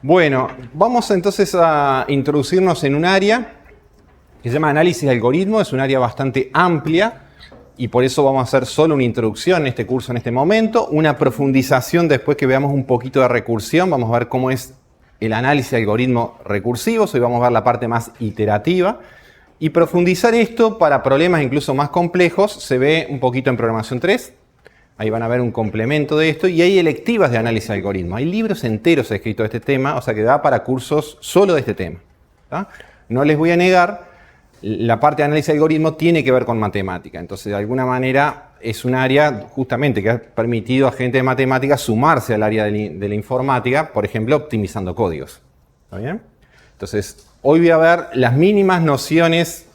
Bueno, vamos entonces a introducirnos en un área que se llama análisis de algoritmos. Es un área bastante amplia y por eso vamos a hacer solo una introducción en este curso en este momento, una profundización después que veamos un poquito de recursión. Vamos a ver cómo es el análisis de algoritmos recursivos. Hoy vamos a ver la parte más iterativa. Y profundizar esto para problemas incluso más complejos se ve un poquito en Programación 3. Ahí van a ver un complemento de esto. Y hay electivas de análisis de algoritmos. Hay libros enteros escritos de este tema, o sea que da para cursos solo de este tema. ¿Tá? No les voy a negar, la parte de análisis de algoritmos tiene que ver con matemática. Entonces, de alguna manera, es un área justamente que ha permitido a gente de matemáticas sumarse al área de la informática, por ejemplo, optimizando códigos. ¿Está bien? Entonces, hoy voy a ver las mínimas nociones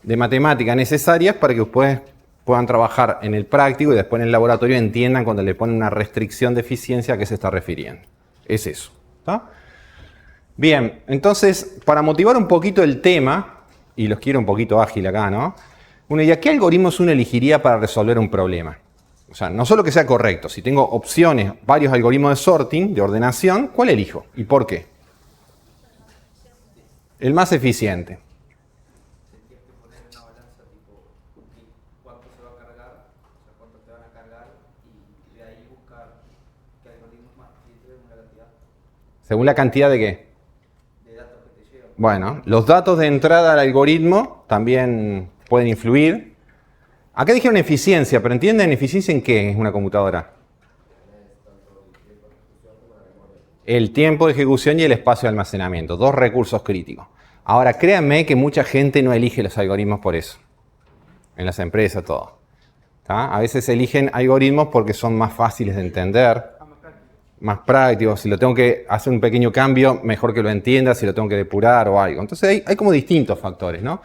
de matemática necesarias para que ustedes puedan trabajar en el práctico y después en el laboratorio entiendan cuando le ponen una restricción de eficiencia a qué se está refiriendo. Es eso. ¿Está? Bien, entonces, para motivar un poquito el tema, y los quiero un poquito ágil acá, ¿no? Uno diría, ¿qué algoritmos uno elegiría para resolver un problema? O sea, no solo que sea correcto, si tengo opciones, varios algoritmos de sorting, de ordenación, ¿cuál elijo? ¿Y por qué? El más eficiente. ¿Según la cantidad de qué? De datos que te llevan. Bueno, los datos de entrada al algoritmo también pueden influir. Acá dijeron eficiencia, pero ¿entienden eficiencia en qué es una computadora? El tiempo de ejecución y el espacio de almacenamiento, dos recursos críticos. Ahora, créanme que mucha gente no elige los algoritmos por eso. En las empresas, todo. ¿Tá? A veces eligen algoritmos porque son más fáciles de entender, más prácticos. Si lo tengo que hacer un pequeño cambio, mejor que lo entienda, si lo tengo que depurar o algo. Entonces hay como distintos factores, ¿no?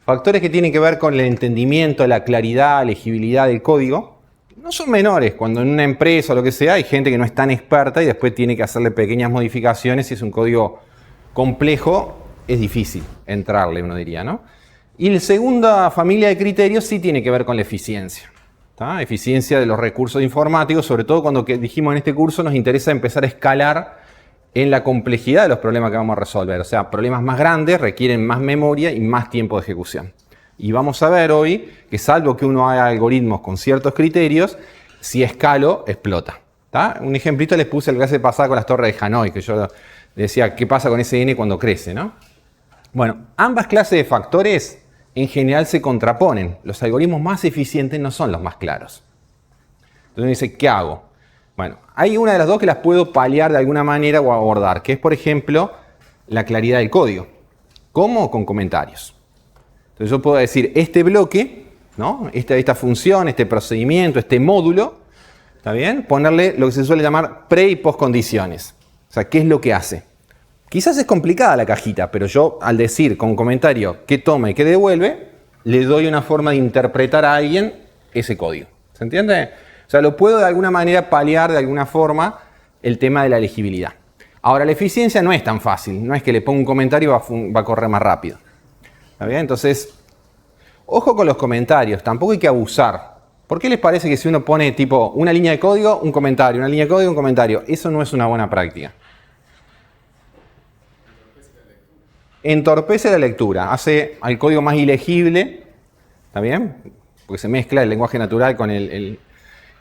Factores que tienen que ver con el entendimiento, la claridad, legibilidad del código. No son menores. Cuando en una empresa o lo que sea hay gente que no es tan experta y después tiene que hacerle pequeñas modificaciones. Si es un código complejo, es difícil entrarle, uno diría, ¿no? Y la segunda familia de criterios sí tiene que ver con la eficiencia. ¿Tá? Eficiencia de los recursos informáticos, sobre todo cuando dijimos en este curso nos interesa empezar a escalar en la complejidad de los problemas que vamos a resolver. O sea, problemas más grandes requieren más memoria y más tiempo de ejecución. Y vamos a ver hoy que salvo que uno haga algoritmos con ciertos criterios, si escalo, explota. ¿Tá? Un ejemplito les puse el clase pasada con las torres de Hanoi, que yo decía, ¿qué pasa con ese n cuando crece? ¿No? Bueno, ambas clases de factores en general se contraponen. Los algoritmos más eficientes no son los más claros. Entonces uno dice, ¿qué hago? Bueno, hay una de las dos que las puedo paliar de alguna manera o abordar, que es, por ejemplo, la claridad del código. ¿Cómo? Con comentarios. Entonces yo puedo decir, este bloque, ¿no? esta función, este procedimiento, este módulo, ¿está bien? Ponerle lo que se suele llamar pre- y postcondiciones. O sea, ¿qué es lo que hace? Quizás es complicada la cajita, pero yo al decir con comentario qué toma y qué devuelve, le doy una forma de interpretar a alguien ese código. ¿Se entiende? O sea, lo puedo de alguna manera paliar de alguna forma el tema de la legibilidad. Ahora, la eficiencia no es tan fácil. No es que le ponga un comentario y va a correr más rápido. ¿Está bien? Entonces, ojo con los comentarios. Tampoco hay que abusar. ¿Por qué les parece que si uno pone tipo una línea de código, un comentario, una línea de código, un comentario? Eso no es una buena práctica. Entorpece la lectura, hace al código más ilegible, ¿está bien? Porque se mezcla el lenguaje natural con el...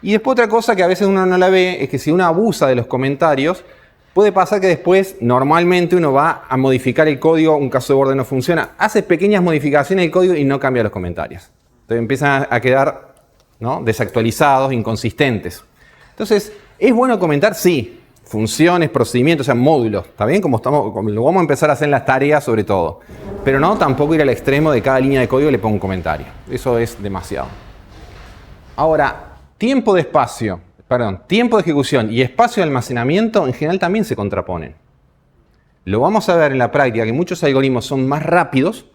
Y después otra cosa que a veces uno no la ve es que si uno abusa de los comentarios, puede pasar que después normalmente uno va a modificar el código, un caso de borde no funciona, hace pequeñas modificaciones del código y no cambia los comentarios. Entonces empiezan a quedar, ¿no? Desactualizados, inconsistentes. Entonces, ¿es bueno comentar? Sí. Funciones, procedimientos, o sea, módulos, ¿está bien? Como lo vamos a empezar a hacer en las tareas sobre todo. Pero no tampoco ir al extremo de cada línea de código y le pongo un comentario. Eso es demasiado. Ahora, tiempo de ejecución y espacio de almacenamiento en general también se contraponen. Lo vamos a ver en la práctica que muchos algoritmos son más rápidos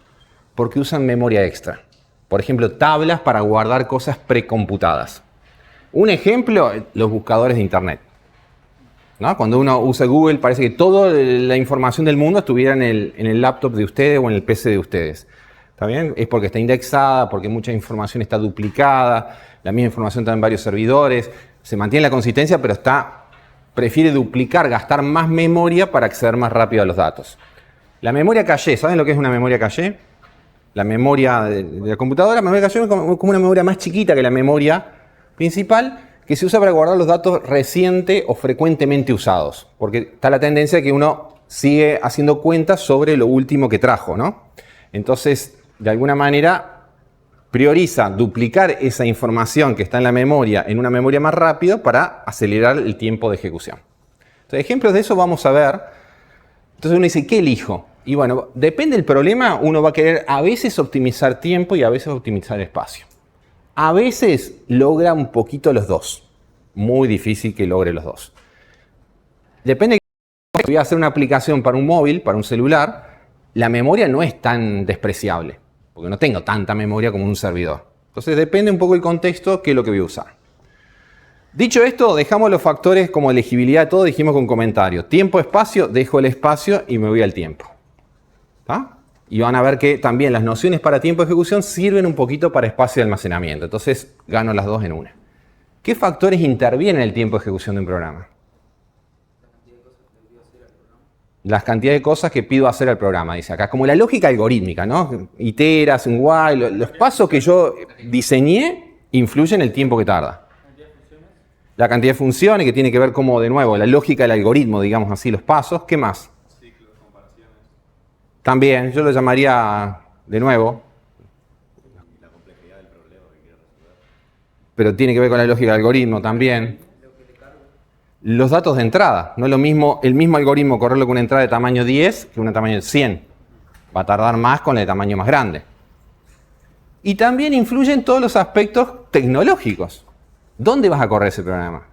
porque usan memoria extra. Por ejemplo, tablas para guardar cosas precomputadas. Un ejemplo, los buscadores de internet. ¿No? Cuando uno usa Google parece que toda la información del mundo estuviera en el laptop de ustedes o en el PC de ustedes. ¿Está bien? Es porque está indexada, porque mucha información está duplicada, la misma información está en varios servidores, se mantiene la consistencia pero está prefiere duplicar, gastar más memoria para acceder más rápido a los datos. La memoria caché, ¿saben lo que es una memoria caché? La memoria de la computadora, la memoria caché es como una memoria más chiquita que la memoria principal, que se usa para guardar los datos reciente o frecuentemente usados, porque está la tendencia de que uno sigue haciendo cuentas sobre lo último que trajo, ¿no? Entonces, de alguna manera, prioriza duplicar esa información que está en la memoria en una memoria más rápido para acelerar el tiempo de ejecución. Entonces, ejemplos de eso vamos a ver. Entonces uno dice, ¿qué elijo? Y bueno, depende del problema, uno va a querer a veces optimizar tiempo y a veces optimizar espacio. A veces logra un poquito los dos. Muy difícil que logre los dos. Depende de que voy a hacer una aplicación para un móvil, para un celular, la memoria no es tan despreciable, porque no tengo tanta memoria como un servidor. Entonces depende un poco del contexto, qué es lo que voy a usar. Dicho esto, dejamos los factores como elegibilidad, todo dijimos con comentario. Tiempo, espacio, dejo el espacio y me voy al tiempo. ¿Está? Y van a ver que también las nociones para tiempo de ejecución sirven un poquito para espacio de almacenamiento. Entonces gano las dos en una. ¿Qué factores intervienen en el tiempo de ejecución de un programa? Las cantidades de cosas que pido hacer al programa, dice acá. Como la lógica algorítmica, ¿no? Iteras, un while, los pasos que yo diseñé influyen en el tiempo que tarda. La cantidad de funciones, que tiene que ver como, de nuevo, la lógica del algoritmo, digamos así, los pasos. ¿Qué más? Ciclos, comparaciones. También, yo lo llamaría, de nuevo. La complejidad del problema que quiero resolver. Pero tiene que ver con la lógica del algoritmo también. Los datos de entrada. No es lo mismo, el mismo algoritmo correrlo con una entrada de tamaño 10 que una tamaño 100. Va a tardar más con el tamaño más grande. Y también influyen todos los aspectos tecnológicos. ¿Dónde vas a correr ese programa?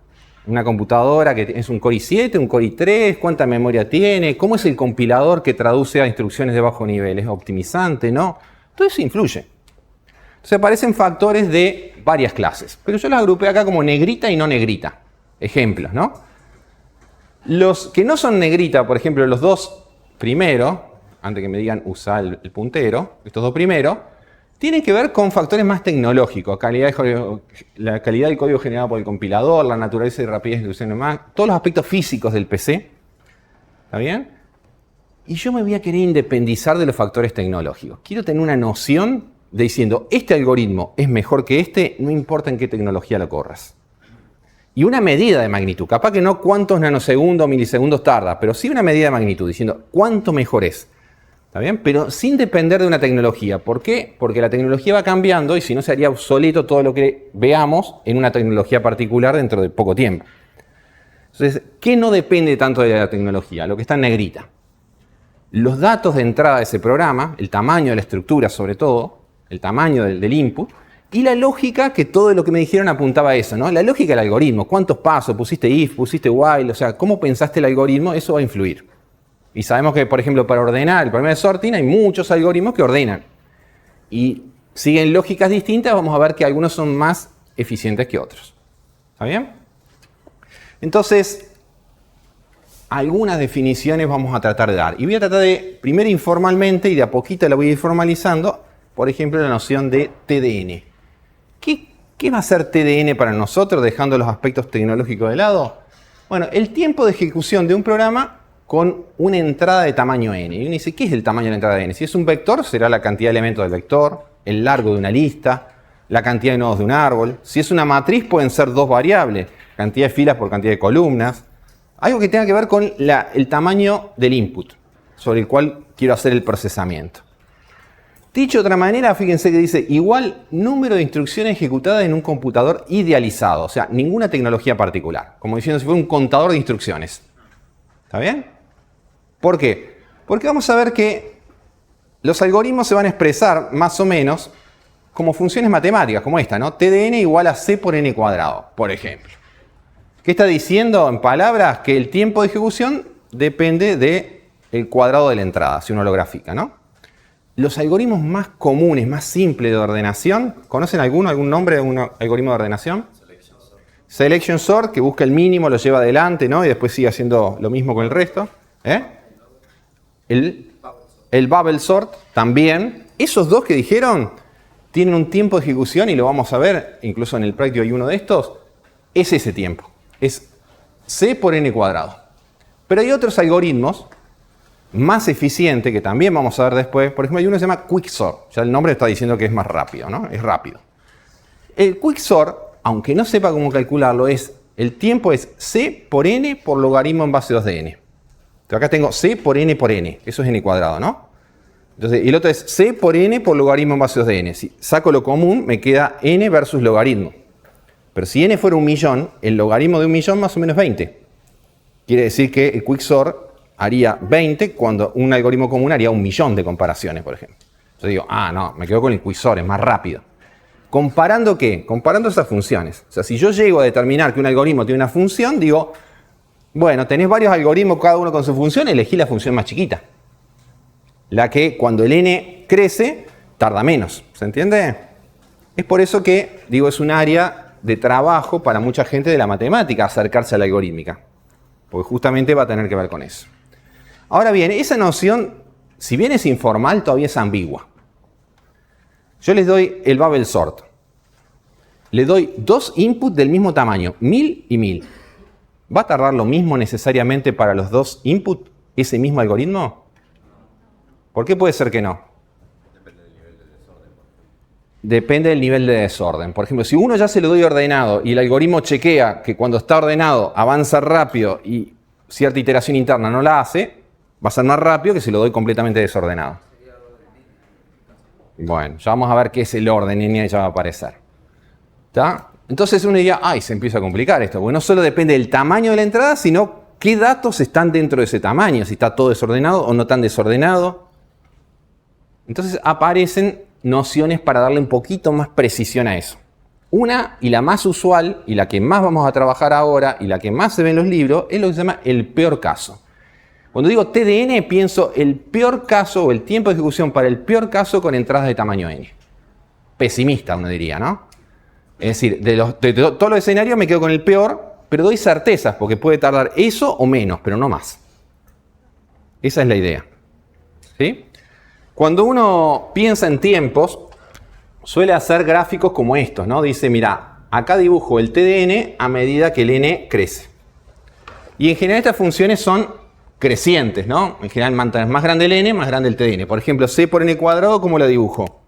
¿Una computadora que es un Core i7, un Core i3? ¿Cuánta memoria tiene? ¿Cómo es el compilador que traduce a instrucciones de bajo nivel? ¿Es optimizante? ¿No? Todo eso influye. Entonces aparecen factores de varias clases. Pero yo los agrupé acá como negrita y no negrita. Ejemplos, ¿no? Los que no son negrita, por ejemplo, los dos primeros, antes que me digan usar el puntero, estos dos primeros, tienen que ver con factores más tecnológicos, la calidad del código generado por el compilador, la naturaleza y rapidez de ejecución demás, todos los aspectos físicos del PC. ¿Está bien? Y yo me voy a querer independizar de los factores tecnológicos. Quiero tener una noción de diciendo, este algoritmo es mejor que este, no importa en qué tecnología lo corras. Y una medida de magnitud, capaz que no cuántos nanosegundos o milisegundos tarda, pero sí una medida de magnitud, diciendo cuánto mejor es. ¿Está bien? Pero sin depender de una tecnología. ¿Por qué? Porque la tecnología va cambiando y si no sería obsoleto todo lo que veamos en una tecnología particular dentro de poco tiempo. Entonces, ¿qué no depende tanto de la tecnología? Lo que está en negrita. Los datos de entrada de ese programa, el tamaño de la estructura sobre todo, el tamaño del input, y la lógica que todo lo que me dijeron apuntaba a eso, ¿no? La lógica del algoritmo, cuántos pasos, pusiste if, pusiste while, o sea, cómo pensaste el algoritmo, eso va a influir. Y sabemos que, por ejemplo, para ordenar el problema de sorting hay muchos algoritmos que ordenan. Y siguen lógicas distintas, vamos a ver que algunos son más eficientes que otros. ¿Está bien? Entonces, algunas definiciones vamos a tratar de dar. Y voy a tratar de, primero informalmente, y de a poquito la voy a ir formalizando, por ejemplo, la noción de TDN. ¿Qué va a ser TDN para nosotros, dejando los aspectos tecnológicos de lado? Bueno, el tiempo de ejecución de un programa con una entrada de tamaño n. Y uno dice, ¿qué es el tamaño de la entrada de n? Si es un vector, será la cantidad de elementos del vector, el largo de una lista, la cantidad de nodos de un árbol. Si es una matriz, pueden ser dos variables, cantidad de filas por cantidad de columnas. Algo que tenga que ver con el tamaño del input, sobre el cual quiero hacer el procesamiento. Dicho de otra manera, fíjense que dice igual número de instrucciones ejecutadas en un computador idealizado. O sea, ninguna tecnología particular. Como diciendo si fuera un contador de instrucciones. ¿Está bien? ¿Por qué? Porque vamos a ver que los algoritmos se van a expresar más o menos como funciones matemáticas, como esta, ¿no? TDN igual a C por n cuadrado, por ejemplo. ¿Qué está diciendo en palabras? Que el tiempo de ejecución depende del cuadrado de la entrada, si uno lo grafica, ¿no? Los algoritmos más comunes, más simples de ordenación, ¿conocen alguno, algún nombre de un algoritmo de ordenación? Selection sort, que busca el mínimo, lo lleva adelante, ¿no? Y después sigue haciendo lo mismo con el resto. El bubble sort también. Esos dos que dijeron tienen un tiempo de ejecución, y lo vamos a ver, incluso en el práctico hay uno de estos, es ese tiempo. Es c por n cuadrado. Pero hay otros algoritmos más eficientes que también vamos a ver después. Por ejemplo, hay uno que se llama Quicksort. Ya el nombre está diciendo que es más rápido, ¿no? Es rápido. El Quicksort, aunque no sepa cómo calcularlo, el tiempo es c por n por logaritmo en base 2 de n. Entonces acá tengo c por n, eso es n cuadrado, ¿no? Entonces, y el otro es c por n por logaritmo en base 2 de n. Si saco lo común, me queda n versus logaritmo. Pero si n fuera 1.000.000, el logaritmo de 1.000.000 más o menos 20. Quiere decir que el Quicksort haría 20 cuando un algoritmo común haría 1.000.000 de comparaciones, por ejemplo. Yo digo, no, me quedo con el Quicksort, es más rápido. ¿Comparando qué? Comparando esas funciones. O sea, si yo llego a determinar que un algoritmo tiene una función, digo, bueno, tenés varios algoritmos, cada uno con su función, elegí la función más chiquita. La que cuando el n crece, tarda menos. ¿Se entiende? Es por eso que, digo, es un área de trabajo para mucha gente de la matemática acercarse a la algorítmica. Porque justamente va a tener que ver con eso. Ahora bien, esa noción, si bien es informal, todavía es ambigua. Yo les doy el bubble sort. Le doy dos inputs del mismo tamaño, 1000 y 1000. ¿Va a tardar lo mismo necesariamente para los dos inputs ese mismo algoritmo? ¿Por qué puede ser que no? Depende del nivel de desorden. Por ejemplo, si uno ya se lo doy ordenado y el algoritmo chequea que cuando está ordenado avanza rápido y cierta iteración interna no la hace, va a ser más rápido que si lo doy completamente desordenado. Bueno, ya vamos a ver qué es el orden y ya va a aparecer. ¿Está? Entonces uno diría, se empieza a complicar esto, porque no solo depende del tamaño de la entrada, sino qué datos están dentro de ese tamaño, si está todo desordenado o no tan desordenado. Entonces aparecen nociones para darle un poquito más precisión a eso. Una, y la más usual, y la que más vamos a trabajar ahora, y la que más se ve en los libros, es lo que se llama el peor caso. Cuando digo TDN, pienso el peor caso o el tiempo de ejecución para el peor caso con entradas de tamaño n. Pesimista, uno diría, ¿no? Es decir, de todos los escenarios me quedo con el peor, pero doy certezas, porque puede tardar eso o menos, pero no más. Esa es la idea. ¿Sí? Cuando uno piensa en tiempos, suele hacer gráficos como estos, ¿no? Dice, mira, acá dibujo el TDN a medida que el n crece. Y en general estas funciones son crecientes, ¿no? En general, mientras más grande el n, más grande el TDN. Por ejemplo, c por n cuadrado, ¿cómo lo dibujo?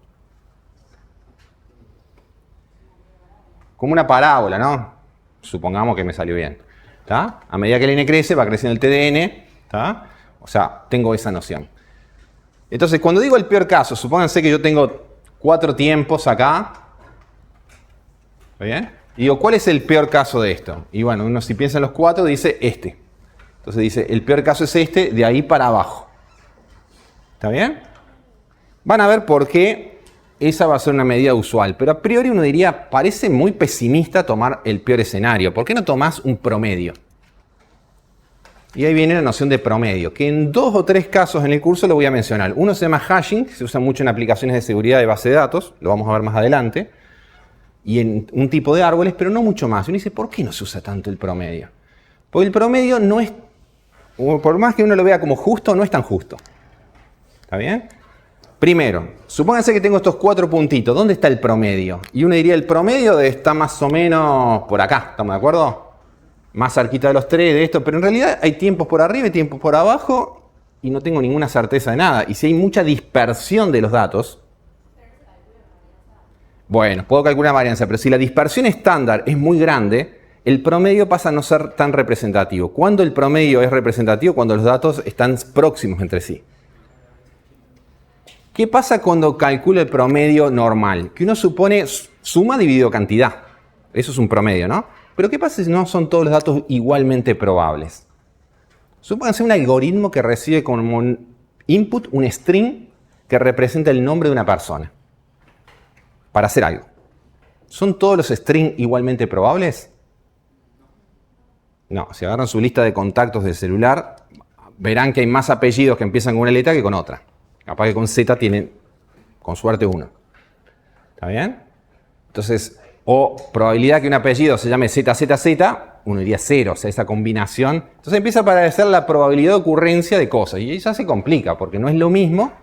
Como una parábola, ¿no? Supongamos que me salió bien. ¿Está? A medida que el n crece, va creciendo el TDN. ¿Está? O sea, tengo esa noción. Entonces, cuando digo el peor caso, supónganse que yo tengo 4 tiempos acá. ¿Está bien? Y digo, ¿cuál es el peor caso de esto? Y bueno, uno si piensa en los 4 dice este. Entonces dice, el peor caso es este, de ahí para abajo. ¿Está bien? Van a ver por qué esa va a ser una medida usual. Pero a priori uno diría, parece muy pesimista tomar el peor escenario. ¿Por qué no tomás un promedio? Y ahí viene la noción de promedio, que en 2 o 3 casos en el curso lo voy a mencionar. Uno se llama hashing, que se usa mucho en aplicaciones de seguridad de base de datos, lo vamos a ver más adelante, y en un tipo de árboles, pero no mucho más. Y uno dice, ¿por qué no se usa tanto el promedio? Porque el promedio no es, por más que uno lo vea como justo, no es tan justo. ¿Está bien? Primero, supónganse que tengo estos 4 puntitos. ¿Dónde está el promedio? Y uno diría, el promedio está más o menos por acá, ¿estamos de acuerdo? Más cerquita de los 3 de esto, pero en realidad hay tiempos por arriba y tiempos por abajo y no tengo ninguna certeza de nada. Y si hay mucha dispersión de los datos, bueno, puedo calcular una varianza, pero si la dispersión estándar es muy grande, el promedio pasa a no ser tan representativo. ¿Cuándo el promedio es representativo? Cuando los datos están próximos entre sí. ¿Qué pasa cuando calculo el promedio normal? Que uno supone suma dividido cantidad. Eso es un promedio, ¿no? Pero ¿qué pasa si no son todos los datos igualmente probables? Supónganse un algoritmo que recibe como input un string que representa el nombre de una persona para hacer algo. ¿Son todos los strings igualmente probables? No, si agarran su lista de contactos del celular, verán que hay más apellidos que empiezan con una letra que con otra. Capaz que con Z tienen, con suerte, uno. ¿Está bien? Entonces, o probabilidad que un apellido se llame ZZZ, uno diría 0, o sea, esa combinación. Entonces empieza a aparecer la probabilidad de ocurrencia de cosas. Y ya se complica, porque no es lo mismo.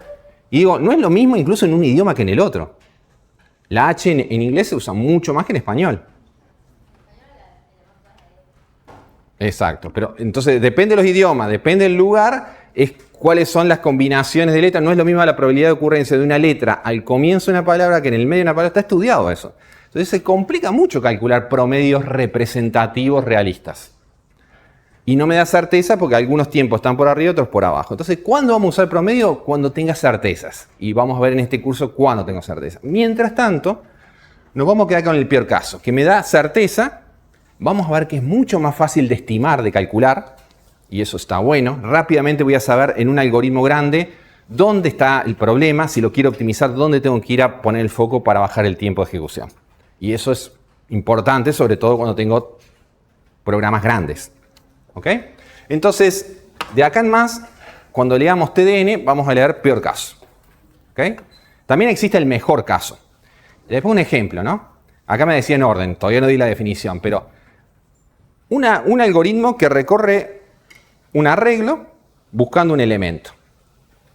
Y digo, no es lo mismo incluso en un idioma que en el otro. La H en inglés se usa mucho más que en español. Exacto, pero entonces depende de los idiomas, depende del lugar, es cuáles son las combinaciones de letras. No es lo mismo la probabilidad de ocurrencia de una letra al comienzo de una palabra que en el medio de una palabra. Está estudiado eso. Entonces se complica mucho calcular promedios representativos realistas. Y no me da certeza porque algunos tiempos están por arriba y otros por abajo. Entonces, ¿cuándo vamos a usar promedio? Cuando tenga certezas. Y vamos a ver en este curso cuándo tengo certeza. Mientras tanto, nos vamos a quedar con el peor caso, que me da certeza. Vamos a ver que es mucho más fácil de estimar, de calcular, y eso está bueno. Rápidamente voy a saber en un algoritmo grande dónde está el problema, si lo quiero optimizar, dónde tengo que ir a poner el foco para bajar el tiempo de ejecución. Y eso es importante, sobre todo cuando tengo programas grandes. ¿Ok? Entonces, de acá en más, cuando leamos TDN, vamos a leer peor caso. ¿Ok? También existe el mejor caso. Les pongo un ejemplo, ¿no? Acá me decía en orden, todavía no di la definición, pero un algoritmo que recorre un arreglo buscando un elemento.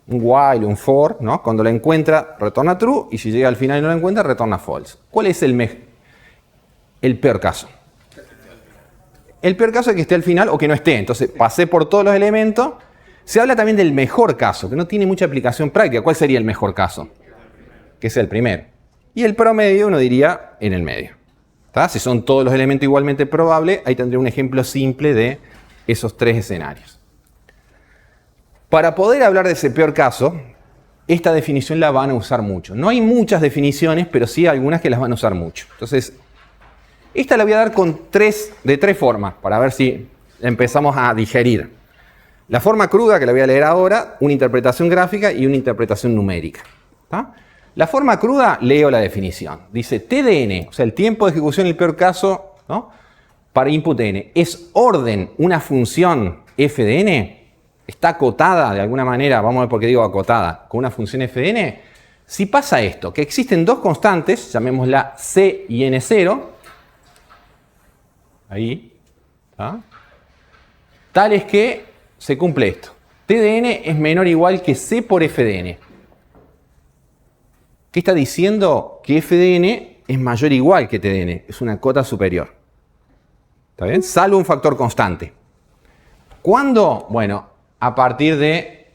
Un while, un for, ¿no? Cuando lo encuentra, retorna true, y si llega al final y no lo encuentra, retorna false. ¿Cuál es el peor caso? El peor caso es que esté al final o que no esté. Entonces, pasé por todos los elementos. Se habla también del mejor caso, que no tiene mucha aplicación práctica. ¿Cuál sería el mejor caso? Que sea el primero. Y el promedio, uno diría, en el medio. ¿Tá? Si son todos los elementos igualmente probables, ahí tendré un ejemplo simple de esos tres escenarios. Para poder hablar de ese peor caso, esta definición la van a usar mucho. No hay muchas definiciones, pero sí algunas que las van a usar mucho. Entonces, esta la voy a dar de tres formas, para ver si empezamos a digerir. La forma cruda, que la voy a leer ahora, una interpretación gráfica y una interpretación numérica. ¿Tá? La forma cruda, leo la definición. Dice TDN, o sea, el tiempo de ejecución en el peor caso, ¿no? Para input n, es orden una función f de n, está acotada de alguna manera, vamos a ver por qué digo acotada, con una función f de n. Si pasa esto, que existen dos constantes, llamémosla c y n0, ahí, ¿tá? Tal es que se cumple esto. T de n es menor o igual que c por f de n. ¿Qué está diciendo? Que f de n es mayor o igual que t de n. Es una cota superior. ¿Está bien? Salvo un factor constante. ¿Cuándo? Bueno, a partir de...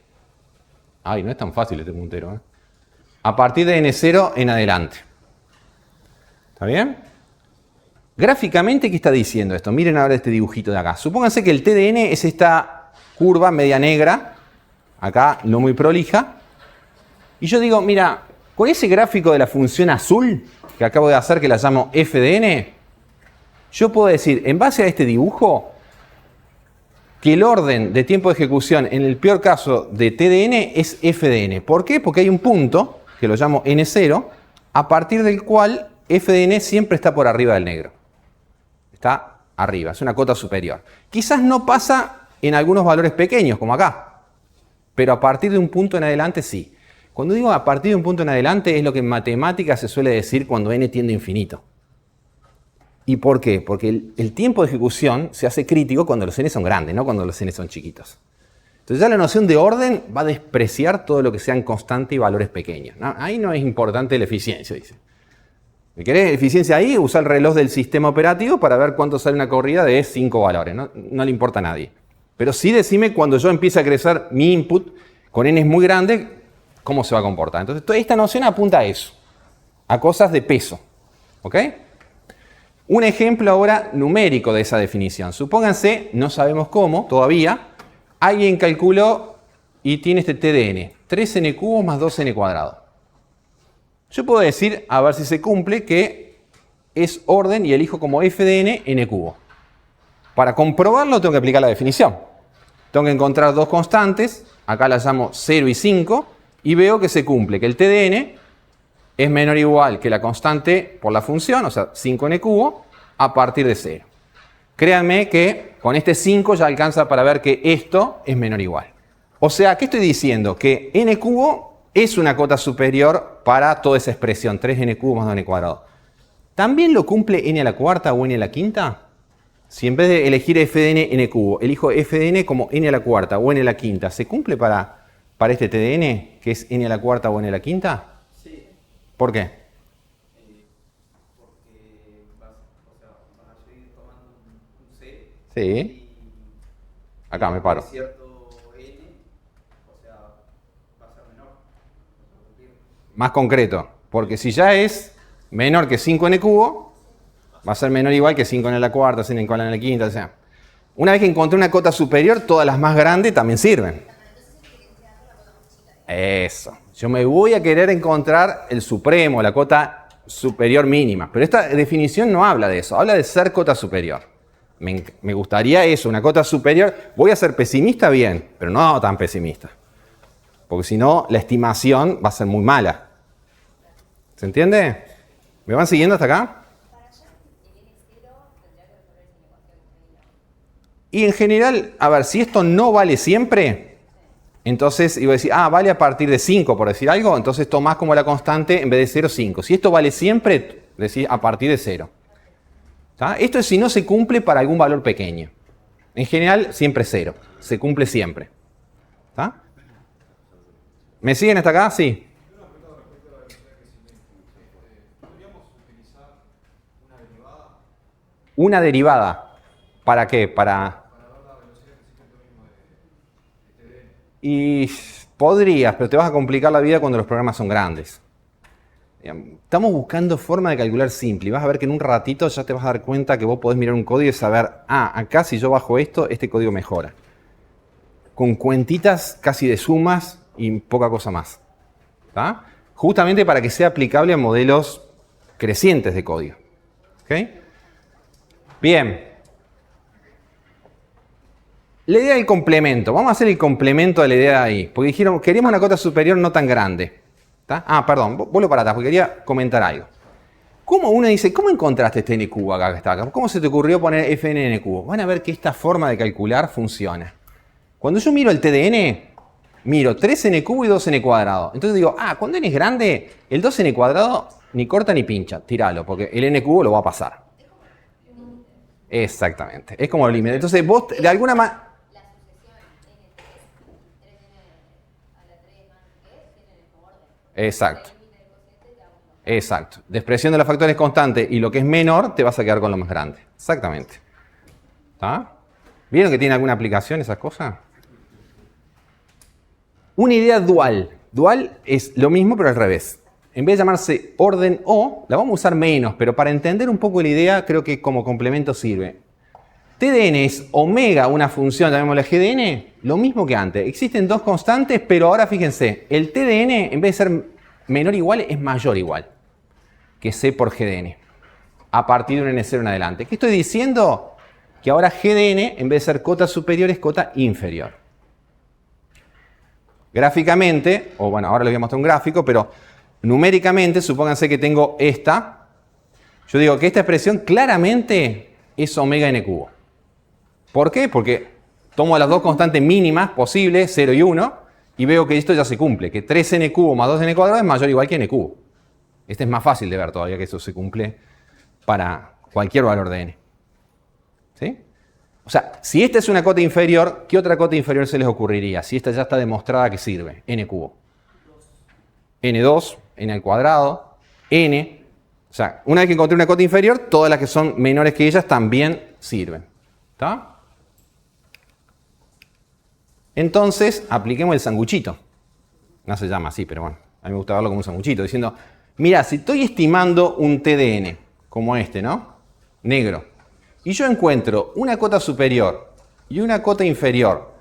Ay, no es tan fácil este puntero, ¿eh? A partir de n0 en adelante. ¿Está bien? Gráficamente, ¿qué está diciendo esto? Miren ahora este dibujito de acá. Supónganse que el T de n es esta curva media negra, acá no muy prolija. Y yo digo, mira, con ese gráfico de la función azul que acabo de hacer, que la llamo f de n, yo puedo decir, en base a este dibujo, que el orden de tiempo de ejecución en el peor caso de T de n es f de n. ¿Por qué? Porque hay un punto, que lo llamo n0, a partir del cual f de n siempre está por arriba del negro. Está arriba, es una cota superior. Quizás no pasa en algunos valores pequeños, como acá, pero a partir de un punto en adelante sí. Cuando digo a partir de un punto en adelante es lo que en matemáticas se suele decir cuando n tiende a infinito. ¿Y por qué? Porque el tiempo de ejecución se hace crítico cuando los n son grandes, no cuando los n son chiquitos. Entonces ya la noción de orden va a despreciar todo lo que sean constantes y valores pequeños, ¿no? Ahí no es importante la eficiencia, dice. Si querés eficiencia ahí, usa el reloj del sistema operativo para ver cuánto sale una corrida de 5 valores. No le importa a nadie. Pero sí decime cuando yo empiece a crecer mi input con n muy grande, cómo se va a comportar. Entonces, toda esta noción apunta a eso, a cosas de peso. ¿Ok? Un ejemplo ahora numérico de esa definición. Supónganse, no sabemos cómo todavía, alguien calculó y tiene este T de n, 3n cubos más 2n cuadrado. Yo puedo decir, a ver si se cumple, que es orden y elijo como f de n, n cubo. Para comprobarlo tengo que aplicar la definición. Tengo que encontrar dos constantes, acá las llamo 0 y 5, y veo que se cumple, que el T de n es menor o igual que la constante por la función, o sea, 5n cubo, a partir de 0. Créanme que con este 5 ya alcanza para ver que esto es menor o igual. O sea, ¿qué estoy diciendo? Que n cubo es una cota superior para toda esa expresión, 3n cubo más 2n cuadrado. ¿También lo cumple n a la cuarta o n a la quinta? Si en vez de elegir f de n, n cubo, elijo f de n como n a la cuarta o n a la quinta, ¿se cumple para este t de n, que es n a la cuarta o n a la quinta? Sí. ¿Por qué? Porque vas a seguir tomando un C Sí. Acá me paro. Cierto n, o sea, va a ser menor. Más concreto, porque si ya es menor que 5n cubo, va a ser menor o igual que 5n a la cuarta, 5n igual a la quinta, o sea. Una vez que encontré una cota superior, todas las más grandes también sirven. Eso. Yo me voy a querer encontrar el supremo, la cota superior mínima. Pero esta definición no habla de eso, habla de ser cota superior. Me gustaría eso, una cota superior. Voy a ser pesimista bien, pero no tan pesimista. Porque si no, la estimación va a ser muy mala. ¿Se entiende? ¿Me van siguiendo hasta acá? Y en general, a ver, si esto no vale siempre, entonces iba a decir, vale a partir de 5, por decir algo, entonces tomás como la constante en vez de 0, 5. Si esto vale siempre, decís a partir de 0. ¿Tá? Esto es si no se cumple para algún valor pequeño. En general, siempre 0. Se cumple siempre. ¿Tá? ¿Me siguen hasta acá? Sí. Una derivada. ¿Para qué? Y podrías, pero te vas a complicar la vida cuando los programas son grandes. Estamos buscando forma de calcular simple y vas a ver que en un ratito ya te vas a dar cuenta que vos podés mirar un código y saber, acá si yo bajo esto, este código mejora. Con cuentitas casi de sumas y poca cosa más. ¿Tá? Justamente para que sea aplicable a modelos crecientes de código. ¿Ok? Bien. La idea del complemento. Vamos a hacer el complemento de la idea de ahí. Porque dijeron, queríamos una cota superior no tan grande. ¿Tá? Perdón, vuelvo para atrás porque quería comentar algo. ¿Cómo uno dice, cómo encontraste este n cubo acá que está acá? ¿Cómo se te ocurrió poner fn en n cubo? Van a ver que esta forma de calcular funciona. Cuando yo miro el TDN, miro 3n cubo y 2n cuadrado. Entonces digo, cuando n es grande, el 2n cuadrado ni corta ni pincha, tíralo, porque el n cubo lo va a pasar. Exactamente, es como el límite. Entonces vos, de alguna manera... Exacto. Exacto. De expresión de los factores constantes y lo que es menor, te vas a quedar con lo más grande. Exactamente. ¿Está? ¿Vieron que tiene alguna aplicación esas cosas? Una idea dual. Dual es lo mismo, pero al revés. En vez de llamarse orden O, la vamos a usar menos, pero para entender un poco la idea, creo que como complemento sirve. TDN es omega una función, llamémosla GDN, lo mismo que antes. Existen dos constantes, pero ahora fíjense, el TDN en vez de ser menor o igual, es mayor o igual que C por GDN. A partir de un N0 en adelante. ¿Qué estoy diciendo? Que ahora GDN, en vez de ser cota superior, es cota inferior. Gráficamente, o bueno, ahora les voy a mostrar un gráfico, pero numéricamente, supónganse que tengo esta. Yo digo que esta expresión claramente es omega n cubo. ¿Por qué? Porque tomo las dos constantes mínimas posibles, 0 y 1, y veo que esto ya se cumple, que 3n cubo más 2n cuadrado es mayor o igual que n cubo. Este es más fácil de ver todavía que eso se cumple para cualquier valor de n. ¿Sí? O sea, si esta es una cota inferior, ¿qué otra cota inferior se les ocurriría? Si esta ya está demostrada que sirve, n cubo. n2, n al cuadrado, n. O sea, una vez que encontré una cota inferior, todas las que son menores que ellas también sirven. ¿Está? Entonces, apliquemos el sanguchito. No se llama así, pero bueno, a mí me gusta verlo como un sanguchito, diciendo, mira, si estoy estimando un TDN, como este, ¿no? Negro, y yo encuentro una cota superior y una cota inferior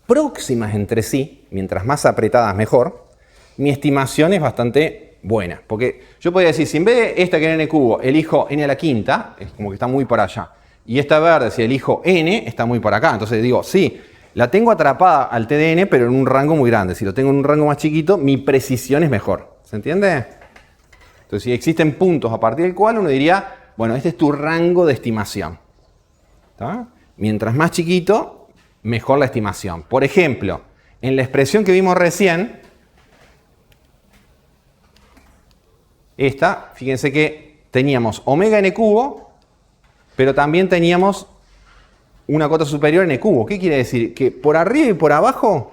próximas entre sí, mientras más apretadas mejor, mi estimación es bastante buena. Porque yo podría decir, si en vez de esta que era n cubo, elijo n a la quinta, es como que está muy por allá, y esta verde, si elijo n, está muy por acá. Entonces digo, sí, la tengo atrapada al TDN, pero en un rango muy grande. Si lo tengo en un rango más chiquito, mi precisión es mejor. ¿Se entiende? Entonces, si existen puntos a partir del cual uno diría, bueno, este es tu rango de estimación. ¿Está? Mientras más chiquito, mejor la estimación. Por ejemplo, en la expresión que vimos recién, esta, fíjense que teníamos omega n cubo, pero también teníamos una cota superior n cubo. ¿Qué quiere decir? Que por arriba y por abajo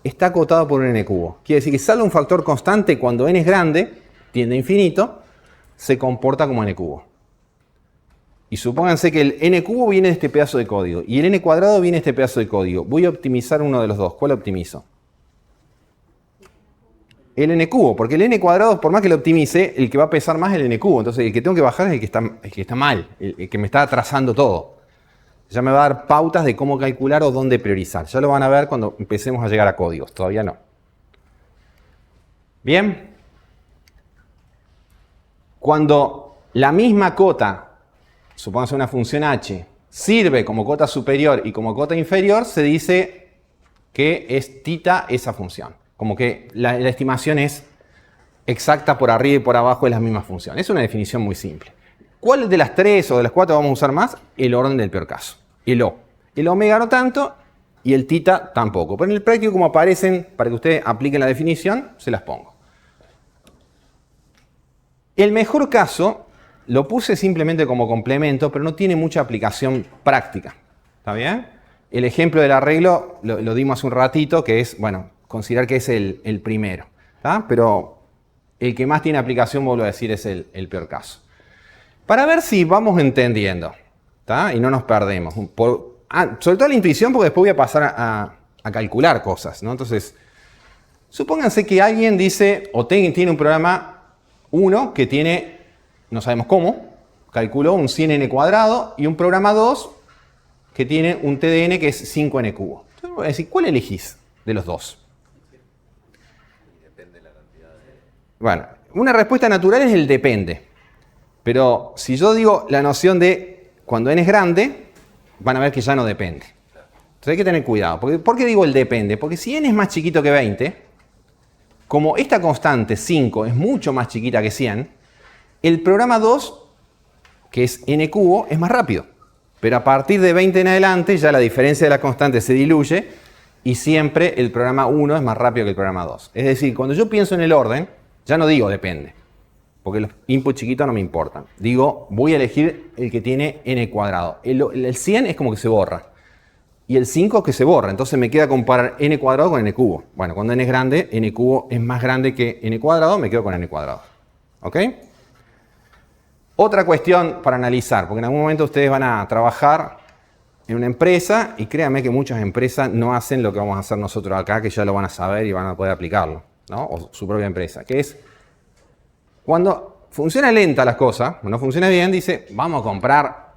está acotado por un n cubo. Quiere decir que salvo un factor constante cuando n es grande, tiende a infinito, se comporta como n cubo. Y supónganse que el n cubo viene de este pedazo de código y el n cuadrado viene de este pedazo de código. Voy a optimizar uno de los dos. ¿Cuál optimizo? El n cubo, porque el n cuadrado, por más que lo optimice, el que va a pesar más es el n cubo. Entonces el que tengo que bajar es el que está mal, el que me está atrasando todo. Ya me va a dar pautas de cómo calcular o dónde priorizar. Ya lo van a ver cuando empecemos a llegar a códigos, todavía no. Bien. Cuando la misma cota, supongamos una función h, sirve como cota superior y como cota inferior, se dice que es tita esa función. Como que la estimación es exacta por arriba y por abajo de las mismas funciones. Es una definición muy simple. ¿Cuál de las tres o de las cuatro vamos a usar más? El orden del peor caso. El O. El omega no tanto y el tita tampoco. Pero en el práctico, como aparecen, para que ustedes apliquen la definición, se las pongo. El mejor caso lo puse simplemente como complemento, pero no tiene mucha aplicación práctica. ¿Está bien? El ejemplo del arreglo lo dimos hace un ratito, que es, bueno, considerar que es el primero. ¿Tá? Pero el que más tiene aplicación, vuelvo a decir, es el peor caso. Para ver si vamos entendiendo, ¿tá? Y no nos perdemos. Sobre todo la intuición, porque después voy a pasar a calcular cosas, ¿no? Entonces, supónganse que alguien dice, o tiene un programa 1 que tiene, no sabemos cómo, calculó un 100n cuadrado, y un programa 2 que tiene un TDN que es 5n cubo. Entonces voy a decir, ¿cuál elegís de los dos? Bueno, una respuesta natural es el depende. Pero si yo digo la noción de cuando n es grande, van a ver que ya no depende. Entonces hay que tener cuidado. ¿Por qué digo el depende? Porque si n es más chiquito que 20, como esta constante 5 es mucho más chiquita que 100, el programa 2, que es n cubo, es más rápido. Pero a partir de 20 en adelante ya la diferencia de la constante se diluye y siempre el programa 1 es más rápido que el programa 2. Es decir, cuando yo pienso en el orden, ya no digo depende, porque los inputs chiquitos no me importan. Digo, voy a elegir el que tiene n cuadrado. El 100 es como que se borra. Y el 5 es que se borra. Entonces me queda comparar n cuadrado con n cubo. Bueno, cuando n es grande, n cubo es más grande que n cuadrado, me quedo con n cuadrado. ¿Ok? Otra cuestión para analizar, porque en algún momento ustedes van a trabajar en una empresa y créanme que muchas empresas no hacen lo que vamos a hacer nosotros acá, que ya lo van a saber y van a poder aplicarlo, ¿no? O su propia empresa, que es cuando funciona lenta las cosas, no funciona bien, dice, vamos a comprar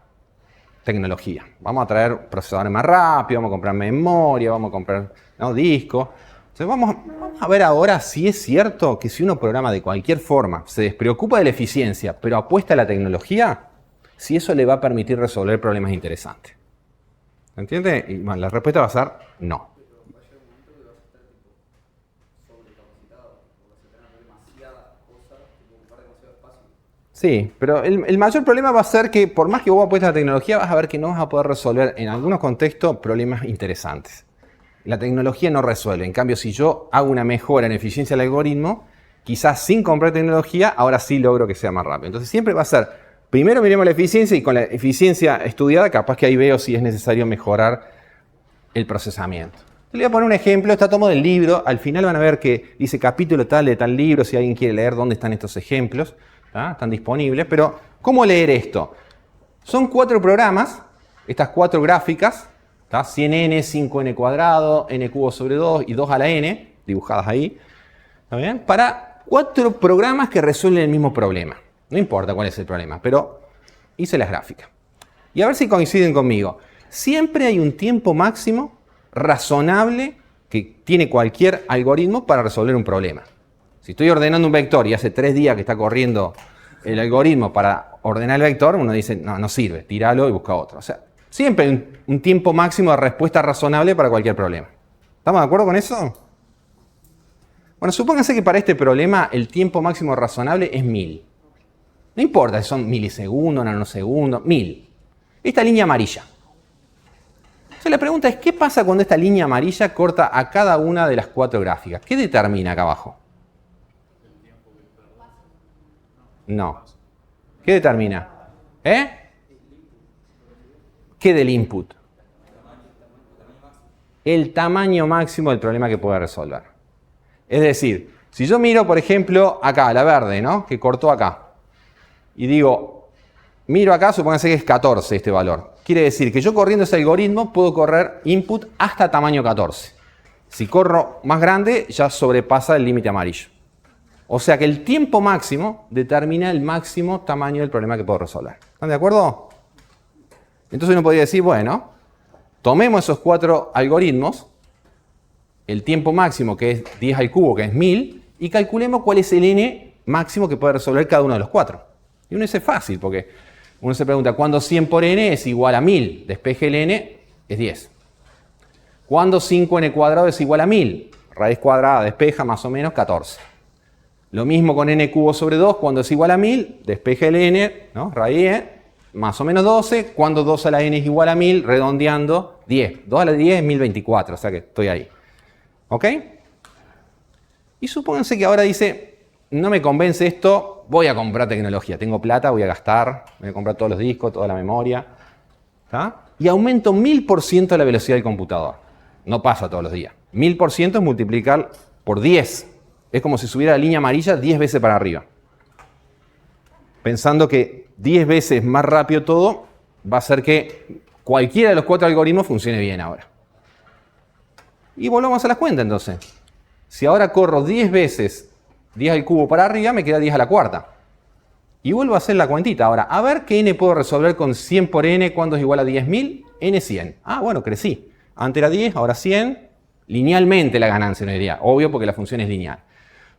tecnología, vamos a traer procesadores más rápidos, vamos a comprar memoria, vamos a comprar discos. Entonces vamos a ver ahora si es cierto que si uno programa de cualquier forma, se despreocupa de la eficiencia, pero apuesta a la tecnología, si eso le va a permitir resolver problemas interesantes. ¿Entiende? Y bueno, la respuesta va a ser no. Sí, pero el mayor problema va a ser que por más que vos apuestes a la tecnología, vas a ver que no vas a poder resolver en algunos contextos problemas interesantes. La tecnología no resuelve. En cambio, si yo hago una mejora en eficiencia del algoritmo, quizás sin comprar tecnología, ahora sí logro que sea más rápido. Entonces siempre va a ser, primero miremos la eficiencia y con la eficiencia estudiada, capaz que ahí veo si es necesario mejorar el procesamiento. Le voy a poner un ejemplo, está tomado del libro. Al final van a ver que dice capítulo tal de tal libro, si alguien quiere leer dónde están estos ejemplos. Están disponibles, pero ¿cómo leer esto? Son 4 programas, estas 4 gráficas, 100n, 5n cuadrado, n cubo sobre 2 y 2 a la n, dibujadas ahí, ¿está bien? Para 4 programas que resuelven el mismo problema. No importa cuál es el problema, pero hice las gráficas. Y a ver si coinciden conmigo. Siempre hay un tiempo máximo razonable que tiene cualquier algoritmo para resolver un problema. Si estoy ordenando un vector y hace 3 días que está corriendo el algoritmo para ordenar el vector, uno dice, no sirve, tíralo y busca otro. O sea, siempre hay un tiempo máximo de respuesta razonable para cualquier problema. ¿Estamos de acuerdo con eso? Bueno, supónganse que para este problema el tiempo máximo razonable es 1000. No importa si son milisegundos, nanosegundos, 1000. Esta línea amarilla. Entonces la pregunta es, ¿qué pasa cuando esta línea amarilla corta a cada una de las 4 gráficas? ¿Qué determina acá abajo? No. ¿Qué determina? ¿Qué del input? El tamaño máximo del problema que pueda resolver. Es decir, si yo miro, por ejemplo, acá, la verde, ¿no? Que cortó acá. Y digo, miro acá, supónganse que es 14 este valor. Quiere decir que yo corriendo ese algoritmo puedo correr input hasta tamaño 14. Si corro más grande, ya sobrepasa el límite amarillo. O sea que el tiempo máximo determina el máximo tamaño del problema que puedo resolver. ¿Están de acuerdo? Entonces uno podría decir, bueno, tomemos esos 4 algoritmos, el tiempo máximo que es 10 al cubo, que es 1000, y calculemos cuál es el n máximo que puede resolver cada uno de los 4. Y uno dice fácil, porque uno se pregunta, ¿cuándo 100 por n es igual a 1000? Despeje el n es 10. ¿Cuándo 5n² es igual a 1000? Raíz cuadrada, despeja más o menos 14. Lo mismo con n cubo sobre 2, cuando es igual a 1000, despeje el n, ¿no? Raíz, más o menos 12. Cuando 2 a la n es igual a 1000, redondeando, 10. 2 a la 10 es 1024, o sea que estoy ahí. ¿Ok? Y supónganse que ahora dice, no me convence esto, voy a comprar tecnología. Tengo plata, voy a gastar, voy a comprar todos los discos, toda la memoria. ¿Está? Y aumento 1000% la velocidad del computador. No pasa todos los días. 1000% es multiplicar por 10. Es como si subiera la línea amarilla 10 veces para arriba. Pensando que 10 veces más rápido todo va a hacer que cualquiera de los 4 algoritmos funcione bien ahora. Y volvamos a las cuentas entonces. Si ahora corro 10 veces 10 al cubo para arriba, me queda 10 a la cuarta. Y vuelvo a hacer la cuentita. Ahora, a ver qué n puedo resolver con 100 por n, cuando es igual a 10.000, n 100. Ah, bueno, crecí. Antes era 10, ahora 100. Linealmente la ganancia, no diría. Obvio, porque la función es lineal.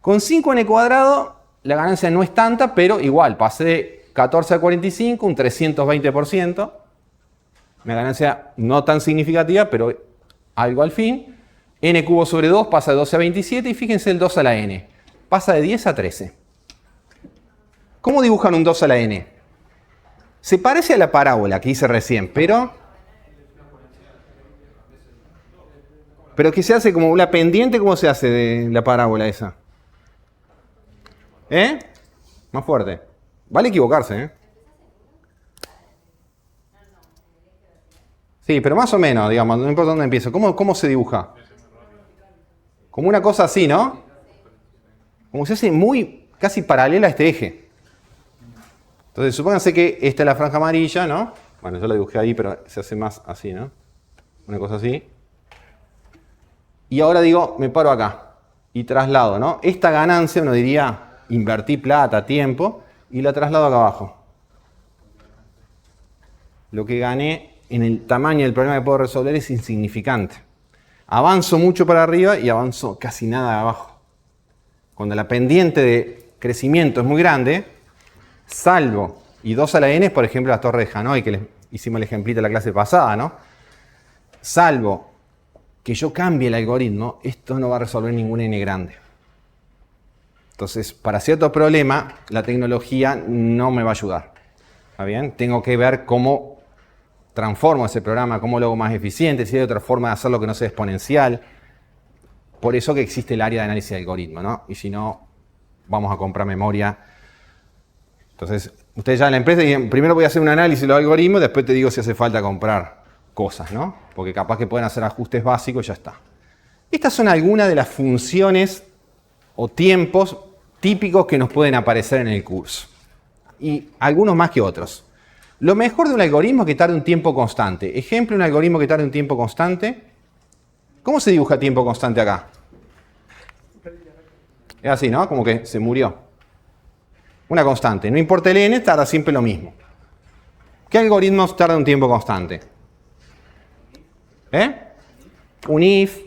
Con 5n², la ganancia no es tanta, pero igual, pasé de 14 a 45, un 320%. Una ganancia no tan significativa, pero algo al fin. N cubo sobre 2 pasa de 12 a 27 y fíjense el 2 a la n. Pasa de 10 a 13. ¿Cómo dibujan un 2 a la n? Se parece a la parábola que hice recién, pero que se hace como una pendiente, ¿cómo se hace de la parábola esa? ¿Eh? Más fuerte. Vale equivocarse, ¿eh? Sí, pero más o menos, digamos, no importa dónde empiezo. ¿Cómo se dibuja? Como una cosa así, ¿no? Como se hace muy, casi paralela a este eje. Entonces, supónganse que esta es la franja amarilla, ¿no? Bueno, yo la dibujé ahí, pero se hace más así, ¿no? Una cosa así. Y ahora digo, me paro acá y traslado, ¿no? Esta ganancia, uno diría, invertí plata, tiempo, y la traslado acá abajo. Lo que gané en el tamaño del problema que puedo resolver es insignificante. Avanzo mucho para arriba y avanzo casi nada abajo. Cuando la pendiente de crecimiento es muy grande, salvo, y 2 a la n es, por ejemplo, la torre de Hanoi, que les hicimos el ejemplito en la clase pasada, ¿no? Salvo que yo cambie el algoritmo, esto no va a resolver ningún n grande. Entonces, para cierto problema, la tecnología no me va a ayudar. ¿Está bien? Tengo que ver cómo transformo ese programa, cómo lo hago más eficiente, si hay otra forma de hacerlo que no sea exponencial. Por eso que existe el área de análisis de algoritmo, ¿no? Y si no, vamos a comprar memoria. Entonces, ustedes ya en la empresa dicen, primero voy a hacer un análisis de los algoritmos, después te digo si hace falta comprar cosas, ¿no? Porque capaz que pueden hacer ajustes básicos y ya está. Estas son algunas de las funciones o tiempos típicos que nos pueden aparecer en el curso. Y algunos más que otros. Lo mejor de un algoritmo es que tarde un tiempo constante. Ejemplo, un algoritmo que tarde un tiempo constante. ¿Cómo se dibuja tiempo constante acá? Es así, ¿no? Como que se murió. Una constante. No importa el n, tarda siempre lo mismo. ¿Qué algoritmos tardan un tiempo constante? Un if,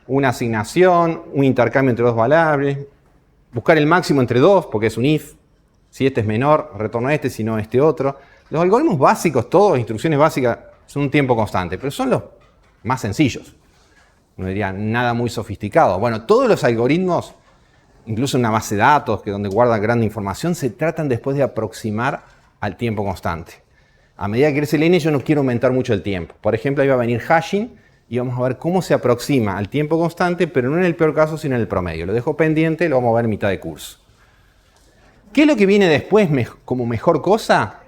una asignación, un intercambio entre dos variables, buscar el máximo entre dos, porque es un if. Si este es menor, retorno a este, si no, este otro. Los algoritmos básicos, todos, instrucciones básicas, son un tiempo constante, pero son los más sencillos. No diría nada muy sofisticado. Bueno, todos los algoritmos, incluso en una base de datos, que donde guardan gran información, se tratan después de aproximar al tiempo constante. A medida que crece el n, yo no quiero aumentar mucho el tiempo. Por ejemplo, ahí va a venir hashing y vamos a ver cómo se aproxima al tiempo constante, pero no en el peor caso, sino en el promedio. Lo dejo pendiente, lo vamos a ver en mitad de curso. ¿Qué es lo que viene después como mejor cosa?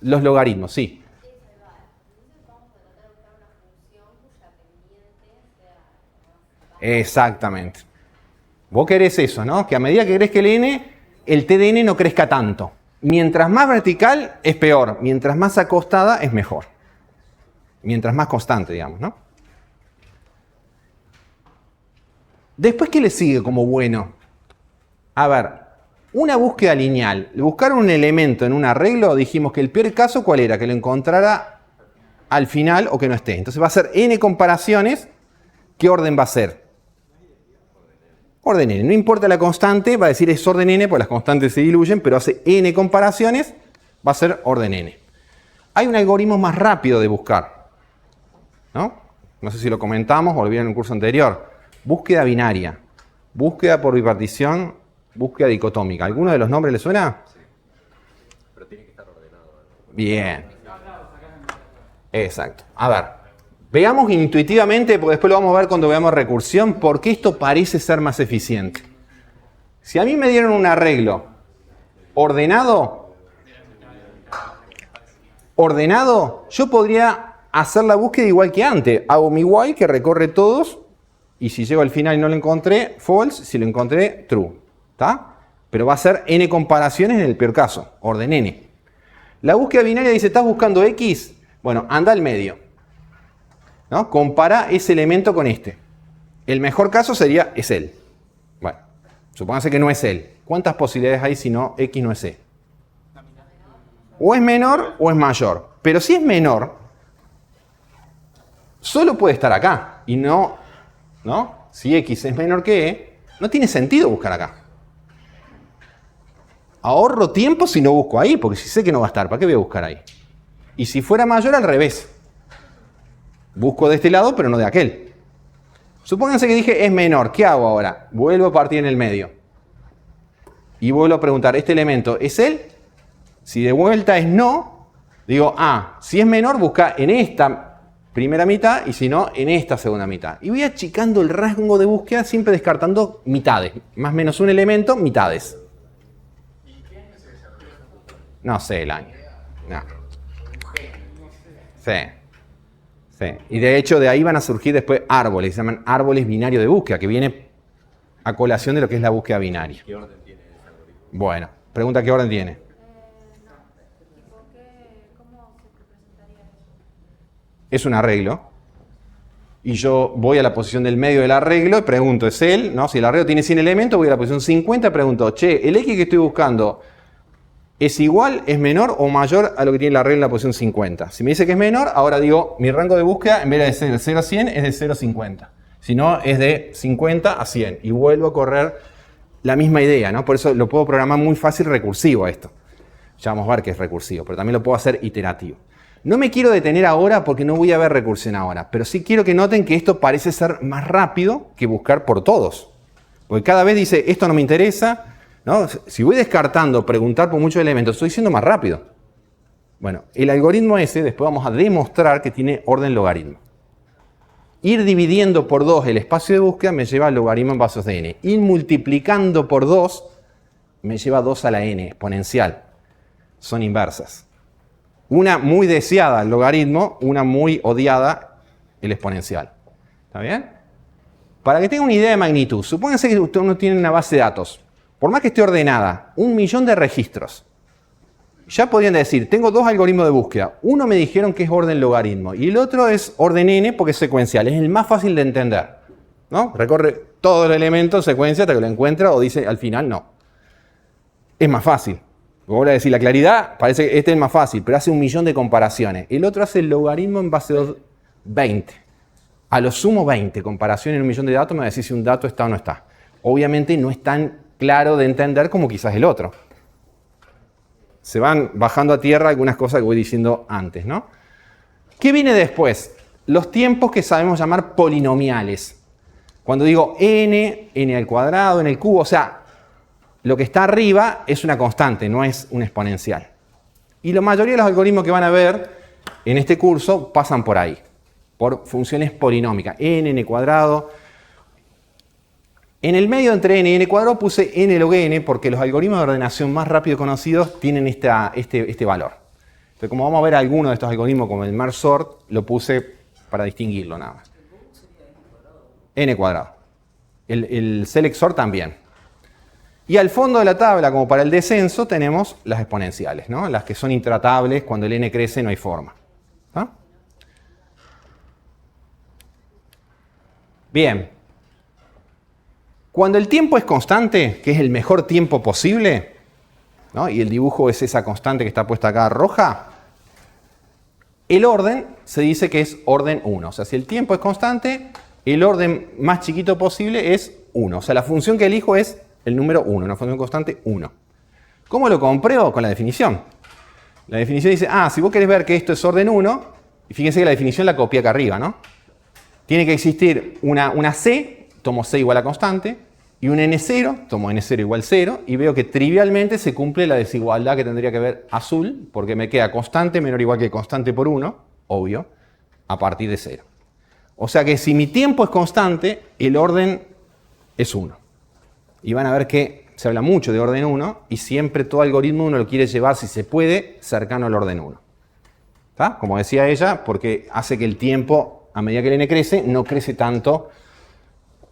Los logaritmos, sí. Exactamente. Vos querés eso, ¿no? Que a medida que crezca el n, el t de n no crezca tanto. Mientras más vertical es peor, mientras más acostada es mejor. Mientras más constante, digamos, ¿no? Después, ¿qué le sigue como bueno? A ver, una búsqueda lineal. Buscar un elemento en un arreglo, dijimos que el peor caso, ¿cuál era? Que lo encontrara al final o que no esté. Entonces va a ser n comparaciones. ¿Qué orden va a ser? Orden n. No importa la constante, va a decir es orden n, porque las constantes se diluyen, pero hace n comparaciones, va a ser orden n. Hay un algoritmo más rápido de buscar, ¿no? No sé si lo comentamos o lo vieron en un curso anterior. Búsqueda binaria, búsqueda por bipartición, búsqueda dicotómica. ¿Alguno de los nombres le suena? Sí. Pero tiene que estar ordenado, ¿no? Bien. Exacto. A ver, veamos intuitivamente, porque después lo vamos a ver cuando veamos recursión, por qué esto parece ser más eficiente. Si a mí me dieron un arreglo ordenado, yo podría hacer la búsqueda igual que antes. Hago mi while que recorre todos, y si llego al final y no lo encontré, false, si lo encontré, true. ¿Está? Pero va a ser n comparaciones en el peor caso, orden n. La búsqueda binaria dice, ¿estás buscando x? Bueno, anda al medio, ¿no? Compara ese elemento con este. El mejor caso sería, es él. Bueno, supóngase que no es él. ¿Cuántas posibilidades hay si no x no es e? O es menor o es mayor. Pero si es menor, solo puede estar acá. Y no, si x es menor que e, no tiene sentido buscar acá. Ahorro tiempo si no busco ahí, porque si sé que no va a estar, ¿para qué voy a buscar ahí? Y si fuera mayor, al revés. Busco de este lado, pero no de aquel. Supónganse que dije es menor. ¿Qué hago ahora? Vuelvo a partir en el medio. Y vuelvo a preguntar, ¿este elemento es él? Si de vuelta es no, digo, si es menor, busca en esta primera mitad y si no, en esta segunda mitad. Y voy achicando el rango de búsqueda, siempre descartando mitades. Más o menos un elemento, mitades. No sé el año. No. Sí. Y de hecho de ahí van a surgir después árboles, se llaman árboles binarios de búsqueda, que viene a colación de lo que es la búsqueda binaria. ¿Qué orden tiene ese algoritmo? Bueno, pregunta qué orden tiene. ¿Cómo se representaría eso? Es un arreglo. Y yo voy a la posición del medio del arreglo y pregunto, ¿es él? ¿No? Si el arreglo tiene 100 elementos, voy a la posición 50 y pregunto, che, ¿el X que estoy buscando es igual, es menor o mayor a lo que tiene el arreglo en la posición 50? Si me dice que es menor, ahora digo, mi rango de búsqueda en vez de ser de 0 a 100 es de 0 a 50. Si no, es de 50 a 100. Y vuelvo a correr la misma idea, ¿no? Por eso lo puedo programar muy fácil recursivo a esto. Ya vamos a ver que es recursivo, pero también lo puedo hacer iterativo. No me quiero detener ahora porque no voy a ver recursión ahora, pero sí quiero que noten que esto parece ser más rápido que buscar por todos. Porque cada vez dice, esto no me interesa, ¿no? Si voy descartando preguntar por muchos elementos, estoy siendo más rápido. Bueno, el algoritmo ese, después vamos a demostrar que tiene orden logaritmo. Ir dividiendo por 2 el espacio de búsqueda me lleva al logaritmo en vasos de n. Ir multiplicando por 2 me lleva a 2 a la n, exponencial. Son inversas. Una muy deseada el logaritmo, una muy odiada el exponencial. ¿Está bien? Para que tengan una idea de magnitud, supónganse que uno tiene una base de datos. Por más que esté ordenada, 1.000.000 de registros. Ya podrían decir, tengo 2 algoritmos de búsqueda. Uno me dijeron que es orden logaritmo y el otro es orden n porque es secuencial. Es el más fácil de entender, ¿no? Recorre todo el elemento en secuencia hasta que lo encuentra o dice al final no. Es más fácil. Voy a decir la claridad, parece que este es más fácil, pero hace 1.000.000 de comparaciones. El otro hace el logaritmo en base de 20. A lo sumo 20 comparaciones en 1.000.000 de datos me va a decir si un dato está o no está. Obviamente no es tan claro de entender como quizás el otro. Se van bajando a tierra algunas cosas que voy diciendo antes, ¿no? ¿Qué viene después? Los tiempos que sabemos llamar polinomiales. Cuando digo n al cuadrado, n al cubo, o sea, lo que está arriba es una constante, no es un exponencial. Y la mayoría de los algoritmos que van a ver en este curso pasan por ahí, por funciones polinómicas, n cuadrado. En el medio entre n y n cuadrado puse n log n porque los algoritmos de ordenación más rápido conocidos tienen este valor. Entonces, como vamos a ver algunos de estos algoritmos como el merge sort, lo puse para distinguirlo nada más. n cuadrado. El select sort también. Y al fondo de la tabla, como para el descenso, tenemos las exponenciales, ¿no? Las que son intratables, cuando el n crece no hay forma. ¿Está? Bien. Cuando el tiempo es constante, que es el mejor tiempo posible, ¿no? Y el dibujo es esa constante que está puesta acá roja, el orden se dice que es orden 1. O sea, si el tiempo es constante, el orden más chiquito posible es 1. O sea, la función que elijo es el número 1, una función constante 1. ¿Cómo lo compruebo? Con la definición. La definición dice, si vos querés ver que esto es orden 1, y fíjense que la definición la copié acá arriba, ¿no? Tiene que existir una C, tomo C igual a constante, y un n0, tomo n0 igual 0, y veo que trivialmente se cumple la desigualdad que tendría que ver azul, porque me queda constante menor o igual que constante por 1, obvio, a partir de 0. O sea que si mi tiempo es constante, el orden es 1. Y van a ver que se habla mucho de orden 1, y siempre todo algoritmo uno lo quiere llevar, si se puede, cercano al orden 1. ¿Está? Como decía ella, porque hace que el tiempo, a medida que el n crece, no crece tanto.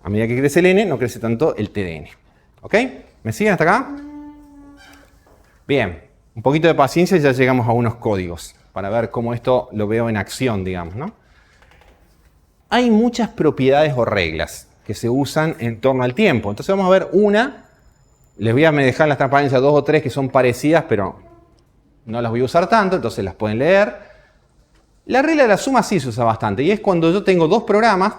A medida que crece el n, no crece tanto el t de n. ¿Ok? ¿Me siguen hasta acá? Bien, un poquito de paciencia y ya llegamos a unos códigos para ver cómo esto lo veo en acción, digamos, ¿no? Hay muchas propiedades o reglas que se usan en torno al tiempo. Entonces vamos a ver una. Les voy a dejar en las transparencias 2 o 3 que son parecidas, pero no las voy a usar tanto, entonces las pueden leer. La regla de la suma sí se usa bastante, y es cuando yo tengo dos programas,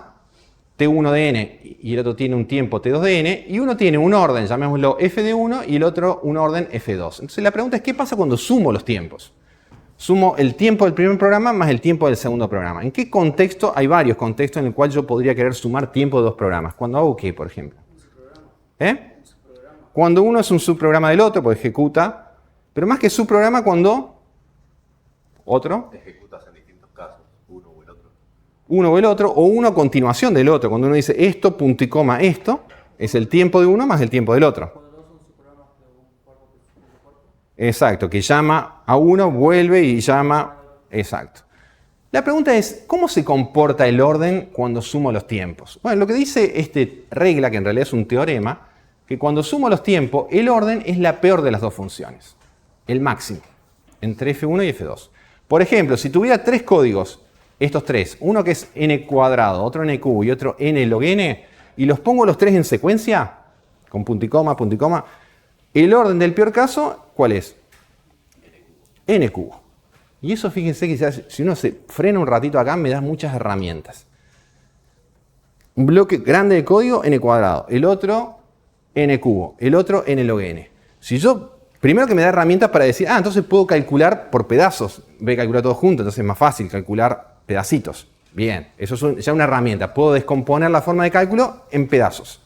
T1 de n y el otro tiene un tiempo T2 de n, y uno tiene un orden, llamémoslo f de 1, y el otro un orden f2. Entonces la pregunta es, ¿qué pasa cuando sumo los tiempos? Sumo el tiempo del primer programa más el tiempo del segundo programa. ¿En qué contexto? Hay varios contextos en el cual yo podría querer sumar tiempo de dos programas. ¿Cuando hago qué, por ejemplo? Cuando uno es un subprograma del otro, pues ejecuta, pero más que subprograma, cuando otro Ejecutas en distintos casos, uno o el otro. Uno o el otro, o uno a continuación del otro. Cuando uno dice esto, punto y coma, esto, es el tiempo de uno más el tiempo del otro. Exacto, que llama a uno, vuelve y llama. Exacto. La pregunta es, ¿cómo se comporta el orden cuando sumo los tiempos? Bueno, lo que dice esta regla, que en realidad es un teorema, que cuando sumo los tiempos, el orden es la peor de las dos funciones. El máximo, entre f1 y f2. Por ejemplo, si tuviera tres códigos, estos tres, uno que es n cuadrado, otro n cubo y otro n log n, y los pongo los tres en secuencia, con punto y coma, el orden del peor caso, ¿cuál es? N cubo. Y eso, fíjense que si uno se frena un ratito acá, me da muchas herramientas. Un bloque grande de código, n cuadrado. El otro, n cubo. El otro, n log n. Si yo, primero que me da herramientas para decir, entonces puedo calcular por pedazos. Voy a calcular todo junto, entonces es más fácil calcular pedacitos. Bien, eso es ya una herramienta. Puedo descomponer la forma de cálculo en pedazos.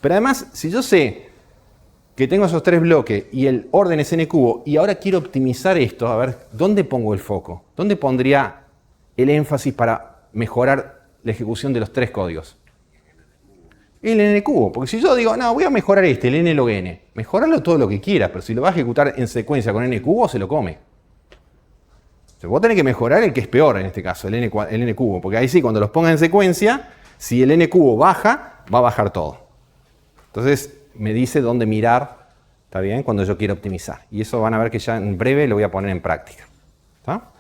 Pero además, si yo sé que tengo esos tres bloques y el orden es n cubo, y ahora quiero optimizar esto, a ver, ¿dónde pongo el foco? ¿Dónde pondría el énfasis para mejorar la ejecución de los tres códigos? El n cubo, porque si yo digo, no, voy a mejorar el n log n, mejorarlo todo lo que quiera, pero si lo vas a ejecutar en secuencia con n cubo, se lo come. O sea, vos tenés que mejorar el que es peor en este caso, el n cubo, porque ahí sí, cuando los pongas en secuencia, si el n cubo baja, va a bajar todo. Entonces, me dice dónde mirar, ¿está bien? Cuando yo quiero optimizar. Y eso van a ver que ya en breve lo voy a poner en práctica. ¿Está?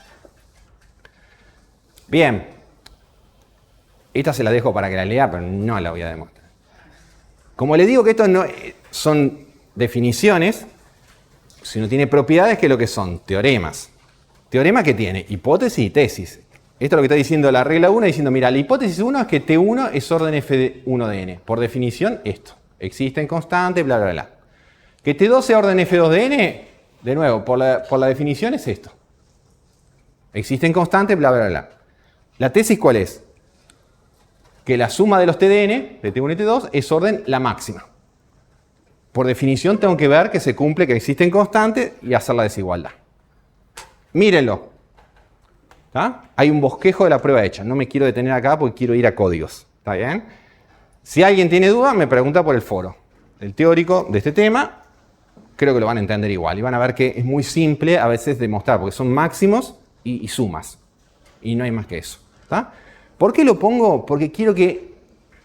Bien. Esta se la dejo para que la lea, pero no la voy a demostrar. Como les digo que esto no son definiciones, si no tiene propiedades, ¿qué es lo que son? Teoremas. ¿Teorema qué tiene? Hipótesis y tesis. Esto es lo que está diciendo la regla 1, diciendo, mira, la hipótesis 1 es que T1 es orden F1 de n. Por definición, esto. Existen constantes, bla, bla, bla. Que T2 sea orden F2 de n, de nuevo, por la definición es esto. Existen constantes, bla, bla, bla. ¿La tesis cuál es? Que la suma de los T de n, de T1 y T2, es orden la máxima. Por definición tengo que ver que se cumple, que existen constantes y hacer la desigualdad. Mírenlo. ¿Está? Hay un bosquejo de la prueba hecha. No me quiero detener acá porque quiero ir a códigos. ¿Está bien? Si alguien tiene duda, me pregunta por el foro. El teórico de este tema, creo que lo van a entender igual. Y van a ver que es muy simple a veces demostrar, porque son máximos y sumas. Y no hay más que eso. ¿Está? ¿Por qué lo pongo? Porque quiero que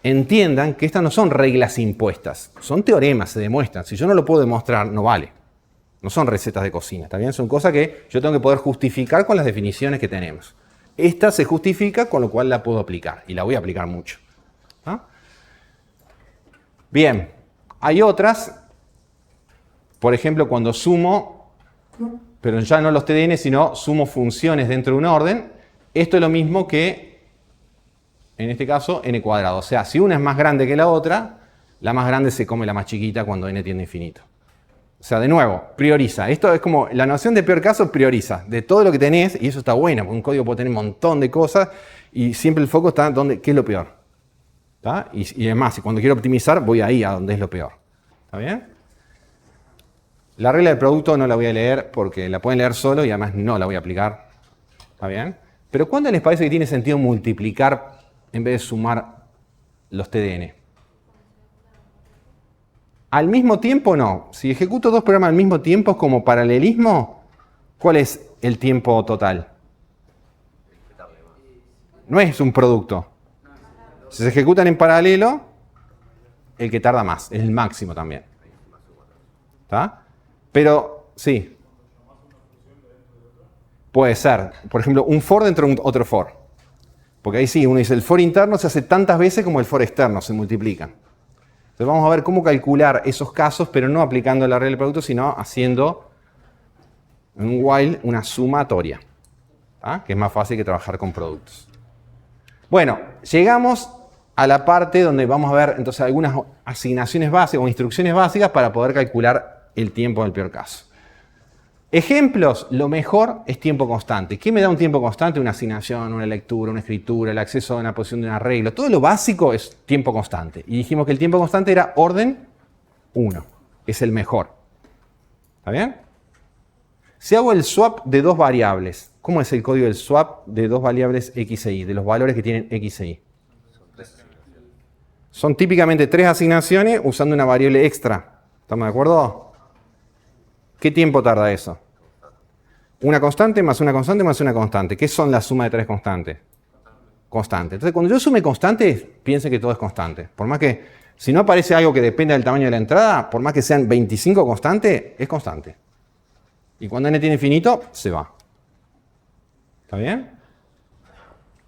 entiendan que estas no son reglas impuestas, son teoremas, se demuestran. Si yo no lo puedo demostrar, no vale. No son recetas de cocina, ¿está bien? Son cosas que yo tengo que poder justificar con las definiciones que tenemos. Esta se justifica, con lo cual la puedo aplicar, y la voy a aplicar mucho. ¿Ah? Bien, hay otras, por ejemplo, cuando sumo, pero ya no los TDN, sino sumo funciones dentro de un orden. Esto es lo mismo que, en este caso, n cuadrado. O sea, si una es más grande que la otra, la más grande se come la más chiquita cuando n tiende a infinito. O sea, de nuevo, prioriza. Esto es como, la noción de peor caso prioriza. De todo lo que tenés, y eso está bueno, porque un código puede tener un montón de cosas, y siempre el foco está donde, ¿qué es lo peor? ¿Está? Y además, cuando quiero optimizar, voy ahí a donde es lo peor. ¿Está bien? La regla del producto no la voy a leer porque la pueden leer solo y además no la voy a aplicar. ¿Está bien? Pero ¿cuándo les parece que tiene sentido multiplicar en vez de sumar los TDN? Al mismo tiempo no. Si ejecuto dos programas al mismo tiempo como paralelismo, ¿cuál es el tiempo total? No es un producto. Si se ejecutan en paralelo, el que tarda más, es el máximo también. ¿Está? Pero, sí. Puede ser. Por ejemplo, un for dentro de otro for. Porque ahí sí, uno dice, el for interno se hace tantas veces como el for externo, se multiplican. Entonces vamos a ver cómo calcular esos casos, pero no aplicando la regla del producto, sino haciendo en un while una sumatoria, ¿tá? Que es más fácil que trabajar con productos. Bueno, llegamos a la parte donde vamos a ver entonces algunas asignaciones básicas o instrucciones básicas para poder calcular el tiempo del peor caso. Ejemplos, lo mejor es tiempo constante. ¿Qué me da un tiempo constante? Una asignación, una lectura, una escritura, el acceso a una posición de un arreglo. Todo lo básico es tiempo constante. Y dijimos que el tiempo constante era orden 1. Es el mejor. ¿Está bien? Si hago el swap de dos variables, ¿cómo es el código del swap de dos variables x e y? De los valores que tienen x e y. Son típicamente 3 asignaciones usando una variable extra. ¿Estamos de acuerdo? ¿Qué tiempo tarda eso? Una constante más una constante más una constante. ¿Qué son la suma de 3 constantes? Constante. Entonces, cuando yo sume constantes, piensen que todo es constante. Por más que, si no aparece algo que dependa del tamaño de la entrada, por más que sean 25 constantes, es constante. Y cuando n tiene infinito, se va. ¿Está bien?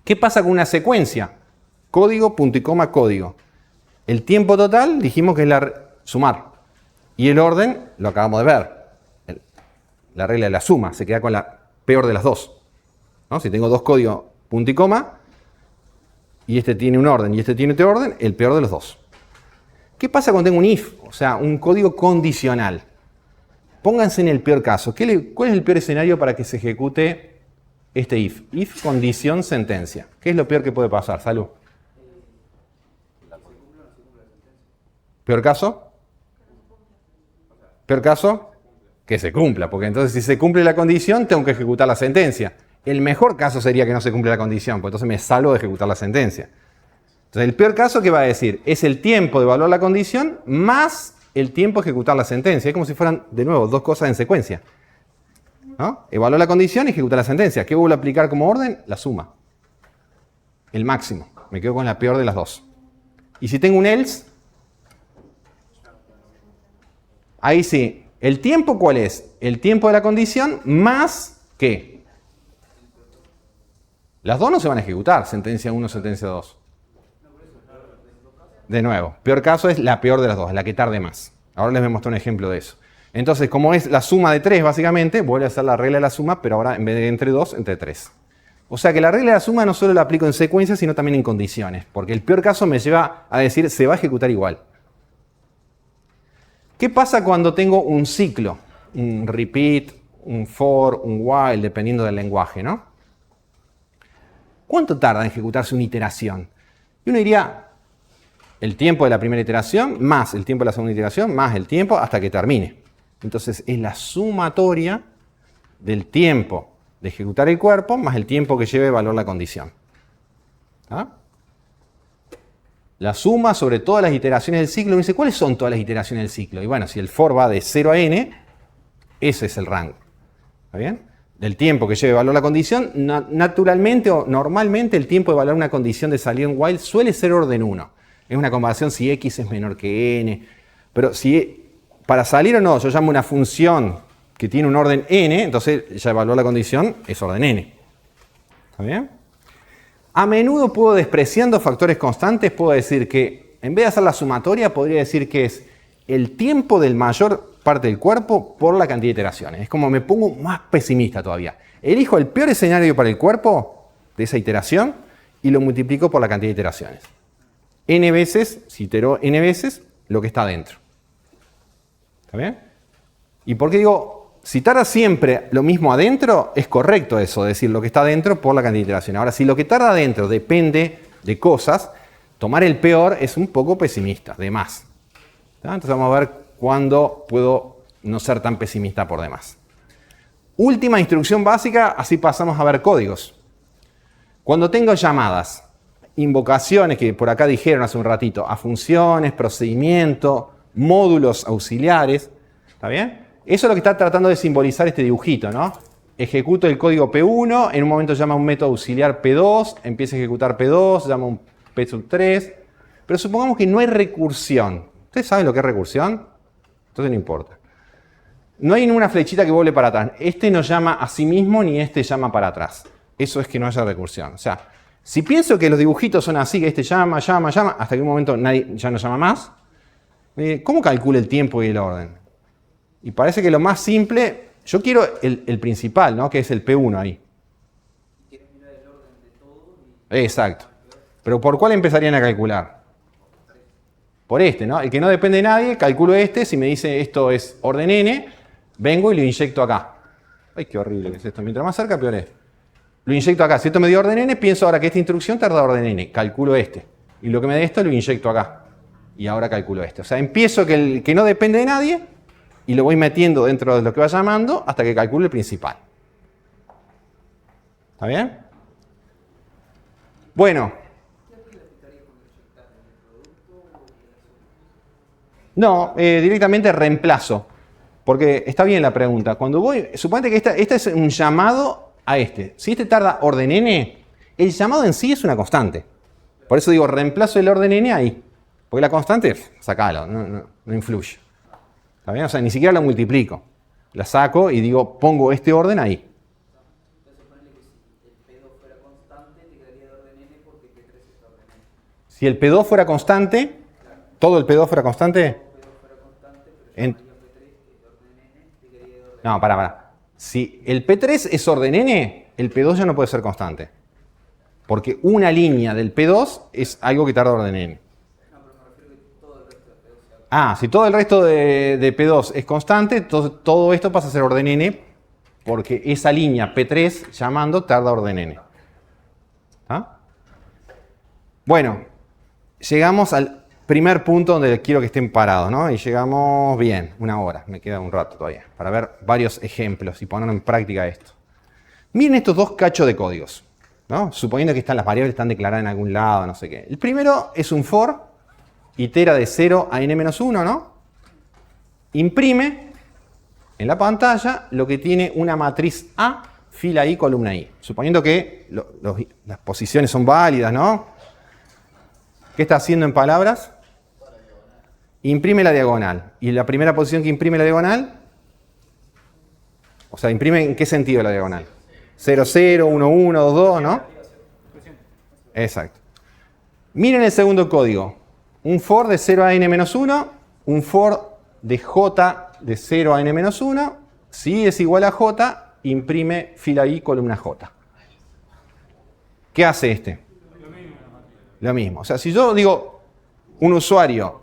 ¿Qué pasa con una secuencia? Código, punto y coma, código. El tiempo total, dijimos que es sumar. Y el orden, lo acabamos de ver. La regla de la suma, se queda con la peor de las dos. ¿No? Si tengo dos códigos, punto y coma, y este tiene un orden y este tiene otro orden, el peor de los dos. ¿Qué pasa cuando tengo un if? O sea, un código condicional. Pónganse en el peor caso. ¿Cuál es el peor escenario para que se ejecute este if? If, condición, sentencia. ¿Qué es lo peor que puede pasar? Salud. ¿Peor caso? ¿Peor caso? Que se cumpla, porque entonces si se cumple la condición, tengo que ejecutar la sentencia. El mejor caso sería que no se cumple la condición, porque entonces me salvo de ejecutar la sentencia. Entonces el peor caso, ¿qué va a decir? Es el tiempo de evaluar la condición más el tiempo de ejecutar la sentencia. Es como si fueran, de nuevo, dos cosas en secuencia. ¿No? Evaluar la condición y ejecutar la sentencia. ¿Qué vuelvo a aplicar como orden? La suma. El máximo. Me quedo con la peor de las dos. Y si tengo un else, ahí sí. ¿El tiempo cuál es? El tiempo de la condición más ¿qué? Las dos no se van a ejecutar, sentencia 1, sentencia 2. De nuevo, peor caso es la peor de las dos, la que tarde más. Ahora les voy a mostrar un ejemplo de eso. Entonces, como es la suma de 3 básicamente, vuelve a hacer la regla de la suma, pero ahora en vez de entre 2, entre 3. O sea que la regla de la suma no solo la aplico en secuencia, sino también en condiciones. Porque el peor caso me lleva a decir, se va a ejecutar igual. ¿Qué pasa cuando tengo un ciclo? Un repeat, un for, un while, dependiendo del lenguaje, ¿no? ¿Cuánto tarda en ejecutarse una iteración? Y uno diría, el tiempo de la primera iteración, más el tiempo de la segunda iteración, más el tiempo hasta que termine. Entonces es la sumatoria del tiempo de ejecutar el cuerpo, más el tiempo que lleve a evaluar la condición. ¿Ah? La suma sobre todas las iteraciones del ciclo. Uno dice, ¿cuáles son todas las iteraciones del ciclo? Y bueno, si el for va de 0 a n, ese es el rango. ¿Está bien? Del tiempo que lleve a evaluar la condición, naturalmente o normalmente el tiempo de evaluar una condición de salida en while suele ser orden 1. Es una comparación si x es menor que n. Pero si para salir o no yo llamo una función que tiene un orden n, entonces ya evaluó la condición, es orden n. ¿Está bien? A menudo puedo, despreciando factores constantes, puedo decir que en vez de hacer la sumatoria, podría decir que es el tiempo del mayor parte del cuerpo por la cantidad de iteraciones. Es como me pongo más pesimista todavía. Elijo el peor escenario para el cuerpo de esa iteración y lo multiplico por la cantidad de iteraciones. N veces, si itero n veces, lo que está adentro. ¿Está bien? ¿Y por qué digo, si tarda siempre lo mismo adentro, es correcto eso, decir lo que está adentro por la cantidad de iteraciones? Ahora, si lo que tarda adentro depende de cosas, tomar el peor es un poco pesimista, de más. ¿Está? Entonces vamos a ver cuándo puedo no ser tan pesimista por demás. Última instrucción básica, así pasamos a ver códigos. Cuando tengo llamadas, invocaciones que por acá dijeron hace un ratito, a funciones, procedimiento, módulos auxiliares, ¿está bien? Eso es lo que está tratando de simbolizar este dibujito, ¿no? Ejecuto el código P1, en un momento llama un método auxiliar P2, empieza a ejecutar P2, llama un P3, pero supongamos que no hay recursión. ¿Ustedes saben lo que es recursión? Entonces no importa. No hay ninguna flechita que vuelve para atrás. Este no llama a sí mismo ni este llama para atrás. Eso es que no haya recursión. O sea, si pienso que los dibujitos son así, que este llama, hasta que un momento nadie ya no llama más, ¿cómo calculo el tiempo y el orden? Y parece que lo más simple, yo quiero el principal, ¿no? Que es el P1 ahí. Exacto. Pero ¿por cuál empezarían a calcular? Por este, ¿no? El que no depende de nadie, calculo este. Si me dice esto es orden n, vengo y lo inyecto acá. Ay, qué horrible que es esto. Mientras más cerca, peor es. Lo inyecto acá. Si esto me dio orden n, pienso ahora que esta instrucción tarda orden n. Calculo este. Y lo que me dé esto lo inyecto acá. Y ahora calculo este. O sea, empiezo que el que no depende de nadie y lo voy metiendo dentro de lo que va llamando hasta que calcule el principal. ¿Está bien? Bueno. No, directamente reemplazo. Porque está bien la pregunta. Cuando voy, suponete que este es un llamado a este. Si este tarda orden n, el llamado en sí es una constante. Por eso digo, reemplazo el orden n ahí. Porque la constante, sacalo, no influye. ¿Está bien? O sea, ni siquiera la multiplico. La saco y digo, pongo este orden ahí. Si el P2 fuera constante, todo el P2 fuera constante. No, pará. Si el P3 es orden n, el P2 ya no puede ser constante. Porque una línea del P2 es algo que tarda orden n. Si todo el resto de P2 es constante, entonces todo esto pasa a ser orden n, porque esa línea P3 llamando tarda orden n. ¿Ah? Bueno, llegamos al primer punto donde quiero que estén parados, ¿no? Y llegamos bien, 1 hora, me queda un rato todavía, para ver varios ejemplos y poner en práctica esto. Miren estos dos cachos de códigos, ¿no? Suponiendo que las variables están declaradas en algún lado, no sé qué. El primero es un for, itera de 0 a n-1, ¿no? Imprime en la pantalla lo que tiene una matriz A, fila I, columna I. Suponiendo que las posiciones son válidas, ¿no? ¿Qué está haciendo en palabras? Imprime la diagonal. ¿Y la primera posición que imprime la diagonal? O sea, ¿imprime en qué sentido la diagonal? 0, 0, 1, 1, 2, 2, ¿no? Exacto. Miren el segundo código. Un for de 0 a n-1, un for de j de 0 a n-1. Si es igual a j, imprime fila I, columna j. ¿Qué hace este? Lo mismo. O sea, si yo digo un usuario,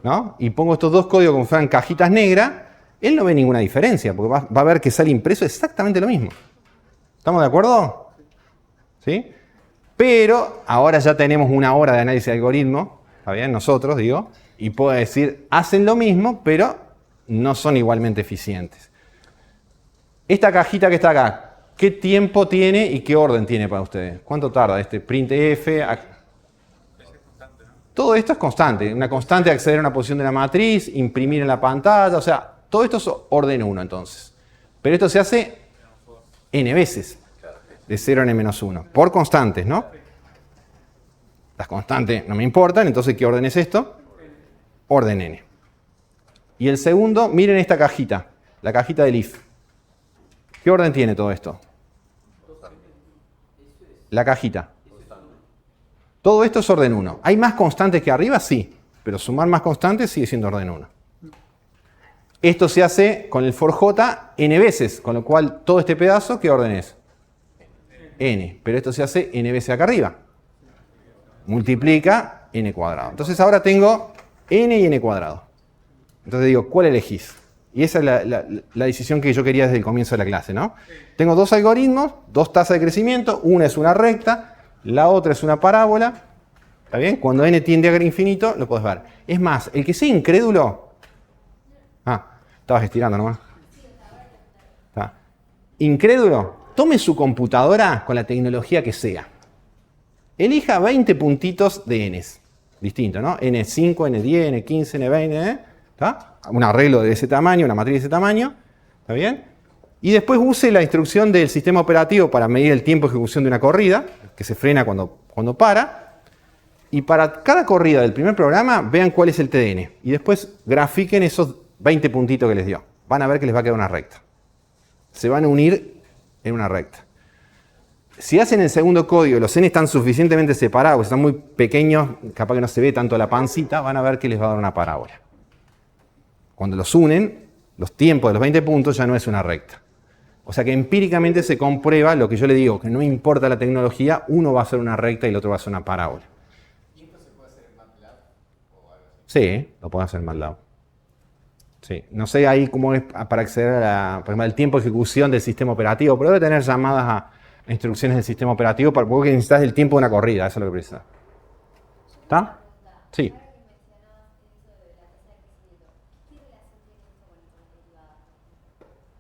¿no? Y pongo estos dos códigos como fueran cajitas negras, él no ve ninguna diferencia, porque va a ver que sale impreso exactamente lo mismo. ¿Estamos de acuerdo? ¿Sí? Pero ahora ya tenemos 1 hora de análisis de algoritmo, ¿está bien? Nosotros, digo, y puedo decir, hacen lo mismo, pero no son igualmente eficientes. Esta cajita que está acá, ¿qué tiempo tiene y qué orden tiene para ustedes? ¿Cuánto tarda este printf? Todo esto es constante. Una constante de acceder a una posición de la matriz, imprimir en la pantalla, o sea, todo esto es orden 1 entonces. Pero esto se hace n veces, de 0 a n-1, por constantes, ¿no? Las constantes no me importan, entonces ¿qué orden es esto? Orden n. Y el segundo, miren esta cajita, la cajita del if. ¿Qué orden tiene todo esto? La cajita. Todo esto es orden 1. ¿Hay más constantes que arriba? Sí, pero sumar más constantes sigue siendo orden 1. Esto se hace con el for j n veces, con lo cual todo este pedazo, ¿qué orden es? N. Pero esto se hace n veces acá arriba. Multiplica n cuadrado. Entonces ahora tengo n y n cuadrado. Entonces digo, ¿cuál elegís? Y esa es la decisión que yo quería desde el comienzo de la clase, ¿no? Tengo dos algoritmos, dos tasas de crecimiento, una es una recta, la otra es una parábola. ¿Está bien? Cuando n tiende a infinito, lo podés ver. Es más, el que sea incrédulo... estabas estirando nomás. Está. Incrédulo, tome su computadora con la tecnología que sea. Elija 20 puntitos de n's. Distinto, ¿no? N5, N10, N15, N20, ¿está? Un arreglo de ese tamaño, una matriz de ese tamaño. ¿Está bien? Y después use la instrucción del sistema operativo para medir el tiempo de ejecución de una corrida, que se frena cuando para. Y para cada corrida del primer programa, vean cuál es el TDN. Y después grafiquen esos 20 puntitos que les dio. Van a ver que les va a quedar una recta. Se van a unir en una recta. Si hacen el segundo código, los n están suficientemente separados, están muy pequeños, capaz que no se ve tanto la pancita, van a ver que les va a dar una parábola. Cuando los unen, los tiempos de los 20 puntos ya no es una recta. O sea que empíricamente se comprueba lo que yo le digo, que no importa la tecnología, uno va a hacer una recta y el otro va a hacer una parábola. ¿Y esto se puede hacer en MATLAB o algo así? Sí, lo pueden hacer en MATLAB. Sí. No sé ahí cómo es para acceder al tiempo de ejecución del sistema operativo, pero debe tener llamadas a instrucciones del sistema operativo porque necesitas el tiempo de una corrida, eso es lo que precisas. ¿Está? Sí.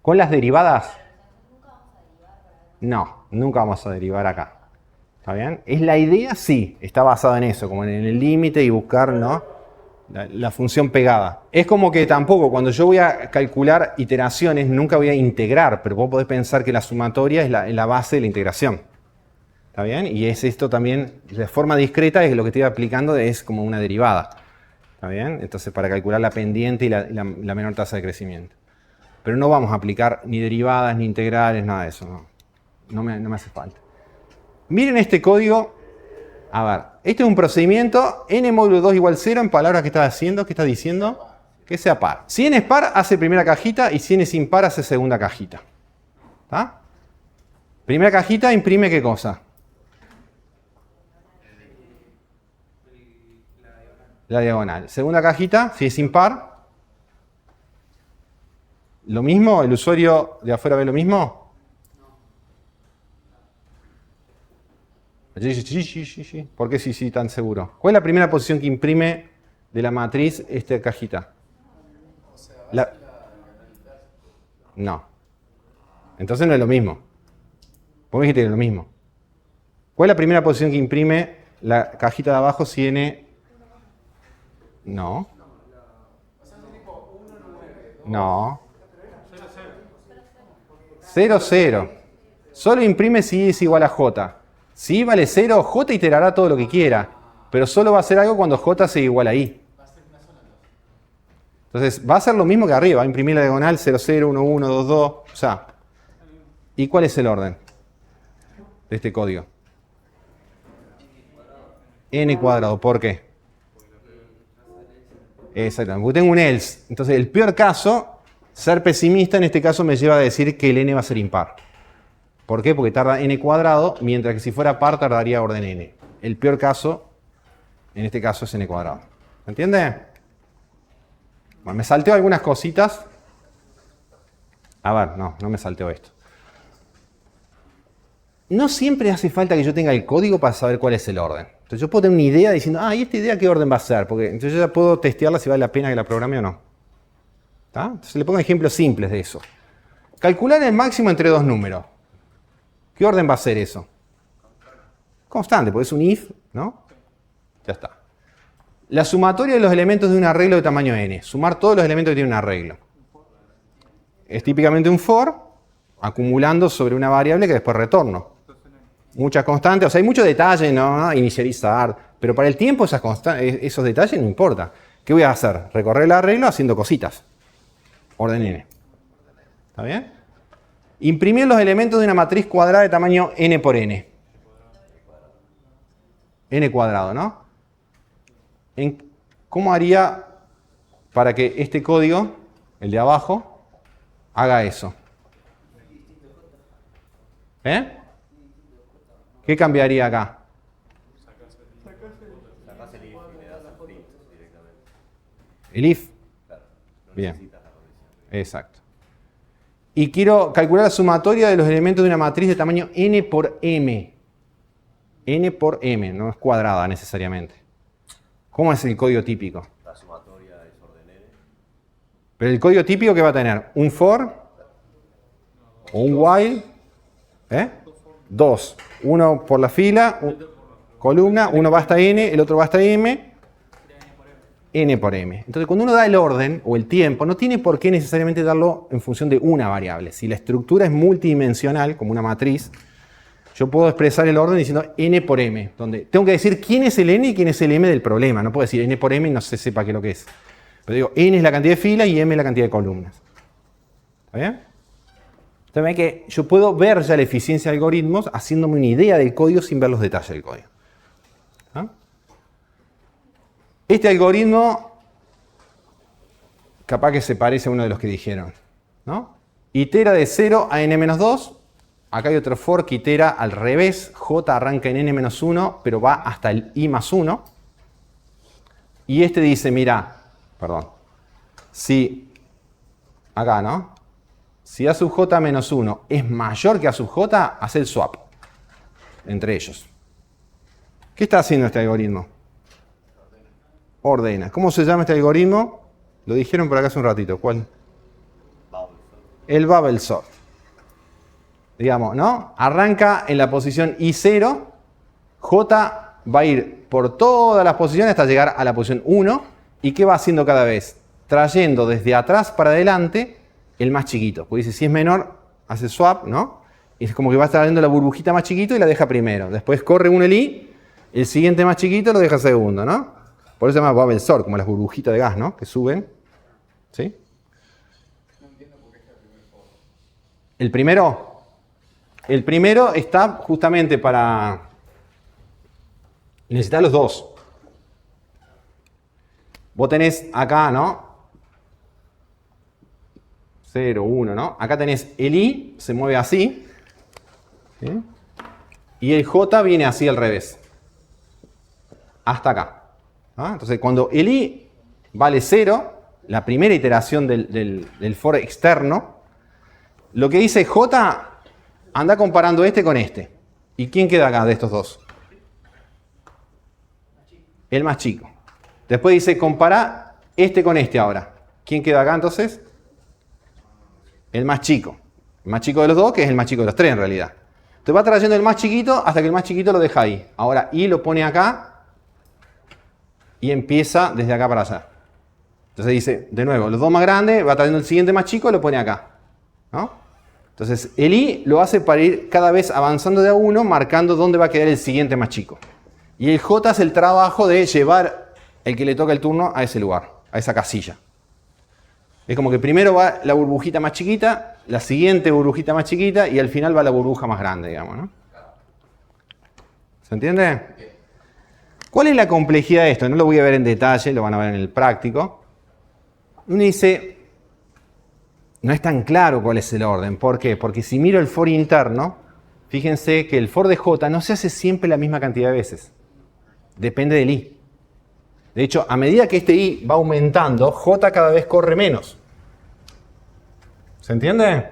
¿Con las derivadas? No, nunca vamos a derivar acá. ¿Está bien? Es la idea, sí, está basada en eso, como en el límite y buscar, ¿no?, la función pegada. Es como que tampoco, cuando yo voy a calcular iteraciones, nunca voy a integrar, pero vos podés pensar que la sumatoria es la base de la integración. ¿Está bien? Y es esto también, de forma discreta, es lo que estoy aplicando, es como una derivada. ¿Está bien? Entonces, para calcular la pendiente y la menor tasa de crecimiento. Pero no vamos a aplicar ni derivadas, ni integrales, nada de eso. No me hace falta. Miren este código. A ver, este es un procedimiento, n módulo 2 igual 0, en palabras que está haciendo, ¿qué está diciendo? Que sea par. Si n es par, hace primera cajita, y si n es impar, hace segunda cajita. ¿Está? Primera cajita imprime ¿qué cosa? La diagonal. Segunda cajita, si es impar. ¿Lo mismo? ¿El usuario de afuera ve lo mismo? Sí. ¿Por qué sí, tan seguro? ¿Cuál es la primera posición que imprime de la matriz esta cajita? No. Entonces no es lo mismo. ¿Por qué dijiste que es lo mismo? ¿Cuál es la primera posición que imprime la cajita de abajo si n? No. No. 0. Solo imprime si es igual a j. Si vale 0, j iterará todo lo que quiera, pero solo va a hacer algo cuando j sea igual a i. Entonces va a hacer lo mismo que arriba, va a imprimir la diagonal 0, 0, 1, 1, 2, 2. O sea, ¿y cuál es el orden de este código? N cuadrado, ¿por qué? Exactamente, porque tengo un else. Entonces el peor caso, ser pesimista en este caso me lleva a decir que el n va a ser impar. ¿Por qué? Porque tarda n cuadrado, mientras que si fuera par tardaría orden n. El peor caso, en este caso, es n cuadrado. ¿Me entiende? Bueno, me salteo algunas cositas. A ver, no me salteo esto. No siempre hace falta que yo tenga el código para saber cuál es el orden. Entonces yo puedo tener una idea diciendo, ¿y esta idea qué orden va a ser? Porque entonces yo ya puedo testearla si vale la pena que la programe o no. ¿Está? Entonces le pongo ejemplos simples de eso. Calcular el máximo entre dos números. ¿Qué orden va a ser eso? Constante, porque es un if, ¿no? Ya está. La sumatoria de los elementos de un arreglo de tamaño n. Sumar todos los elementos que tienen un arreglo. Es típicamente un for, acumulando sobre una variable que después retorno. Muchas constantes, o sea, hay mucho detalle, ¿no? Inicializar, Pero para el tiempo esos detalles no importa. ¿Qué voy a hacer? Recorrer el arreglo haciendo cositas. Orden n. ¿Está bien? Imprimir los elementos de una matriz cuadrada de tamaño n por n. N cuadrado, ¿no? ¿Cómo haría para que este código, el de abajo, haga eso? ¿Eh? ¿Qué cambiaría acá? Sacás el if y le das a print directamente. El if. Claro, no Bien. necesitas la condición. Exacto. Y quiero calcular la sumatoria de los elementos de una matriz de tamaño n por m. N por m, no es cuadrada necesariamente. ¿Cómo es el código típico? La sumatoria es orden n. Pero el código típico, ¿qué va a tener? Un for o un while. Dos. Uno por la fila, columna, uno va hasta n, el otro va hasta m. N por m. Entonces, cuando uno da el orden o el tiempo, no tiene por qué necesariamente darlo en función de una variable. Si la estructura es multidimensional, como una matriz, yo puedo expresar el orden diciendo n por m, donde tengo que decir quién es el n y quién es el m del problema. No puedo decir n por m y no se sepa qué es lo que es. Pero digo, n es la cantidad de filas y m es la cantidad de columnas. ¿Está bien? Entonces, ven que yo puedo ver ya la eficiencia de algoritmos haciéndome una idea del código sin ver los detalles del código. ¿Ah? Este algoritmo, capaz que se parece a uno de los que dijeron, ¿no? Itera de 0 a n-2. Acá hay otro for que itera al revés. J arranca en n-1, pero va hasta el i más 1. Y este dice, mira, perdón, si, acá, ¿no? Si a sub j menos 1 es mayor que a sub j, hace el swap entre ellos. ¿Qué está haciendo este algoritmo? Ordena. ¿Cómo se llama este algoritmo? Lo dijeron por acá hace un ratito. ¿Cuál? El bubble sort. Digamos, ¿no? Arranca en la posición i0. J va a ir por todas las posiciones hasta llegar a la posición 1. ¿Y qué va haciendo cada vez? Trayendo desde atrás para adelante el más chiquito. Porque dice, si es menor, hace swap, ¿no? Y es como que va trayendo la burbujita más chiquito y la deja primero. Después corre un el i, el siguiente más chiquito lo deja segundo, ¿no? Por eso se llama bubble sort, como las burbujitas de gas, ¿no? Que suben. ¿Sí? No entiendo por qué está el primer for. El primero. El primero está justamente para necesitar los dos. Vos tenés acá, ¿no? 0, 1, ¿no? Acá tenés el i, se mueve así. ¿Sí? Y el j viene así al revés. Hasta acá. ¿Ah? Entonces, cuando el i vale 0, la primera iteración del for externo, lo que dice j, anda comparando este con este. ¿Y quién queda acá de estos dos? El más chico. Después dice, compara este con este ahora. ¿Quién queda acá entonces? El más chico. El más chico de los dos, que es el más chico de los tres en realidad. Entonces va trayendo el más chiquito hasta que el más chiquito lo deja ahí. Ahora i lo pone acá y empieza desde acá para allá. Entonces dice, de nuevo, los dos más grandes, va trayendo el siguiente más chico y lo pone acá. ¿No? Entonces el i lo hace para ir cada vez avanzando de a uno, marcando dónde va a quedar el siguiente más chico. Y el j es el trabajo de llevar el que le toca el turno a ese lugar, a esa casilla. Es como que primero va la burbujita más chiquita, la siguiente burbujita más chiquita y al final va la burbuja más grande, digamos, ¿no? ¿Se entiende? ¿Cuál es la complejidad de esto? No lo voy a ver en detalle, lo van a ver en el práctico. Uno dice, no es tan claro cuál es el orden. ¿Por qué? Porque si miro el for interno, fíjense que el for de j no se hace siempre la misma cantidad de veces. Depende del i. De hecho, a medida que este i va aumentando, j cada vez corre menos. ¿Se entiende?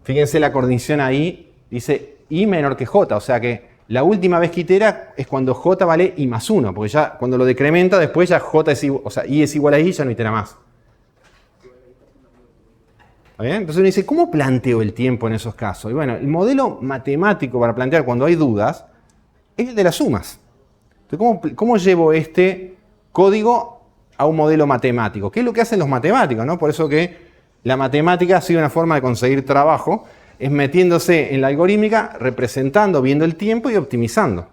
Fíjense la condición ahí, dice i menor que j, o sea que la última vez que itera es cuando j vale i más 1, porque ya cuando lo decrementa después ya j es igual, o sea, i es igual a i, ya no itera más. ¿Está bien? Entonces uno dice, ¿cómo planteo el tiempo en esos casos? Y bueno, el modelo matemático para plantear cuando hay dudas es el de las sumas. Entonces, ¿cómo llevo este código a un modelo matemático? ¿Qué es lo que hacen los matemáticos, ¿no? Por eso que la matemática ha sido una forma de conseguir trabajo, es metiéndose en la algorítmica, representando, viendo el tiempo y optimizando.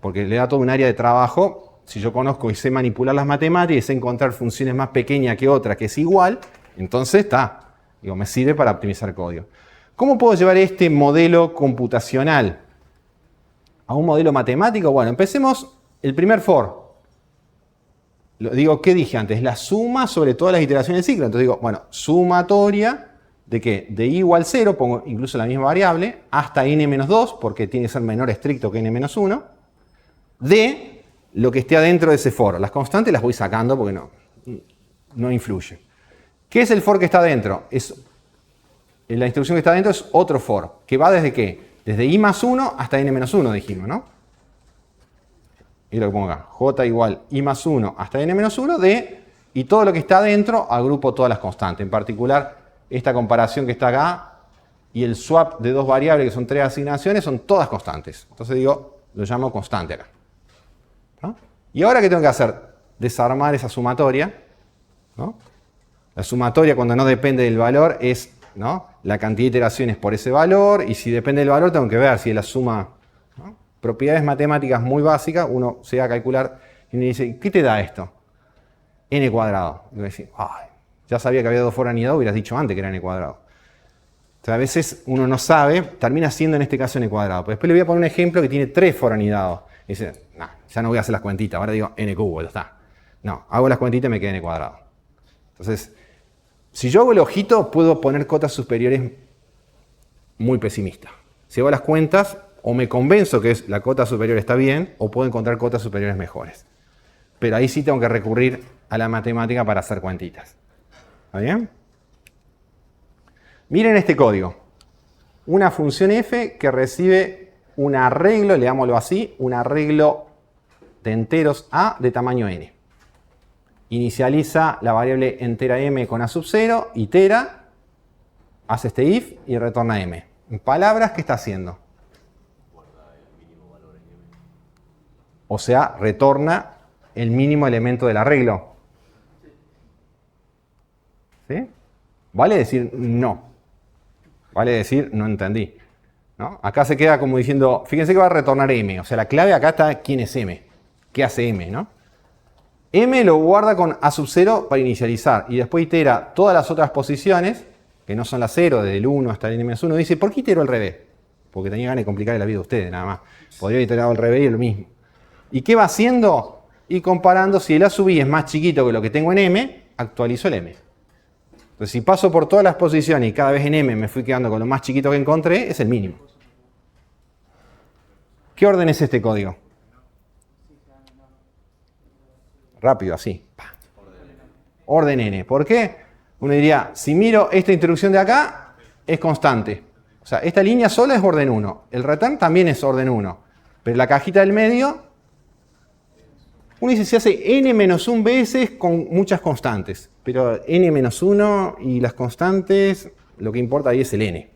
porque le da todo un área de trabajo. Si yo conozco y sé manipular las matemáticas y sé encontrar funciones más pequeñas que otra que es igual, entonces está. Digo, me sirve para optimizar código. ¿Cómo puedo llevar este modelo computacional a un modelo matemático? Bueno, empecemos el primer for. Digo, ¿qué dije antes? La suma sobre todas las iteraciones del ciclo. Entonces digo, bueno, sumatoria de qué? De i igual 0, pongo incluso la misma variable, hasta n-2, porque tiene que ser menor estricto que n-1, de lo que esté adentro de ese for. Las constantes las voy sacando porque no influye. ¿Qué es el for que está adentro? La instrucción que está adentro es otro for, que va desde qué? Desde i más 1 hasta n-1 dijimos, ¿no? Y lo que pongo acá, j igual i más 1 hasta n-1 de, y todo lo que está adentro agrupo todas las constantes. En particular, esta comparación que está acá y el swap de dos variables, que son 3 asignaciones, son todas constantes. Entonces digo, lo llamo constante acá. ¿No? ¿Y ahora qué tengo que hacer? Desarmar esa sumatoria. ¿No? La sumatoria, cuando no depende del valor, es, ¿no?, la cantidad de iteraciones por ese valor, y si depende del valor tengo que ver si es la suma, ¿no? Propiedades matemáticas muy básicas, uno se va a calcular y me dice, ¿qué te da esto? N cuadrado. Y voy a decir, ay, ya sabía que había dos for anidados, hubieras dicho antes que era N cuadrado. O sea, a veces uno no sabe, termina siendo en este caso N cuadrado. Pero después le voy a poner un ejemplo que tiene 3 for anidados. Y dice, no, ya no voy a hacer las cuentitas, ahora digo N cubo, ya está. No, hago las cuentitas y me queda N cuadrado. Entonces, si yo hago el ojito, puedo poner cotas superiores muy pesimistas. Si hago las cuentas, o me convenzo que la cota superior está bien, o puedo encontrar cotas superiores mejores. Pero ahí sí tengo que recurrir a la matemática para hacer cuentitas. ¿Está bien? Miren este código. Una función f que recibe un arreglo, leámoslo así, un arreglo de enteros a de tamaño n. Inicializa la variable entera m con a sub 0, itera, hace este if y retorna m. En palabras, ¿qué está haciendo? O sea, retorna el mínimo elemento del arreglo. ¿Sí? Vale decir no. Vale decir no entendí. ¿No? Acá se queda como diciendo, fíjense que va a retornar m. O sea, la clave acá está quién es m. ¿Qué hace m? ¿No? M lo guarda con a sub 0 para inicializar y después itera todas las otras posiciones, que no son las 0, desde el 1 hasta el n-1. Dice, ¿por qué itero al revés? Porque tenía ganas de complicarle la vida a ustedes, nada más. Podría iterar al revés y es lo mismo. ¿Y qué va haciendo? Y comparando, si el a sub i es más chiquito que lo que tengo en m, actualizo el m. Entonces, si paso por todas las posiciones y cada vez en m me fui quedando con lo más chiquito que encontré, es el mínimo. ¿Qué orden es este código? Rápido, así. Orden n. ¿Por qué? Uno diría, si miro esta instrucción de acá, es constante. O sea, esta línea sola es orden 1. El return también es orden 1. Pero la cajita del medio, uno dice, se hace n-1 veces con muchas constantes. Pero n-1 y las constantes, lo que importa ahí es el n.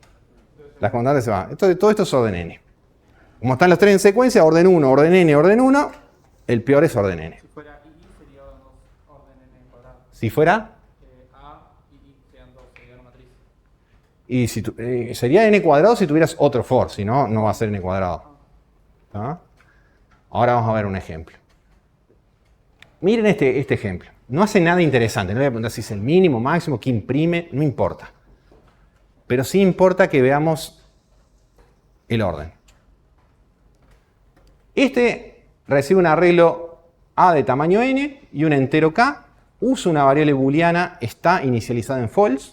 Las constantes se van. Entonces, todo esto es orden n. Como están los tres en secuencia, orden 1, orden n, orden 1, el peor es orden n. Si fuera I, sería orden n cuadrado. Si fuera A y I serían 2, sería una matriz. y si sería n cuadrado si tuvieras otro for, si no, no va a ser n cuadrado. ¿Ah? Ahora vamos a ver un ejemplo. Miren este ejemplo. No hace nada interesante. No voy a preguntar si es el mínimo, máximo, qué imprime, no importa. Pero sí importa que veamos el orden. Este recibe un arreglo a de tamaño n y un entero k. Usa una variable booleana, está inicializada en false.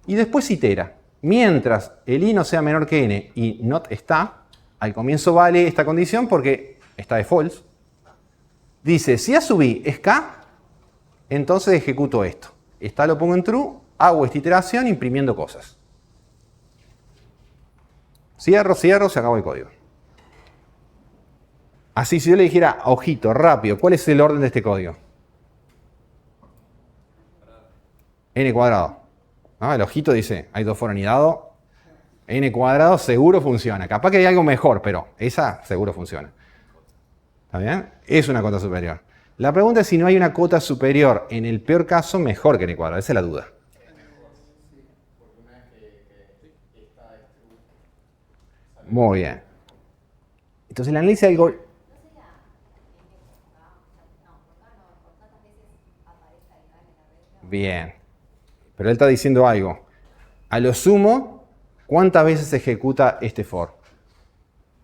Y después itera. Mientras el i no sea menor que n y not está, al comienzo vale esta condición porque está de false. Dice, si a sub i es k, entonces ejecuto esto. Está lo pongo en true, hago esta iteración imprimiendo cosas. Cierro, se acabó el código. Así, si yo le dijera, ojito, rápido, ¿cuál es el orden de este código? N cuadrado. ¿No? El ojito dice, hay dos for anidados. N cuadrado seguro funciona. Capaz que hay algo mejor, pero esa seguro funciona. ¿Está bien? Es una cota superior. La pregunta es si no hay una cota superior, en el peor caso, mejor que N cuadrado. Esa es la duda. Muy bien. Entonces el análisis Bien. Pero él está diciendo algo. A lo sumo, ¿cuántas veces se ejecuta este for?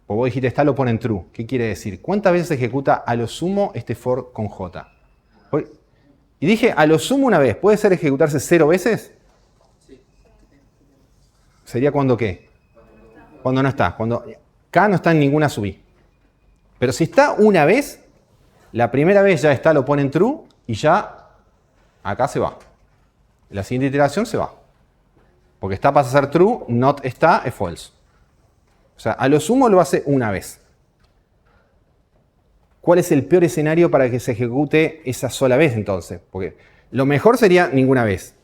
Pues vos dijiste, está lo pone en true. ¿Qué quiere decir? ¿Cuántas veces se ejecuta a lo sumo este for con j? Y dije, a lo sumo una vez. ¿Puede ser ejecutarse 0 veces? ¿Sería cuando qué? Cuando no está. Cuando k no está en ninguna sub i. Pero si está una vez, la primera vez ya está lo pone en true y ya acá se va. La siguiente iteración se va. Porque está pasa a ser true, not está es false. O sea, a lo sumo lo hace una vez. ¿Cuál es el peor escenario para que se ejecute esa sola vez entonces? Porque lo mejor sería ninguna vez.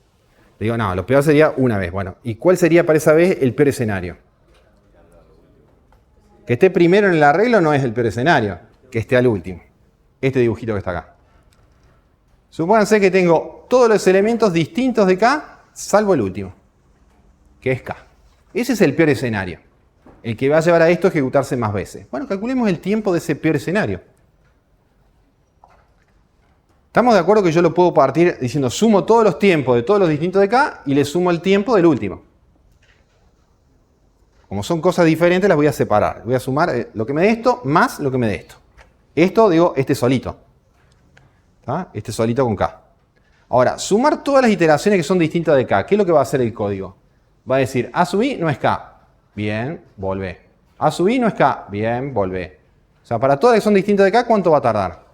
Le digo, no, lo peor sería una vez. Bueno, ¿y cuál sería para esa vez el peor escenario? Que esté primero en el arreglo no es el peor escenario. Que esté al último. Este dibujito que está acá. Supónganse que tengo todos los elementos distintos de K, salvo el último, que es K. Ese es el peor escenario. El que va a llevar a esto a ejecutarse más veces. Bueno, calculemos el tiempo de ese peor escenario. Estamos de acuerdo que yo lo puedo partir diciendo sumo todos los tiempos de todos los distintos de K y le sumo el tiempo del último. Como son cosas diferentes, las voy a separar. Voy a sumar lo que me dé esto más lo que me dé esto. Esto, digo, este solito. ¿Tá? Este solito con K. Ahora, sumar todas las iteraciones que son distintas de K. ¿Qué es lo que va a hacer el código? Va a decir, A sub i no es K. Bien, volvé. A sub i no es K. Bien, volvé. O sea, para todas las que son distintas de K, ¿cuánto va a tardar?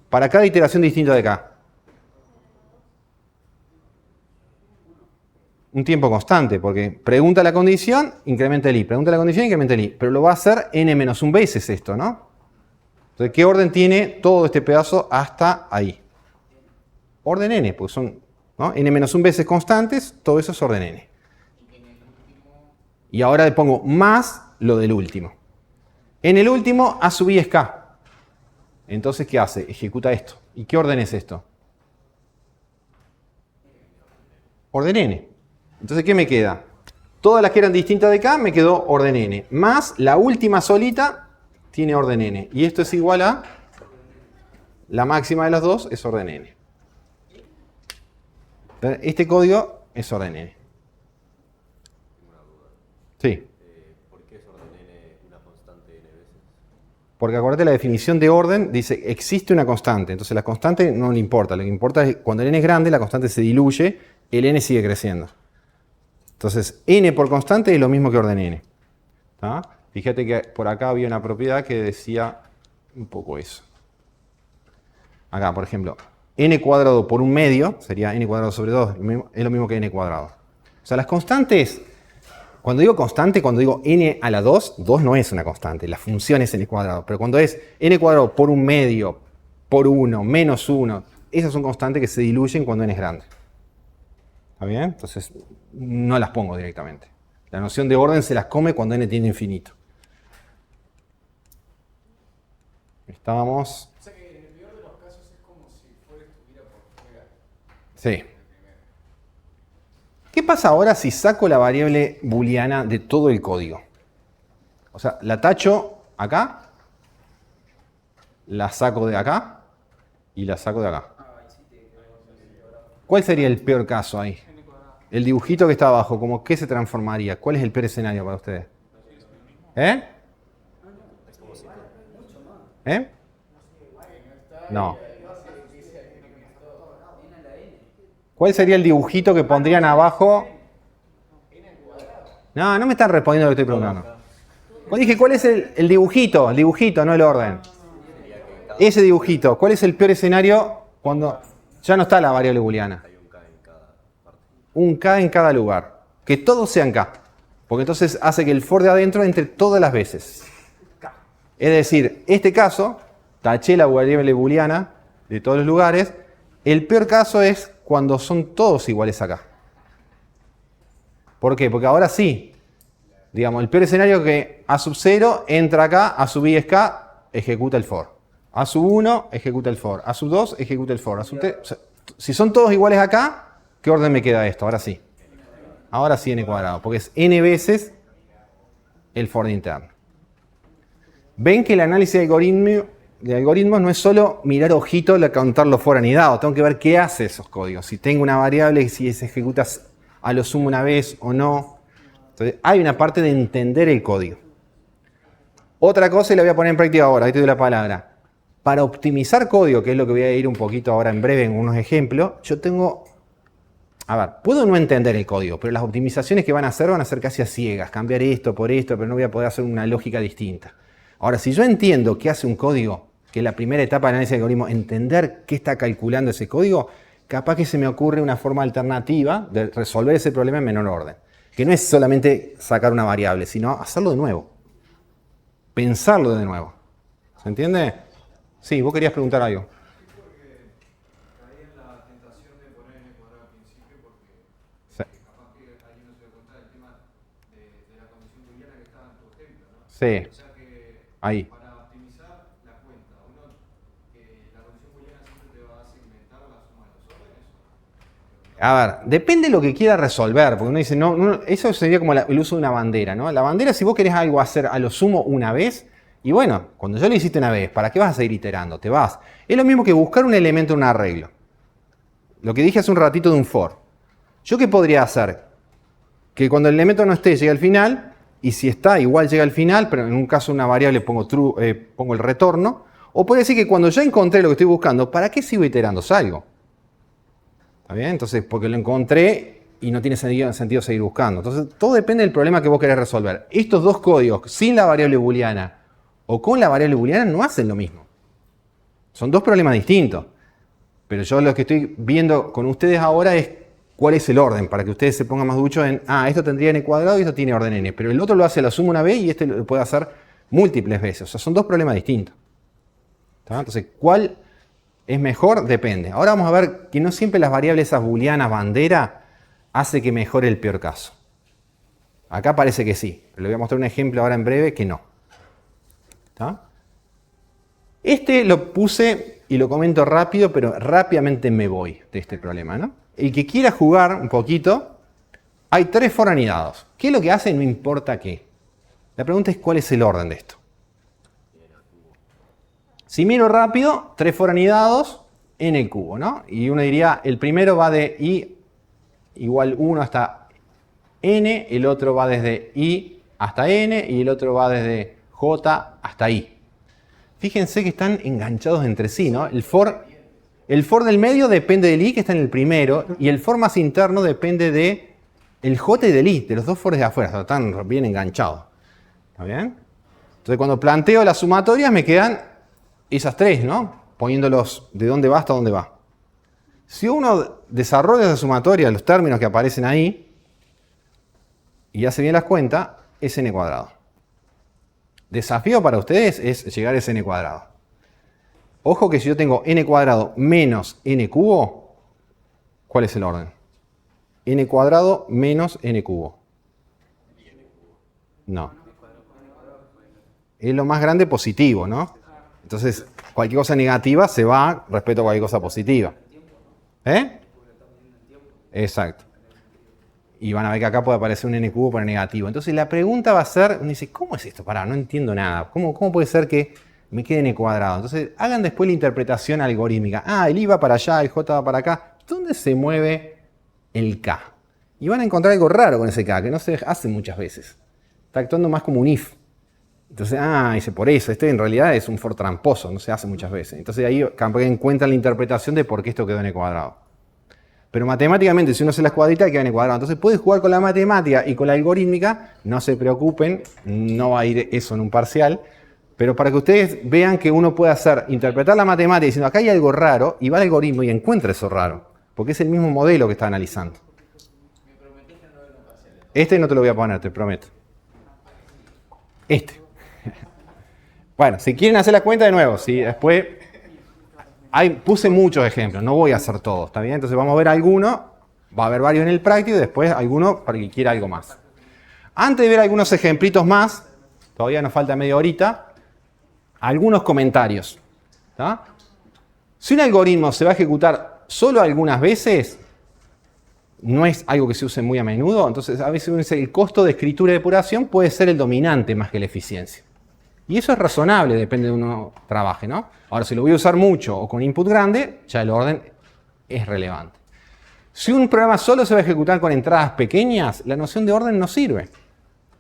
Para cada iteración distinta de K. Un tiempo constante, porque pregunta la condición, incrementa el i. Pregunta la condición, incrementa el i. Pero lo va a hacer n-1 veces esto, ¿no? Entonces, ¿qué orden tiene todo este pedazo hasta ahí? Orden n, porque son, ¿no?, n-1 veces constantes, todo eso es orden n. Y ahora le pongo más lo del último. En el último, A sub i es K. Entonces, ¿qué hace? Ejecuta esto. ¿Y qué orden es esto? Orden n. Entonces, ¿qué me queda? Todas las que eran distintas de K me quedó orden n. Más la última solita tiene orden n. Y esto es igual a la máxima de las dos es orden n. Este código es orden n. Sí. ¿Por qué es orden n una constante n veces? Porque acuérdate, la definición de orden dice existe una constante. Entonces la constante no le importa. Lo que importa es cuando el n es grande, la constante se diluye, el n sigue creciendo. Entonces n por constante es lo mismo que orden n. ¿Tá? Fíjate que por acá había una propiedad que decía un poco eso. Acá, por ejemplo, n cuadrado por un medio sería n cuadrado sobre 2. Es lo mismo que n cuadrado. O sea, las constantes, cuando digo constante, cuando digo n a la 2, 2 no es una constante. La función es n cuadrado. Pero cuando es n cuadrado por un medio, por 1, menos 1, esas son constantes que se diluyen cuando n es grande. ¿Está bien? Entonces, no las pongo directamente. La noción de orden se las come cuando n tiende a infinito. Estábamos... O sea que en el peor de los casos es como si fuera estuviera por fuera. Sí. ¿Qué pasa ahora si saco la variable booleana de todo el código? O sea, la tacho acá, la saco de acá y la saco de acá. ¿Cuál sería el peor caso ahí? El dibujito que está abajo, ¿cómo qué se transformaría? ¿Cuál es el peor escenario para ustedes? ¿Eh? ¿Eh? No. ¿Cuál sería el dibujito que pondrían abajo? No, no me están respondiendo lo que estoy preguntando. Dije, ¿cuál es el dibujito? El dibujito, no el orden. Ese dibujito, ¿cuál es el peor escenario cuando ya no está la variable booleana? Un K en cada lugar. Que todos sean K. Porque entonces hace que el for de adentro entre todas las veces. Es decir, este caso, taché la variable booleana de todos los lugares. El peor caso es cuando son todos iguales acá. ¿Por qué? Porque ahora sí. Digamos, el peor escenario es que A sub 0 entra acá, A sub i es K, ejecuta el for. A sub 1 ejecuta el for. A sub 2 ejecuta el for. A sub 3, o sea, si son todos iguales acá, ¿qué orden me queda esto? Ahora sí. Ahora sí n cuadrado, porque es n veces el for de interno. Ven que el análisis de algoritmos no es solo mirar ojito, contar los for anidados. Tengo que ver qué hace esos códigos. Si tengo una variable, si se ejecuta a lo sumo una vez o no. Entonces, hay una parte de entender el código. Otra cosa, y la voy a poner en práctica ahora, ahí te doy la palabra. Para optimizar código, que es lo que voy a ir un poquito ahora en breve en unos ejemplos, yo tengo... A ver, puedo no entender el código, pero las optimizaciones que van a ser casi a ciegas. Cambiar esto por esto, pero no voy a poder hacer una lógica distinta. Ahora, si yo entiendo qué hace un código, que es la primera etapa del análisis de algoritmo, entender qué está calculando ese código, capaz que se me ocurre una forma alternativa de resolver ese problema en menor orden. Que no es solamente sacar una variable, sino hacerlo de nuevo. Pensarlo de nuevo. ¿Se entiende? Sí, vos querías preguntar algo. Sí. Ahí. Para optimizar la cuenta, la condición booleana siempre te va a segmentar la suma de los órdenes. A ver, depende de lo que quiera resolver, porque uno dice, no, eso sería como el uso de una bandera, ¿no? La bandera, si vos querés algo hacer a lo sumo una vez, y bueno, cuando ya lo hiciste una vez, ¿para qué vas a seguir iterando? Te vas. Es lo mismo que buscar un elemento en un arreglo. Lo que dije hace un ratito de un for. ¿Yo qué podría hacer? Que cuando el elemento no esté, llegue al final, y si está, igual llega al final, pero en un caso una variable pongo true, pongo el retorno. O puede decir que cuando ya encontré lo que estoy buscando, ¿para qué sigo iterando? Salgo. ¿Está bien? Entonces, porque lo encontré y no tiene sentido seguir buscando. Entonces, todo depende del problema que vos querés resolver. Estos dos códigos, sin la variable booleana o con la variable booleana, no hacen lo mismo. Son dos problemas distintos. Pero yo lo que estoy viendo con ustedes ahora es cuál es el orden, para que ustedes se pongan más duchos en, esto tendría n cuadrado y esto tiene orden n. Pero el otro lo hace a la suma una vez y este lo puede hacer múltiples veces. O sea, son dos problemas distintos. ¿Está? Entonces, ¿cuál es mejor? Depende. Ahora vamos a ver que no siempre las variables esas booleanas bandera hace que mejore el peor caso. Acá parece que sí. Pero le voy a mostrar un ejemplo ahora en breve que no. ¿Está? Este lo puse y lo comento rápido, pero rápidamente me voy de este problema, ¿no? El que quiera jugar un poquito, hay 3 for anidados. ¿Qué es lo que hace? No importa qué. La pregunta es cuál es el orden de esto. Si miro rápido, 3 for anidados en el cubo, ¿no? Y uno diría, el primero va de i igual 1 hasta n, el otro va desde i hasta n y el otro va desde j hasta i. Fíjense que están enganchados entre sí, ¿no? El for del medio depende del i que está en el primero y el for más interno depende de el j y del i, de los dos fores de afuera. O sea, están bien enganchados. ¿Está bien? Entonces cuando planteo las sumatorias me quedan esas 3, ¿no? Poniéndolos de dónde va hasta dónde va. Si uno desarrolla esa sumatoria, los términos que aparecen ahí, y hace bien las cuentas, es n cuadrado. Desafío para ustedes es llegar a ese n cuadrado. Ojo que si yo tengo n cuadrado menos n cubo, ¿cuál es el orden? N cuadrado menos n cubo. No. Es lo más grande positivo, ¿no? Entonces, cualquier cosa negativa se va respecto a cualquier cosa positiva. ¿Eh? Exacto. Y van a ver que acá puede aparecer un n cubo por negativo. Entonces la pregunta va a ser, uno dice, ¿cómo es esto? Pará, no entiendo nada. ¿Cómo puede ser que me quede n cuadrado? Entonces hagan después la interpretación algorítmica. El i va para allá, el j va para acá. ¿Dónde se mueve el k? Y van a encontrar algo raro con ese k, que no se hace muchas veces. Está actuando más como un if. Entonces, dice, por eso, este en realidad es un for tramposo, no se hace muchas veces. Entonces ahí encuentran la interpretación de por qué esto quedó n cuadrado. Pero matemáticamente, si uno hace las cuadritas, queda n cuadrado. Entonces puedes jugar con la matemática y con la algorítmica, no se preocupen, no va a ir eso en un parcial. Pero para que ustedes vean que uno puede interpretar la matemática diciendo, acá hay algo raro, y va al algoritmo y encuentra eso raro. Porque es el mismo modelo que está analizando. Este no te lo voy a poner, te prometo. Este. Bueno, si quieren hacer la cuenta de nuevo, ¿sí? Después puse muchos ejemplos, no voy a hacer todos, ¿está bien? Entonces vamos a ver algunos, va a haber varios en el práctico y después algunos para el que quiera algo más. Antes de ver algunos ejemplitos más, todavía nos falta media horita, algunos comentarios. ¿Tá? Si un algoritmo se va a ejecutar solo algunas veces, no es algo que se use muy a menudo, entonces a veces el costo de escritura y depuración puede ser el dominante más que la eficiencia. Y eso es razonable, depende de uno trabaje, ¿no? Ahora, si lo voy a usar mucho o con input grande, ya el orden es relevante. Si un programa solo se va a ejecutar con entradas pequeñas, la noción de orden no sirve.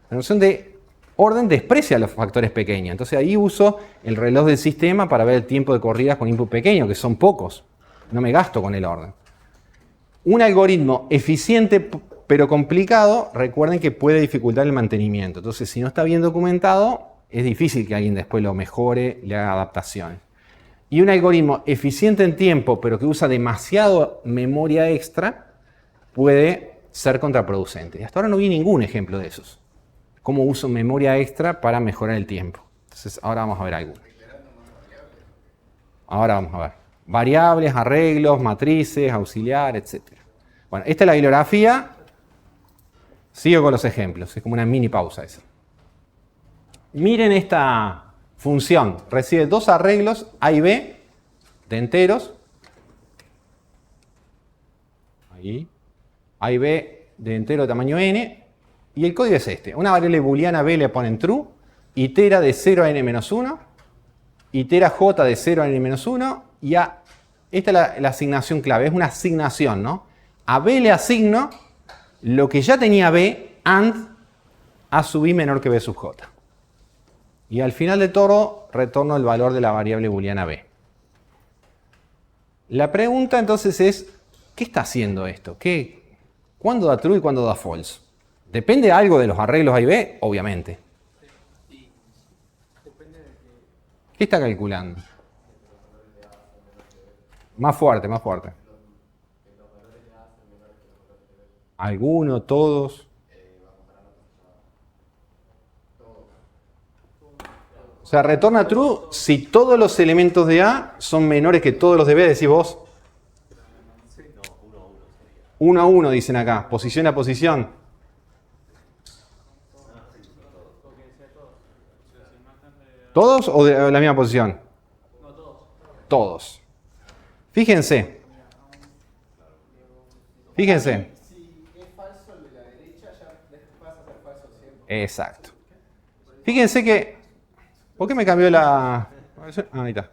La noción de orden desprecia los factores pequeños. Entonces ahí uso el reloj del sistema para ver el tiempo de corridas con input pequeño, que son pocos. No me gasto con el orden. Un algoritmo eficiente pero complicado, recuerden que puede dificultar el mantenimiento. Entonces, si no está bien documentado, es difícil que alguien después lo mejore, le haga adaptaciones. Y un algoritmo eficiente en tiempo, pero que usa demasiado memoria extra, puede ser contraproducente. Y hasta ahora no vi ningún ejemplo de esos. Cómo uso memoria extra para mejorar el tiempo. Entonces, ahora vamos a ver algunos. Ahora vamos a ver. Variables, arreglos, matrices, auxiliar, etc. Bueno, esta es la bibliografía. Sigo con los ejemplos. Es como una mini pausa esa. Miren esta función. Recibe dos arreglos A y B de enteros. Ahí. A y B de entero de tamaño n. Y el código es este. Una variable booleana b le ponen true. Itera de 0 a n-1. Itera j de 0 a n-1. Y a... Esta es la asignación clave. Es una asignación, ¿no? A b le asigno lo que ya tenía b and a sub i menor que b sub j. Y al final de todo retorno el valor de la variable booleana b. La pregunta entonces es, ¿qué está haciendo esto? ¿Cuándo da true y cuándo da false? ¿Depende algo de los arreglos A y B? Obviamente. ¿Qué está calculando? Más fuerte, más fuerte. ¿Alguno? ¿Todos? O sea, retorna true si todos los elementos de A son menores que todos los de B, decís vos. 1 a 1 dicen acá, posición a posición. ¿Todos o de la misma posición? Todos. Fíjense. Fíjense. Si es falso el de la derecha, ya pasa a ser falso siempre. Exacto. Fíjense que... ¿Por qué me cambió la...? Ahí está.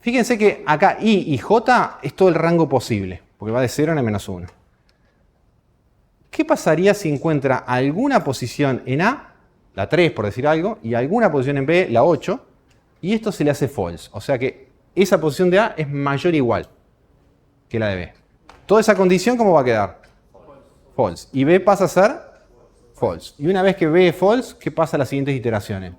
Fíjense que acá I y J es todo el rango posible, porque va de 0 a n-1. ¿Qué pasaría si encuentra alguna posición en A, la 3 por decir algo, y alguna posición en B, la 8, y esto se le hace false? O sea que esa posición de A es mayor o igual que la de B. Toda esa condición, ¿cómo va a quedar? False. Y B pasa a ser false. Y una vez que B es false, ¿qué pasa en las siguientes iteraciones?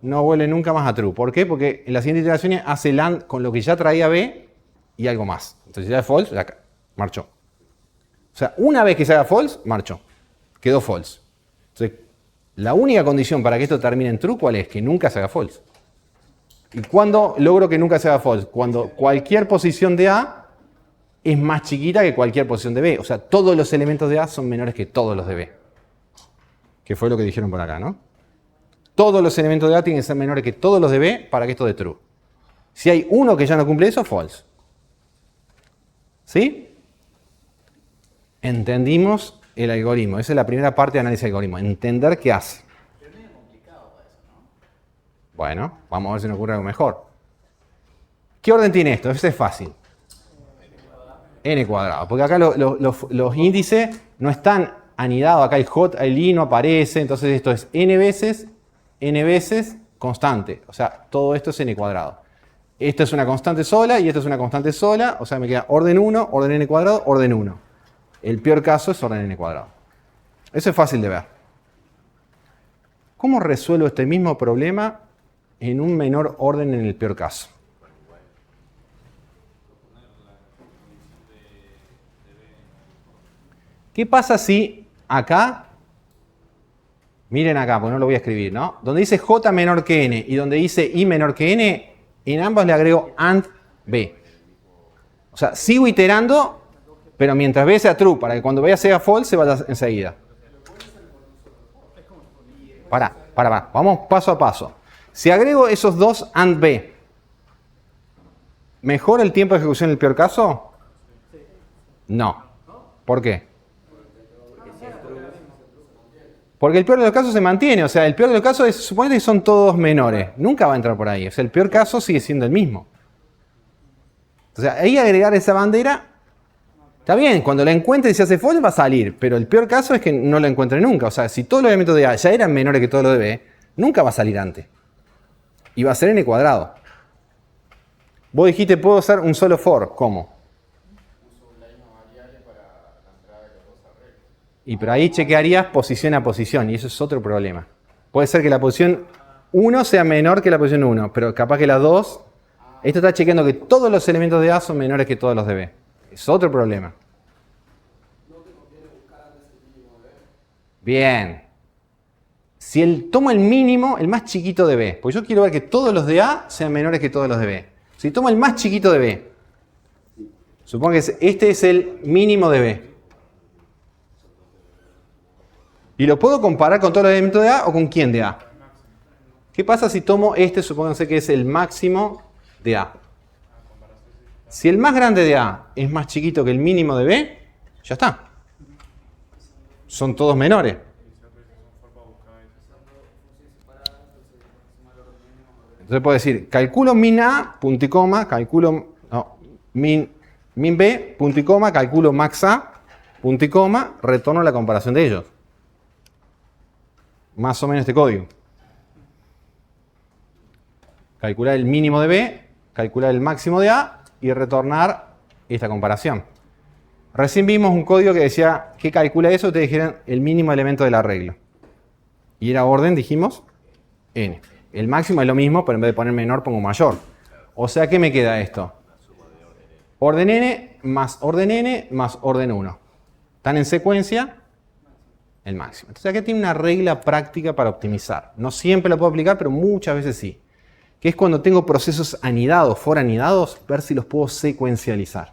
No vuelve nunca más a true. ¿Por qué? Porque en las siguientes iteraciones hace el AND con lo que ya traía B y algo más. Entonces ya es false, ya marchó. O sea, una vez que se haga false, marchó. Quedó false. Entonces, la única condición para que esto termine en true, ¿cuál es? Que nunca se haga false. ¿Y cuándo logro que nunca se haga false? Cuando cualquier posición de A es más chiquita que cualquier posición de B. O sea, todos los elementos de A son menores que todos los de B. Que fue lo que dijeron por acá, ¿no? Todos los elementos de A tienen que ser menores que todos los de B para que esto dé true. Si hay uno que ya no cumple eso, false. ¿Sí? Entendimos el algoritmo. Esa es la primera parte de análisis de algoritmo. Entender qué hace. Pero es medio complicado para eso, ¿no? Bueno, vamos a ver si nos ocurre algo mejor. ¿Qué orden tiene esto? Este es fácil. N cuadrado. Porque acá los índices no están anidados. Acá el J, el I no aparece. Entonces esto es n veces constante. O sea, todo esto es n cuadrado. Esto es una constante sola y esto es una constante sola. O sea, me queda orden 1, orden n cuadrado, orden 1. El peor caso es orden n cuadrado. Eso es fácil de ver. ¿Cómo resuelvo este mismo problema en un menor orden en el peor caso? ¿Qué pasa si acá, miren acá, porque no lo voy a escribir, ¿no? Donde dice J menor que N y donde dice I menor que N, en ambos le agrego AND B. O sea, sigo iterando, pero mientras B sea true, para que cuando B sea false se vaya enseguida. Pará. Vamos paso a paso. Si agrego esos dos AND B, ¿mejora el tiempo de ejecución en el peor caso? No. ¿Por qué? Porque el peor de los casos se mantiene. O sea, el peor de los casos es, suponete que son todos menores. Nunca va a entrar por ahí. O sea, el peor caso sigue siendo el mismo. O sea, ahí agregar esa bandera, está bien, cuando la encuentre y se hace false va a salir. Pero el peor caso es que no la encuentre nunca. O sea, si todos los elementos de A ya eran menores que todos los de B, nunca va a salir antes. Y va a ser n cuadrado. Vos dijiste, puedo usar un solo for. ¿Cómo? Y pero ahí chequearías posición a posición, y eso es otro problema. Puede ser que la posición 1 sea menor que la posición 1, pero capaz que la 2... Esto está chequeando que todos los elementos de A son menores que todos los de B. Es otro problema. Bien. Si tomo el mínimo, el más chiquito de B, pues yo quiero ver que todos los de A sean menores que todos los de B. Si tomo el más chiquito de B, supongo que este es el mínimo de B. Y lo puedo comparar con todos los elementos de A o con quién de A. ¿Qué pasa si tomo este, supónganse que es el máximo de A? Si el más grande de A es más chiquito que el mínimo de B, ya está. Son todos menores. Entonces puedo decir, calculo min A, punto y coma, calculo min B, punto y coma, calculo max A, punto y coma, retorno la comparación de ellos. Más o menos este código. Calcular el mínimo de B, calcular el máximo de A y retornar esta comparación. Recién vimos un código que decía, ¿qué calcula eso? Ustedes dijeron el mínimo elemento del arreglo. Y era orden, dijimos, n. El máximo es lo mismo, pero en vez de poner menor pongo mayor. O sea, ¿qué me queda esto? Orden n más orden 1. ¿Están en secuencia? El máximo. Entonces acá tiene una regla práctica para optimizar. No siempre la puedo aplicar, pero muchas veces sí. Que es cuando tengo procesos anidados, for anidados, ver si los puedo secuencializar.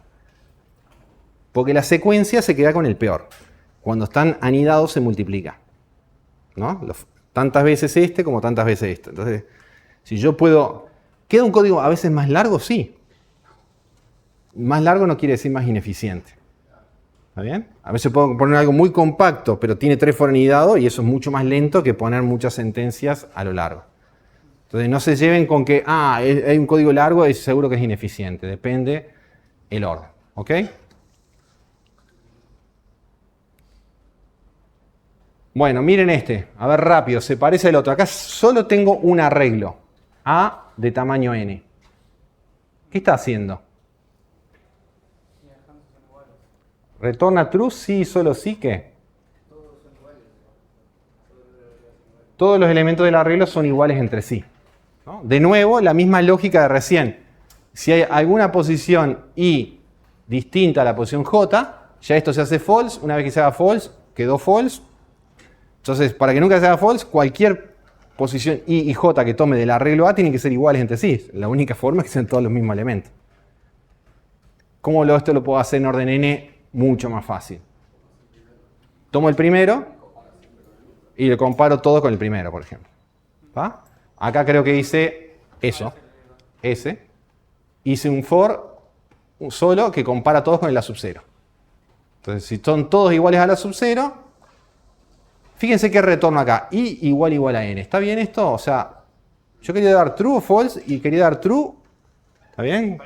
Porque la secuencia se queda con el peor. Cuando están anidados se multiplica. ¿No? Tantas veces este como tantas veces esto. Entonces, si yo puedo... ¿Queda un código a veces más largo? Sí. Más largo no quiere decir más ineficiente. ¿Está bien? A veces puedo poner algo muy compacto, pero tiene 3 for anidados y eso es mucho más lento que poner muchas sentencias a lo largo. Entonces no se lleven con que, hay un código largo y seguro que es ineficiente. Depende el orden. ¿Ok? Bueno, miren este. A ver rápido, se parece al otro. Acá solo tengo un arreglo. A de tamaño n. ¿Qué está haciendo? ¿Retorna true? Sí, solo sí, ¿qué? Todos los elementos del arreglo son iguales entre sí. ¿No? De nuevo, la misma lógica de recién. Si hay alguna posición I distinta a la posición J, ya esto se hace false. Una vez que se haga false, quedó false. Entonces, para que nunca se haga false, cualquier posición I y J que tome del arreglo A tienen que ser iguales entre sí. La única forma es que sean todos los mismos elementos. ¿Cómo esto lo puedo hacer en orden n? Mucho más fácil. Tomo el primero y lo comparo todo con el primero, por ejemplo. ¿Va? Acá creo que hice eso. Ese. Hice un for solo que compara todos con el A sub 0. Entonces, si son todos iguales a la sub 0, fíjense que retorno acá. I igual a n. ¿Está bien esto? O sea, yo quería dar true o false y quería dar true. ¿Está bien?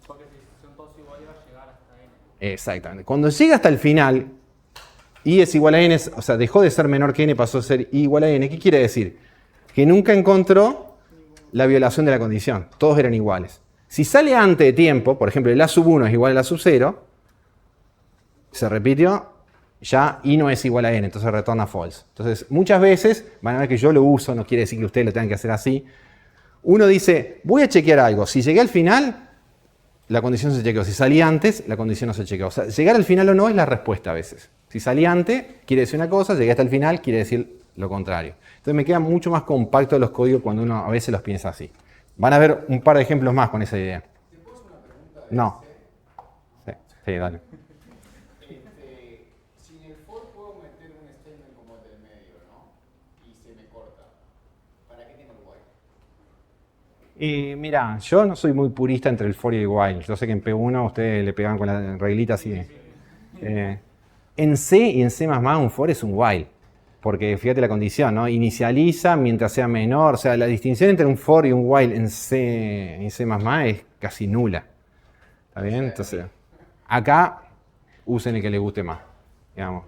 Porque si son todos iguales va a llegar hasta n. Exactamente. Cuando llega hasta el final, I es igual a n, o sea, dejó de ser menor que n, pasó a ser I igual a n. ¿Qué quiere decir? Que nunca encontró la violación de la condición. Todos eran iguales. Si sale antes de tiempo, por ejemplo, el A sub 1 es igual al A sub 0, se repitió, ya I no es igual a n, entonces retorna false. Entonces, muchas veces, van a ver que yo lo uso, no quiere decir que ustedes lo tengan que hacer así. Uno dice, voy a chequear algo. Si llegué al final, la condición se chequeó. Si salí antes, la condición no se chequeó. O sea, llegar al final o no es la respuesta a veces. Si salí antes, quiere decir una cosa, llegué hasta el final, quiere decir lo contrario. Entonces me quedan mucho más compactos los códigos cuando uno a veces los piensa así. Van a ver un par de ejemplos más con esa idea. ¿Te puedo hacer una pregunta? No. Sí, dale. Si en el for puedo meter un statement como el del medio, ¿no? Y se me corta. ¿Para qué tengo el while? Y mira, yo no soy muy purista entre el for y el while. Yo sé que en P1 ustedes le pegan con la reglita así. En C y en C++ un for es un while. Porque fíjate la condición, ¿no? Inicializa mientras sea menor. O sea, la distinción entre un for y un while en C es casi nula. ¿Está bien? Entonces, acá usen el que les guste más, digamos.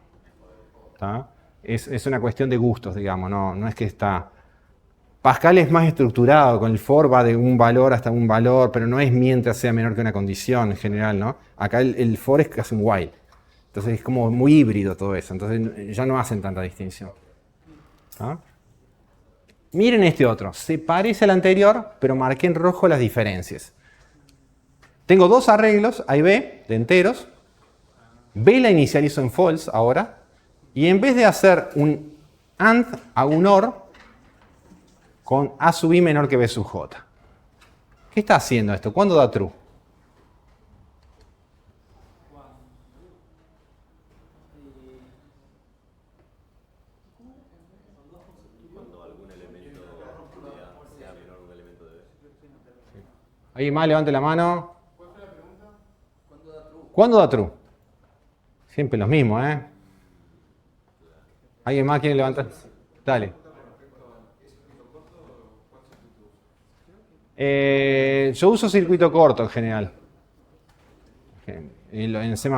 ¿Está? Es una cuestión de gustos, digamos. No es que está... Pascal es más estructurado, con el for va de un valor hasta un valor, pero no es mientras sea menor que una condición en general, ¿no? Acá el for es casi un while. Entonces es como muy híbrido todo eso. Entonces ya no hacen tanta distinción. ¿Ah? Miren este otro. Se parece al anterior, pero marqué en rojo las diferencias. Tengo dos arreglos, A y B, de enteros. B la inicializo en false ahora. Y en vez de hacer un AND, hago un OR con A sub I menor que B sub J. ¿Qué está haciendo esto? ¿Cuándo da true? ¿Alguien más levante la mano? ¿Cuándo da true? Siempre los mismos, ¿eh? ¿Alguien más quiere levantar? Dale. Yo uso circuito corto en general. En C++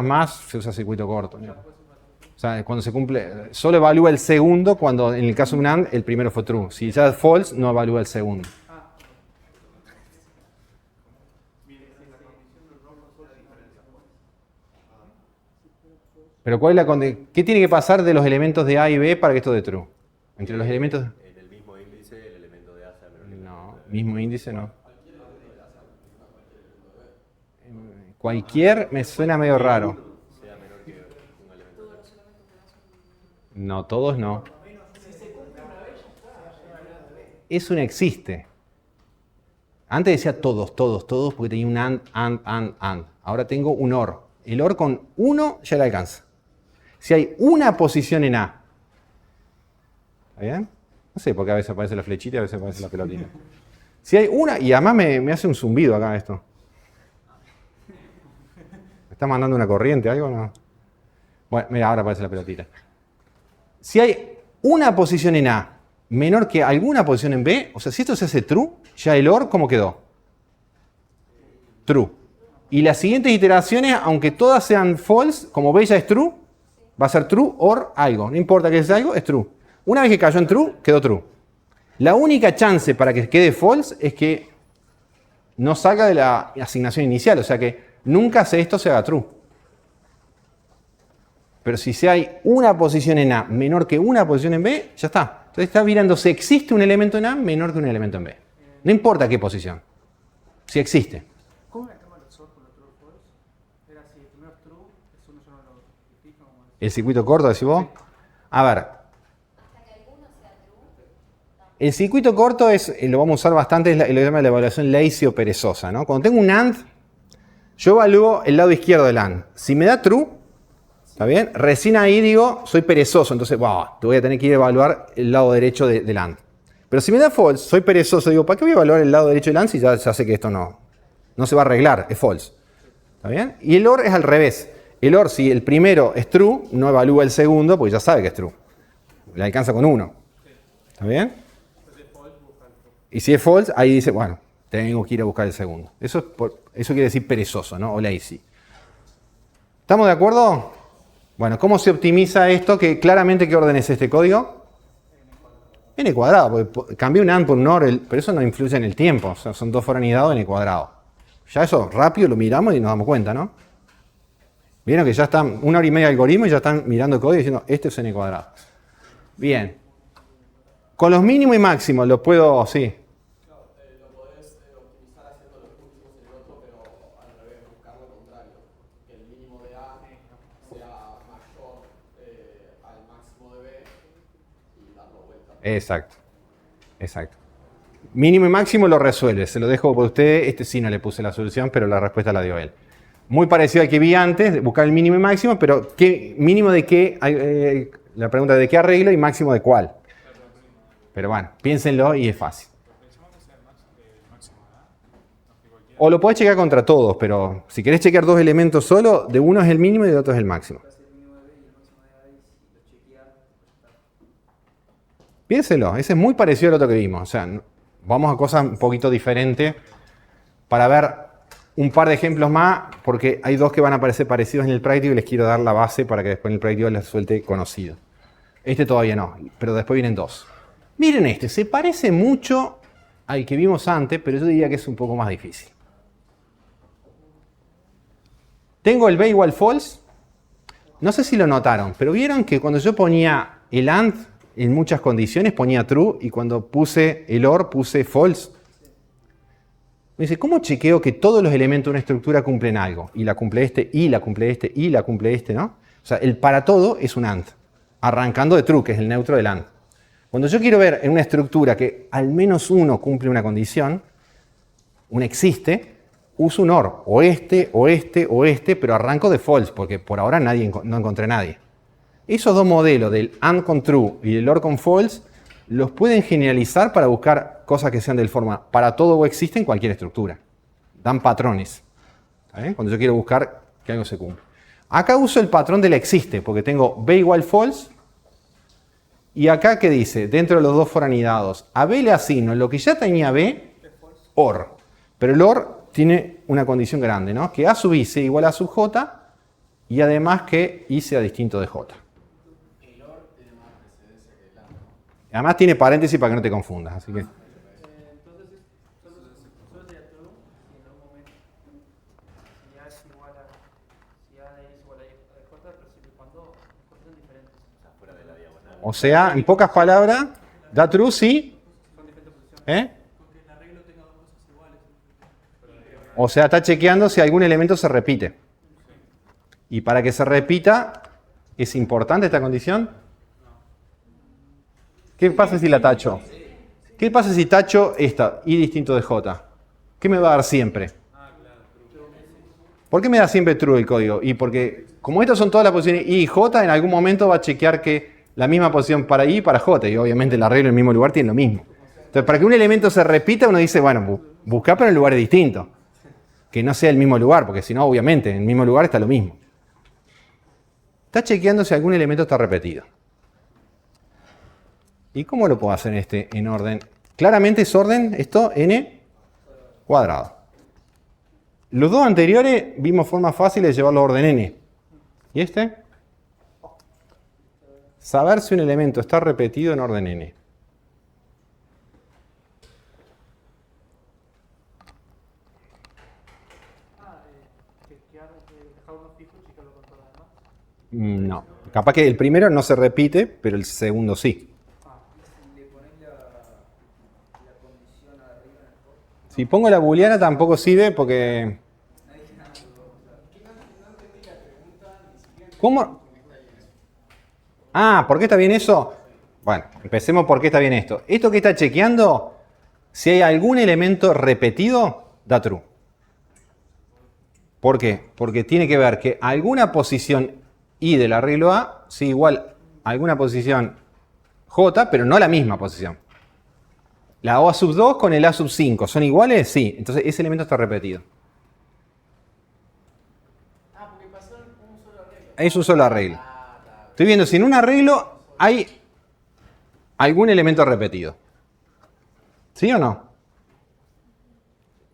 se usa circuito corto. O sea, cuando se cumple, solo evalúa el segundo cuando en el caso de un AND el primero fue true. Si ya es false, no evalúa el segundo. Pero ¿cuál es ¿qué tiene que pasar de los elementos de A y B para que esto dé true? Entre los elementos... En el mismo índice, el elemento de A sea menor que No, mismo índice no. Cualquier me suena medio raro. sea menor que un elemento de A. No, todos no. Eso no existe. Antes decía todos, porque tenía un and. Ahora tengo un OR. El OR con 1 ya le alcanza. Si hay una posición en A. ¿Está bien? No sé por qué a veces aparece la flechita y a veces aparece la pelotita. Si hay una, y además me hace un zumbido acá esto. ¿Me está mandando una corriente algo o no? Bueno, mira, ahora aparece la pelotita. Si hay una posición en A menor que alguna posición en B, o sea, si esto se hace true, ya el OR, ¿cómo quedó? True. Y las siguientes iteraciones, aunque todas sean false, como B ya es true, va a ser true or algo. No importa que sea algo, es true. Una vez que cayó en true, quedó true. La única chance para que quede false es que no salga de la asignación inicial, o sea que nunca esto se haga true. Pero si hay una posición en A menor que una posición en B, ya está. Entonces está mirando si existe un elemento en A menor que un elemento en B. No importa qué posición. Si existe. ¿Cómo era el tema de los OR con los true o false? Era si el primero es true, eso no lo notifica como ¿El circuito corto, decís vos? A ver. El circuito corto lo vamos a usar bastante, es lo que llama la evaluación lazy o perezosa, ¿no? Cuando tengo un AND, yo evalúo el lado izquierdo del AND. Si me da true, ¿está bien? Recién ahí digo, soy perezoso, entonces te voy a tener que ir a evaluar el lado derecho del AND. Pero si me da false, soy perezoso, digo, ¿para qué voy a evaluar el lado derecho del AND si ya sé que esto no se va a arreglar? Es false. ¿Está bien? Y el OR es al revés. El OR, si el primero es true, no evalúa el segundo porque ya sabe que es true. Le alcanza con 1. ¿Está bien? Y si es false, ahí dice, bueno, tengo que ir a buscar el segundo. Eso quiere decir perezoso, ¿no? O lazy. ¿Estamos de acuerdo? Bueno, ¿cómo se optimiza esto? Que claramente, ¿qué orden es este código? N cuadrado, porque cambié un AND por un OR, pero eso no influye en el tiempo. O sea, son dos for anidados N cuadrado. Ya eso rápido lo miramos y nos damos cuenta, ¿no? Vieron que ya están 1 hora y media de algoritmo y ya están mirando el código y diciendo, este es N cuadrado. Bien. Con los mínimos y máximos lo puedo, sí. Claro, lo podés optimizar haciendo los últimos en el otro, pero al revés, buscar lo contrario. Que el mínimo de A sea mayor al máximo de B y darlo vuelta. Exacto. Mínimo y máximo lo resuelve. Se lo dejo por ustedes. Este sí no le puse la solución, pero la respuesta la dio él. Muy parecido al que vi antes, buscar el mínimo y máximo, pero ¿mínimo de qué? La pregunta de qué arreglo y máximo de cuál. Pero bueno, piénsenlo y es fácil. O lo podés chequear contra todos, pero si querés chequear dos elementos solo, de uno es el mínimo y de otro es el máximo. Piénselo, ese es muy parecido al otro que vimos. O sea, vamos a cosas un poquito diferentes para ver un par de ejemplos más, porque hay dos que van a parecer parecidos en el práctico y les quiero dar la base para que después en el práctico les suelte conocido. Este todavía no, pero después vienen dos. Miren este, se parece mucho al que vimos antes, pero yo diría que es un poco más difícil. Tengo el B igual false. No sé si lo notaron, pero vieron que cuando yo ponía el AND en muchas condiciones ponía true y cuando puse el OR puse false. Me dice, ¿cómo chequeo que todos los elementos de una estructura cumplen algo? Y la cumple este, y la cumple este, y la cumple este, ¿no? O sea, el para todo es un AND, arrancando de true, que es el neutro del AND. Cuando yo quiero ver en una estructura que al menos uno cumple una condición, un existe, uso un OR, o este, o este, o este, pero arranco de false, porque por ahora no encontré a nadie. Esos dos modelos del AND con true y el OR con false, los pueden generalizar para buscar cosas que sean del forma para todo o existe en cualquier estructura. Dan patrones. ¿Está bien? Cuando yo quiero buscar que algo se cumpla. Acá uso el patrón del existe, porque tengo B igual false. Y acá, ¿qué dice? Dentro de los dos for anidados. A B le asigno lo que ya tenía B, OR. Pero el OR tiene una condición grande, ¿no? Que A sub I sea igual a sub J y además que I sea distinto de J. Además tiene paréntesis para que no te confundas, así que... Entonces, solo sería true si en algún momento si A es igual a si A de I es igual a J, pero siempre y cuando cosas son diferentes. Fuera de la diagonal. O sea, en pocas palabras, da true sí. Son diferentes posiciones. ¿Eh? O sea, está chequeando si algún elemento se repite. Y para que se repita, ¿es importante esta condición? ¿Qué pasa si la tacho? ¿Qué pasa si tacho esta, I distinto de J? ¿Qué me va a dar siempre? ¿Por qué me da siempre true el código? Y porque, como estas son todas las posiciones I y J, en algún momento va a chequear que la misma posición para I y para J, y obviamente el arreglo en el mismo lugar tiene lo mismo. Entonces, para que un elemento se repita, uno dice, bueno, busca pero en lugares distintos. Que no sea el mismo lugar, porque si no, obviamente, en el mismo lugar está lo mismo. Está chequeando si algún elemento está repetido. ¿Y cómo lo puedo hacer en orden? Claramente es orden, esto, n cuadrado. Los dos anteriores vimos formas fáciles de llevarlo a orden n. ¿Y este? Saber si un elemento está repetido en orden n. Dejar uno fijo y checarlo con todo lo demás. No. Capaz que el primero no se repite, pero el segundo sí. Si pongo la booleana tampoco sirve porque... ¿Cómo? Ah, ¿por qué está bien eso? Bueno, empecemos por qué está bien esto. Esto que está chequeando, si hay algún elemento repetido, da true. ¿Por qué? Porque tiene que ver que alguna posición I del arreglo A sea igual a alguna posición J, pero no la misma posición. La O sub 2 con el A sub 5, ¿son iguales? Sí, entonces ese elemento está repetido. Ah, porque pasó un solo arreglo. Es un solo arreglo. Estoy viendo si en un arreglo hay algún elemento repetido. ¿Sí o no?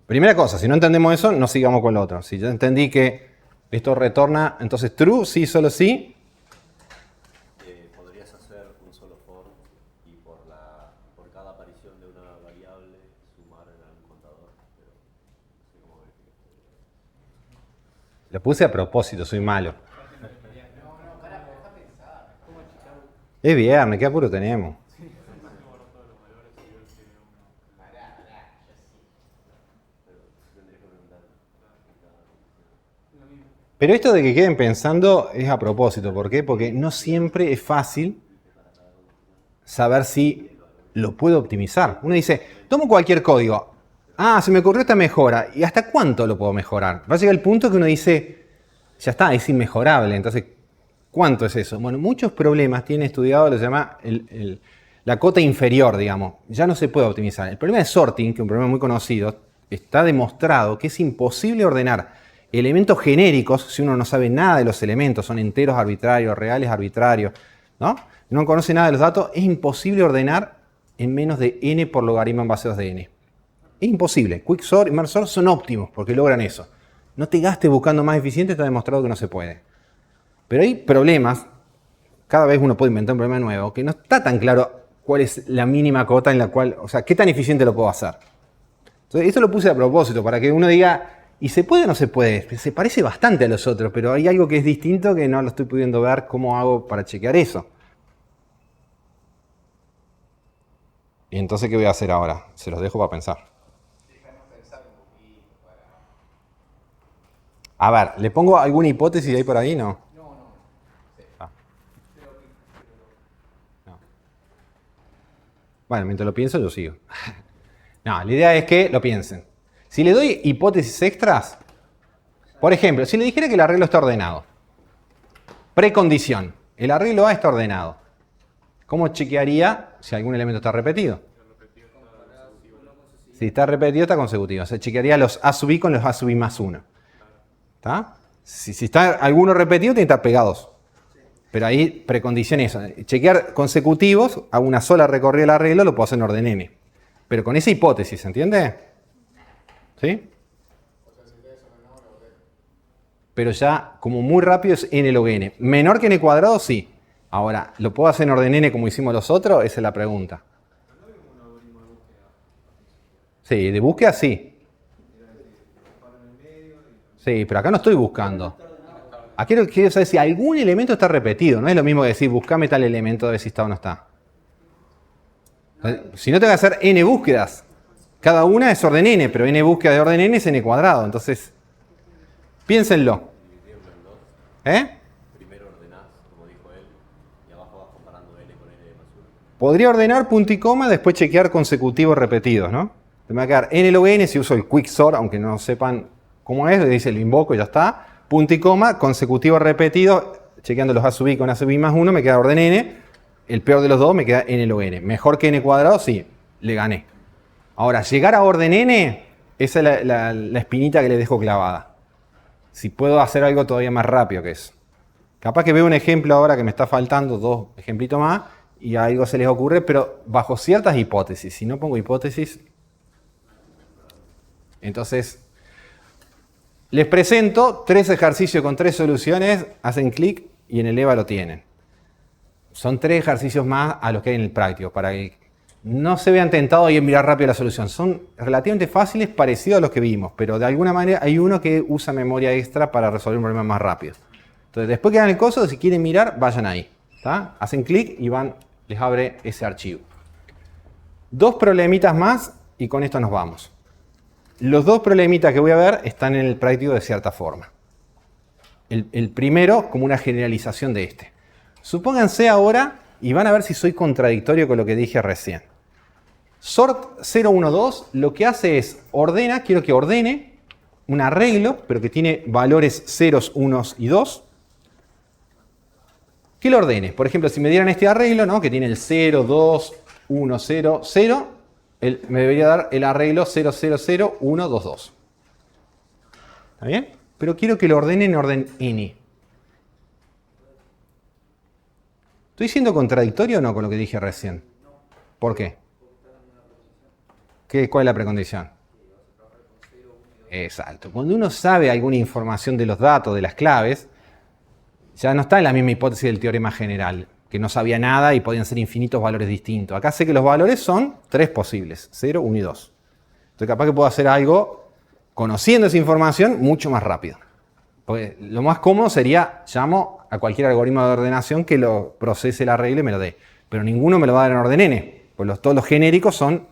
Primera cosa, si no entendemos eso, no sigamos con lo otro. Si yo entendí que esto retorna, entonces true, sí, solo sí. Podrías hacer un solo for y por cada aparición de una variable sumar en algún contador, pero no sé cómo verificar. Lo puse a propósito, soy malo. Es viernes, qué apuro tenemos. Pero esto de que queden pensando es a propósito. ¿Por qué? Porque no siempre es fácil saber si lo puedo optimizar. Uno dice, tomo cualquier código. Ah, se me ocurrió esta mejora. ¿Y hasta cuánto lo puedo mejorar? Va a llegar el punto que uno dice, ya está, es inmejorable. Entonces, ¿cuánto es eso? Bueno, muchos problemas tienen estudiado lo que se llama la cota inferior, digamos. Ya no se puede optimizar. El problema de sorting, que es un problema muy conocido, está demostrado que es imposible ordenar elementos genéricos si uno no sabe nada de los elementos. Son enteros arbitrarios, reales arbitrarios, ¿no? no conoce nada de los datos, es imposible ordenar en menos de n por logaritmo en base 2 de n. Es imposible. Quicksort y Mergesort son óptimos porque logran eso. No te gastes buscando más eficiente, está demostrado que no se puede. Pero hay problemas, cada vez uno puede inventar un problema nuevo, que no está tan claro cuál es la mínima cota en la cual, o sea, qué tan eficiente lo puedo hacer. Entonces, esto lo puse a propósito, para que uno diga, ¿y se puede o no se puede? Se parece bastante a los otros, pero hay algo que es distinto que no lo estoy pudiendo ver cómo hago para chequear eso. Y entonces, ¿qué voy a hacer ahora? Se los dejo para pensar. A ver, ¿le pongo alguna hipótesis ahí por ahí? No. Ah. No. Bueno, mientras lo pienso, yo sigo. No, la idea es que lo piensen. Si le doy hipótesis extras, por ejemplo, si le dijera que el arreglo está ordenado, precondición, el arreglo A está ordenado, ¿cómo chequearía si algún elemento está repetido? Si está repetido, está consecutivo. O sea, chequearía los A sub I con los A sub I más 1. ¿Está? Si está alguno repetido, tiene que estar pegados. Pero ahí precondición eso. Chequear consecutivos, a una sola recorrida del arreglo, lo puedo hacer en orden n. Pero con esa hipótesis, ¿se entiende? ¿Sí? Pero ya, como muy rápido, es n log n. Menor que n cuadrado, sí. Ahora, ¿lo puedo hacer en orden n como hicimos los otros? Esa es la pregunta. Sí, de búsqueda sí. Sí, pero acá no estoy buscando. Aquí quiero saber si algún elemento está repetido. No es lo mismo que decir, buscame tal elemento a ver si está o no está. Si no, tengo que hacer n búsquedas. Cada una es orden n, pero n búsqueda de orden n es n cuadrado. Entonces, piénsenlo. Primero ordenás, como dijo él, y abajo vas comparando n con n más 1. Podría ordenar punto y coma, después chequear consecutivos repetidos, ¿no? Me va a quedar n log n si uso el quicksort, aunque no sepan cómo es, le dice lo invoco y ya está. Punto y coma, consecutivo repetido, chequeando los A sub I con A sub I más 1, me queda orden n. El peor de los dos me queda n log n. Mejor que n cuadrado, sí, le gané. Ahora, llegar a orden n, esa es la espinita que le dejo clavada. Si puedo hacer algo todavía más rápido que eso. Capaz que veo un ejemplo ahora que me está faltando, 2 ejemplitos más, y algo se les ocurre, pero bajo ciertas hipótesis. Si no pongo hipótesis, entonces les presento 3 ejercicios con 3 soluciones, hacen clic y en el EVA lo tienen. Son 3 ejercicios más a los que hay en el práctico, para que no se vean tentados y en mirar rápido la solución. Son relativamente fáciles, parecidos a los que vimos, pero de alguna manera hay uno que usa memoria extra para resolver un problema más rápido. Entonces, después que hagan el coso, si quieren mirar, vayan ahí. ¿Está? Hacen clic y les abre ese archivo. 2 problemitas más y con esto nos vamos. Los 2 problemitas que voy a ver están en el práctico de cierta forma. El primero como una generalización de este. Supónganse ahora, y van a ver si soy contradictorio con lo que dije recién. Sort 012 lo que hace es ordena, quiero que ordene un arreglo, pero que tiene valores 0, 1 y 2. Que lo ordene. Por ejemplo, si me dieran este arreglo, ¿no? Que tiene el 0, 2, 1, 0, 0. Me debería dar el arreglo 0, 0, 0, 1, 2, 2. ¿Está bien? Pero quiero que lo ordene en orden n. ¿Estoy siendo contradictorio o no con lo que dije recién? ¿Por qué? ¿Cuál es la precondición? Exacto. Cuando uno sabe alguna información de los datos, de las claves, ya no está en la misma hipótesis del teorema general, que no sabía nada y podían ser infinitos valores distintos. Acá sé que los valores son 3 posibles, 0, 1 y 2. Entonces capaz que puedo hacer algo, conociendo esa información, mucho más rápido. Porque lo más cómodo sería, llamo a cualquier algoritmo de ordenación que lo procese el arreglo y me lo dé. Pero ninguno me lo va a dar en orden n. Pues todos los genéricos son,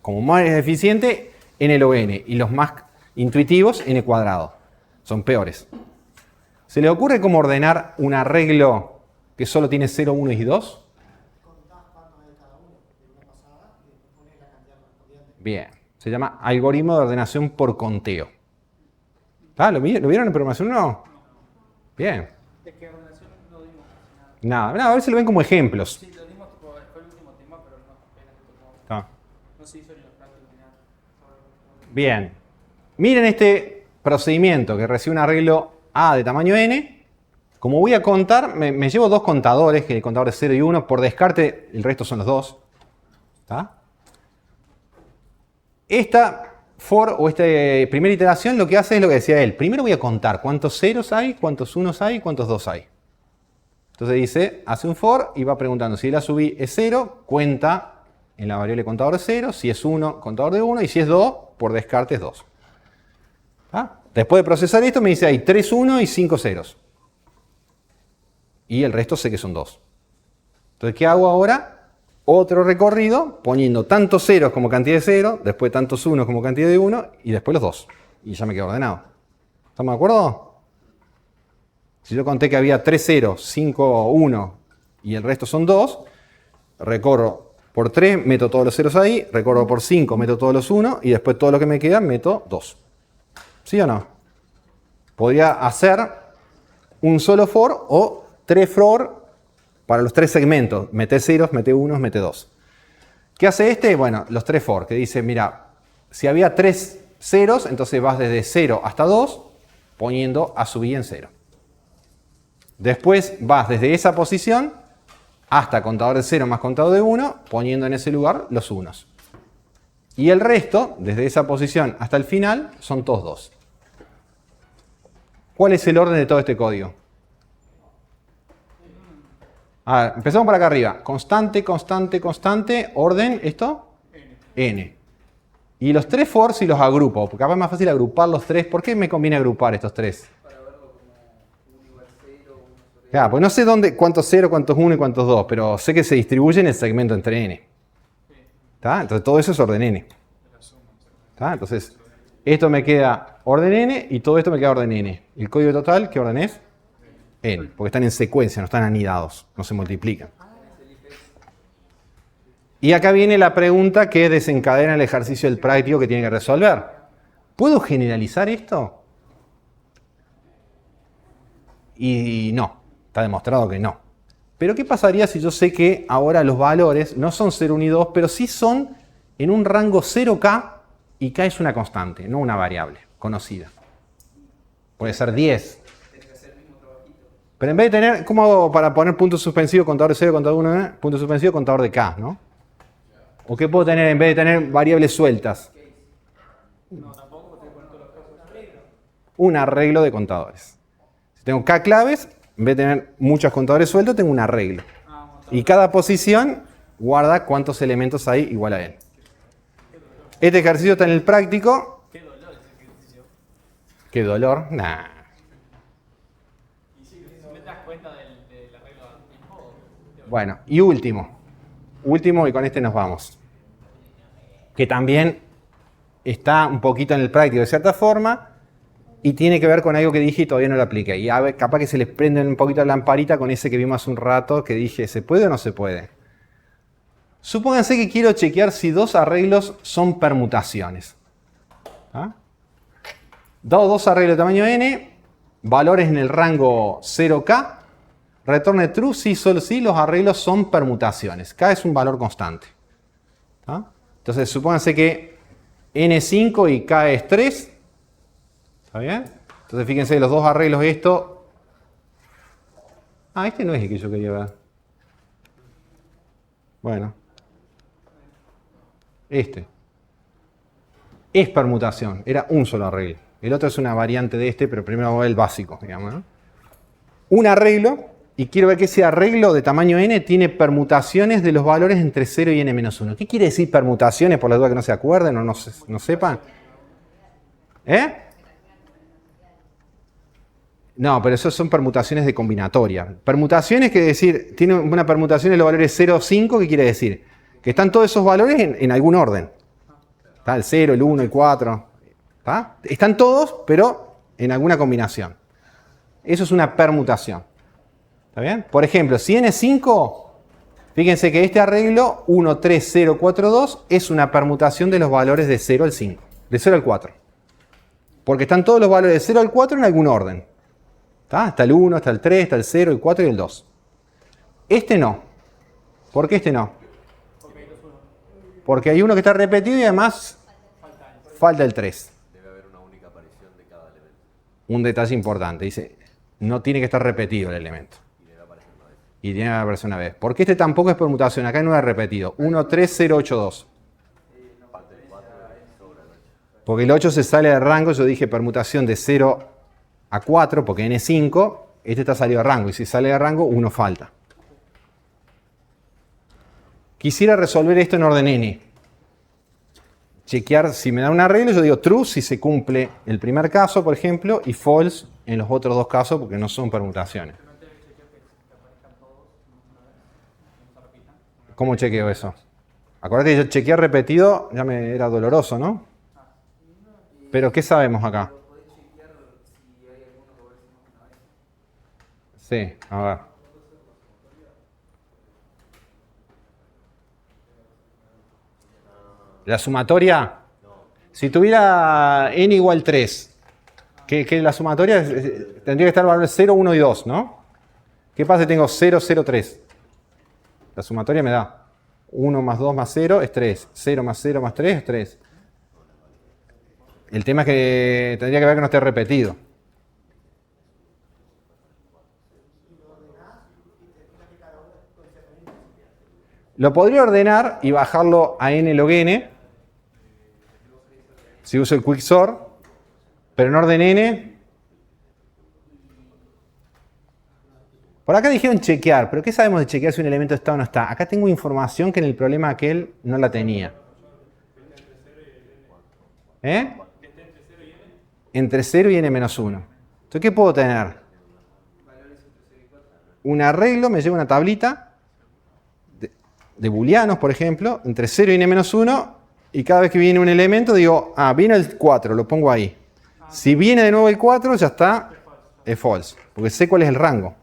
como más eficiente, n log n. Y los más intuitivos, n cuadrado. Son peores. ¿Se le ocurre cómo ordenar un arreglo que solo tiene 0, 1 y 2? Bien. Se llama algoritmo de ordenación por conteo. ¿Lo vieron en programación 1? Bien. ¿De qué ordenación no dimos Nada, a ver si lo ven como ejemplos. Sí, lo dimos, fue el último tema, pero no apenas tocó. Está. No se hizo ni los prácticos ni nada. Bien. Miren este procedimiento que recibe un arreglo A de tamaño n Como voy a contar, me llevo dos contadores, que el contador de 0 y 1. Por descarte, el resto son los dos. ¿Está? Esta for o esta primera iteración lo que hace es lo que decía él. Primero voy a contar cuántos ceros hay, cuántos unos hay, cuántos dos hay. Entonces dice, hace un for y va preguntando si la subí es 0, cuenta en la variable contador de 0, si es 1, contador de 1, y si es 2, por descarte es 2. ¿Ah? Después de procesar esto me dice hay 3 1 y 5 ceros. Y el resto sé que son 2. Entonces, ¿qué hago ahora? Otro recorrido poniendo tantos ceros como cantidad de 0, después tantos unos como cantidad de 1 y después los 2. Y ya me quedo ordenado. ¿Estamos de acuerdo? Si yo conté que había 3 ceros, 5 1 y el resto son 2, recorro por 3, meto todos los ceros ahí, recorro por 5, meto todos los 1 y después todo lo que me queda meto 2. ¿Sí o no? Podría hacer un solo for o 3 for para los 3 segmentos. Mete ceros, mete unos, mete 2. ¿Qué hace este? Bueno, los 3 for, que dice, mira, si había 3 ceros, entonces vas desde 0 hasta 2, poniendo a subir en 0. Después vas desde esa posición hasta contador de 0 más contador de 1, poniendo en ese lugar los unos. Y el resto, desde esa posición hasta el final, son todos 2. ¿Cuál es el orden de todo este código? A ver, empezamos por acá arriba. Constante, constante, constante. Orden, ¿esto? N. Y los 3 for si los agrupo, porque acá es más fácil agrupar los 3. ¿Por qué me conviene agrupar estos 3? Claro, pues no sé cuántos 0, cuántos 1 y cuántos 2, pero sé que se distribuyen el segmento entre n. ¿Está? Entonces todo eso es orden n. ¿Está? Entonces, esto me queda orden n y todo esto me queda orden n. ¿El código total qué orden es? N, porque están en secuencia, no están anidados, no se multiplican. Y acá viene la pregunta que desencadena el ejercicio del práctico que tiene que resolver. ¿Puedo generalizar esto? Y no, está demostrado que no. Pero ¿qué pasaría si yo sé que ahora los valores no son 0, 1 y 2, pero sí son en un rango 0k y k es una constante, no una variable conocida? Puede ser 10. Pero en vez de tener, ¿cómo hago para poner punto suspensivo, contador de 0, contador de 1, punto suspensivo, contador de k, ¿no? ¿O qué puedo tener en vez de tener variables sueltas? Un arreglo de contadores. Si tengo k claves, en vez de tener muchos contadores sueltos, tengo un arreglo. Y cada posición guarda cuántos elementos hay igual a él. Este ejercicio está en el práctico. ¿Qué dolor ese ejercicio? ¿Qué dolor? Nah. Bueno, y último y con este nos vamos, que también está un poquito en el práctico de cierta forma y tiene que ver con algo que dije y todavía no lo apliqué. Y a ver, capaz que se les prende un poquito la lamparita con ese que vimos hace un rato que dije, ¿se puede o no se puede? Supónganse que quiero chequear si dos arreglos son permutaciones. ¿Ah? Dado dos arreglos de tamaño n, valores en el rango 0k, retorne true si solo si los arreglos son permutaciones. K es un valor constante. ¿Ah? Entonces, supónganse que n es 5 y k es 3. ¿Está bien? Entonces, fíjense los dos arreglos esto. Ah, este no es el que yo quería ver. Bueno. Este. Es permutación. Era un solo arreglo. El otro es una variante de este, pero primero voy a ver el básico, digamos, ¿no? Un arreglo. Y quiero ver que ese arreglo de tamaño n tiene permutaciones de los valores entre 0 y n-1. ¿Qué quiere decir permutaciones? Por la duda que no se acuerden o no sepan. ¿Eh? No, pero eso son permutaciones de combinatoria. Permutaciones quiere decir, tiene una permutación de los valores 0 o 5, ¿qué quiere decir? Que están todos esos valores en algún orden. Está el 0, el 1, el 4. ¿Está? Están todos, pero en alguna combinación. Eso es una permutación. ¿Está bien? Por ejemplo, si n es 5, fíjense que este arreglo 1, 3, 0, 4, 2 es una permutación de los valores de 0 al 5, de 0 al 4. Porque están todos los valores de 0 al 4 en algún orden. ¿Está? Está el 1, está el 3, está el 0, el 4 y el 2. Este no. ¿Por qué este no? Porque hay uno que está repetido y además falta el 3. Debe haber una única aparición de cada elemento. Un detalle importante. Dice, no tiene que estar repetido el elemento. Y tiene que aparecer una vez. ¿Por qué este tampoco es permutación? Acá no es repetido. 1, 3, 0, 8, 2. Porque el 8 se sale de rango. Yo dije permutación de 0 a 4, porque n es 5. Este está salido de rango. Y si sale de rango, 1 falta. Quisiera resolver esto en orden n. Chequear si me da un arreglo. Yo digo true si se cumple el primer caso, por ejemplo, y false en los otros dos casos, porque no son permutaciones. ¿Cómo chequeo eso? Acuérdate que yo chequear repetido ya me era doloroso, ¿no? Pero ¿qué sabemos acá? Sí, a ver. La sumatoria, si tuviera n igual 3, que la sumatoria tendría que estar valores 0, 1 y 2, ¿no? ¿Qué pasa si tengo 0, 0, 3? La sumatoria me da 1 más 2 más 0 es 3. 0 más 0 más 3 es 3. El tema es que tendría que ver que no esté repetido. Lo podría ordenar y bajarlo a n log n. Si uso el quicksort. Pero en orden n. Por acá dijeron chequear, pero ¿qué sabemos de chequear si un elemento está o no está? Acá tengo información que en el problema aquel no la tenía. ¿Eh? Entre 0 y n menos 1. Entonces, ¿qué puedo tener? Un arreglo, me lleva una tablita de booleanos, por ejemplo, entre 0 y n menos 1, y cada vez que viene un elemento digo, viene el 4, lo pongo ahí. Si viene de nuevo el 4, ya está, es false, porque sé cuál es el rango.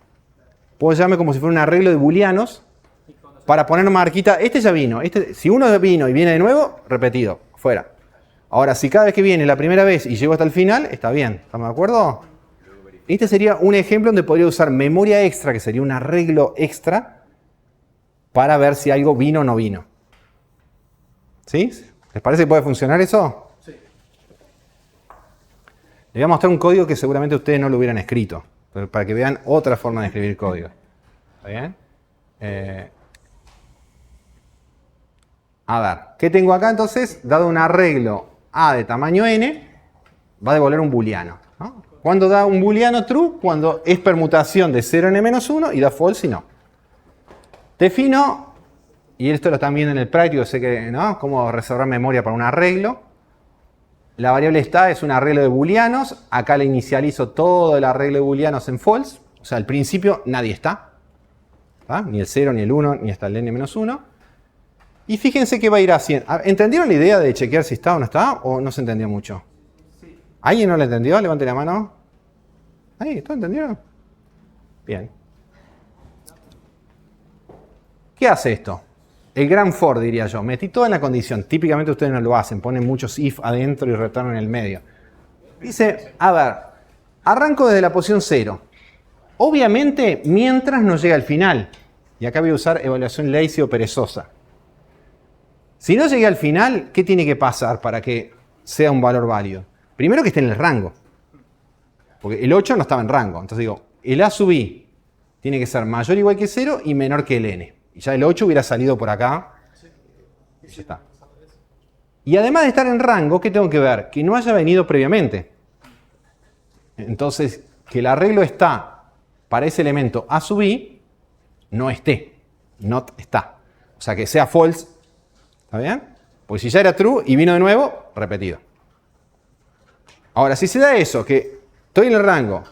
Puedo llamarme como si fuera un arreglo de booleanos para poner marquita. Este ya vino. Si uno vino y viene de nuevo, repetido. Fuera. Ahora, si cada vez que viene la primera vez y llego hasta el final, está bien. ¿Estamos de acuerdo? Este sería un ejemplo donde podría usar memoria extra, que sería un arreglo extra, para ver si algo vino o no vino. ¿Sí? ¿Les parece que puede funcionar eso? Sí. Les voy a mostrar un código que seguramente ustedes no lo hubieran escrito. Pero para que vean otra forma de escribir código. ¿Está bien? A ver, ¿qué tengo acá entonces? Dado un arreglo A de tamaño n, va a devolver un booleano, ¿no? ¿Cuándo da un booleano true? Cuando es permutación de 0 n menos 1 y da false si no. Defino, y esto lo están viendo en el práctico, sé que, ¿no? Cómo reservar memoria para un arreglo. La variable está es un arreglo de booleanos. Acá le inicializo todo el arreglo de booleanos en false. O sea, al principio nadie está. ¿Ah? Ni el 0, ni el 1, ni hasta el n-1. Y fíjense que va a ir haciendo. ¿Entendieron la idea de chequear si está o no está? ¿O no se entendió mucho? Sí. ¿Alguien no la entendió? Levante la mano. ¿Ahí? ¿Todos entendieron? Bien. ¿Qué hace esto? El gran for, diría yo. Metí todo en la condición. Típicamente ustedes no lo hacen. Ponen muchos if adentro y retorno en el medio. Dice, a ver, arranco desde la posición 0. Obviamente, mientras no llega al final. Y acá voy a usar evaluación lazy o perezosa. Si no llegué al final, ¿qué tiene que pasar para que sea un valor válido? Primero que esté en el rango. Porque el 8 no estaba en rango. Entonces digo, el a sub i tiene que ser mayor o igual que 0 y menor que el n. Y ya el 8 hubiera salido por acá. Y ya está. Y además de estar en rango, ¿qué tengo que ver? Que no haya venido previamente. Entonces, que el arreglo está para ese elemento a sub i, no esté. Not está. O sea, que sea false. ¿Está bien? Porque si ya era true y vino de nuevo, repetido. Ahora, si se da eso, que estoy en el rango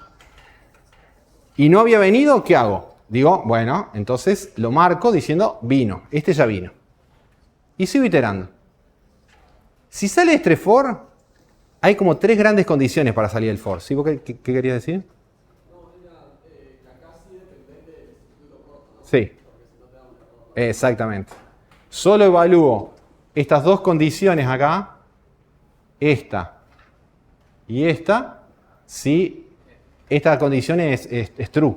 y no había venido, ¿qué hago? Digo, bueno, entonces lo marco diciendo vino. Este ya vino. Y sigo iterando. Si sale este for, hay como 3 grandes condiciones para salir del for. ¿Sí? ¿Vos qué querías decir? No, era que acá sí depende del sustituto corto, ¿no? Sí. Porque si no te da un error. Exactamente. Solo evalúo estas dos condiciones acá, esta y esta, si esta condición es true.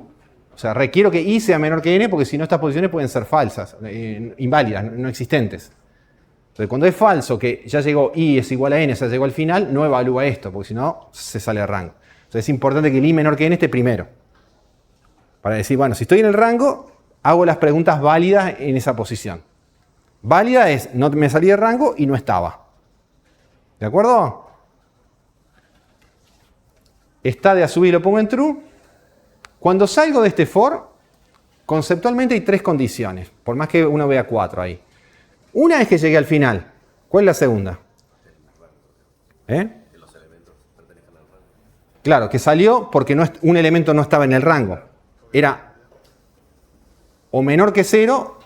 O sea, requiero que i sea menor que n porque si no estas posiciones pueden ser falsas, inválidas, no existentes. Entonces, cuando es falso que ya llegó i es igual a n, o sea, llegó al final, no evalúa esto, porque si no se sale de rango. Entonces es importante que el i menor que n esté primero. Para decir, bueno, si estoy en el rango, hago las preguntas válidas en esa posición. Válida es, no me salí de rango y no estaba. ¿De acuerdo? Está de a subir y lo pongo en true. Cuando salgo de este for, conceptualmente hay 3 condiciones, por más que uno vea 4 ahí. Una es que llegué al final. ¿Cuál es la segunda? Claro, que salió porque un elemento no estaba en el rango. Era o menor que 0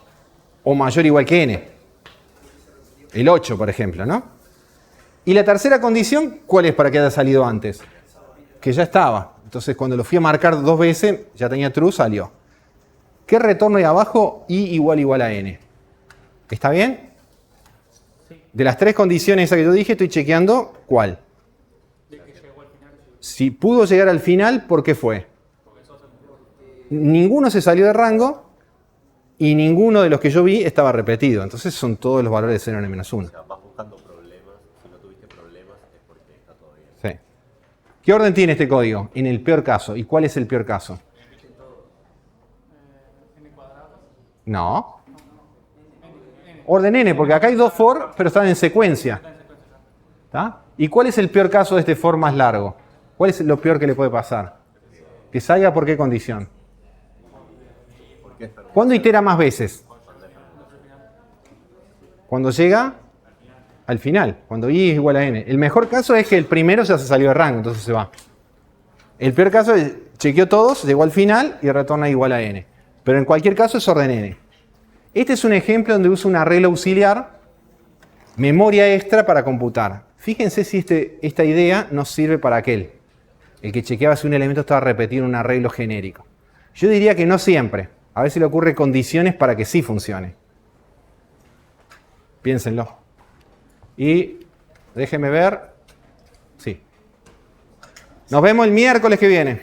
o mayor o igual que n. El 8, por ejemplo, ¿no? Y la tercera condición, ¿cuál es para que haya salido antes? Que ya estaba. Entonces, cuando lo fui a marcar 2 veces, ya tenía true, salió. ¿Qué retorno ahí abajo? I igual a n. ¿Está bien? De las 3 condiciones esas que yo dije, estoy chequeando cuál. Si pudo llegar al final, ¿por qué fue? Ninguno se salió de rango y ninguno de los que yo vi estaba repetido. Entonces son todos los valores de 0 n menos 1. O sea, vas buscando problemas. Si no tuviste problemas es porque está todo bien. Sí. ¿Qué orden tiene este código? En el peor caso. ¿Y cuál es el peor caso? No. Orden n, porque acá hay 2 for, pero están en secuencia. ¿Está? ¿Y cuál es el peor caso de este for más largo? ¿Cuál es lo peor que le puede pasar? Que salga por qué condición. ¿Cuándo itera más veces? Cuando llega al final, cuando i es igual a n. El mejor caso es que el primero ya se salió de rango, entonces se va. El peor caso es, chequeó todos, llegó al final y retorna igual a n. Pero en cualquier caso es orden n. Este es un ejemplo donde uso una regla auxiliar, memoria extra para computar. Fíjense si esta idea nos sirve para aquel. El que chequeaba si un elemento estaba repetido en un arreglo genérico. Yo diría que no siempre. A veces le ocurre condiciones para que sí funcione. Piénsenlo. Y déjenme ver. Sí. Nos vemos el miércoles que viene.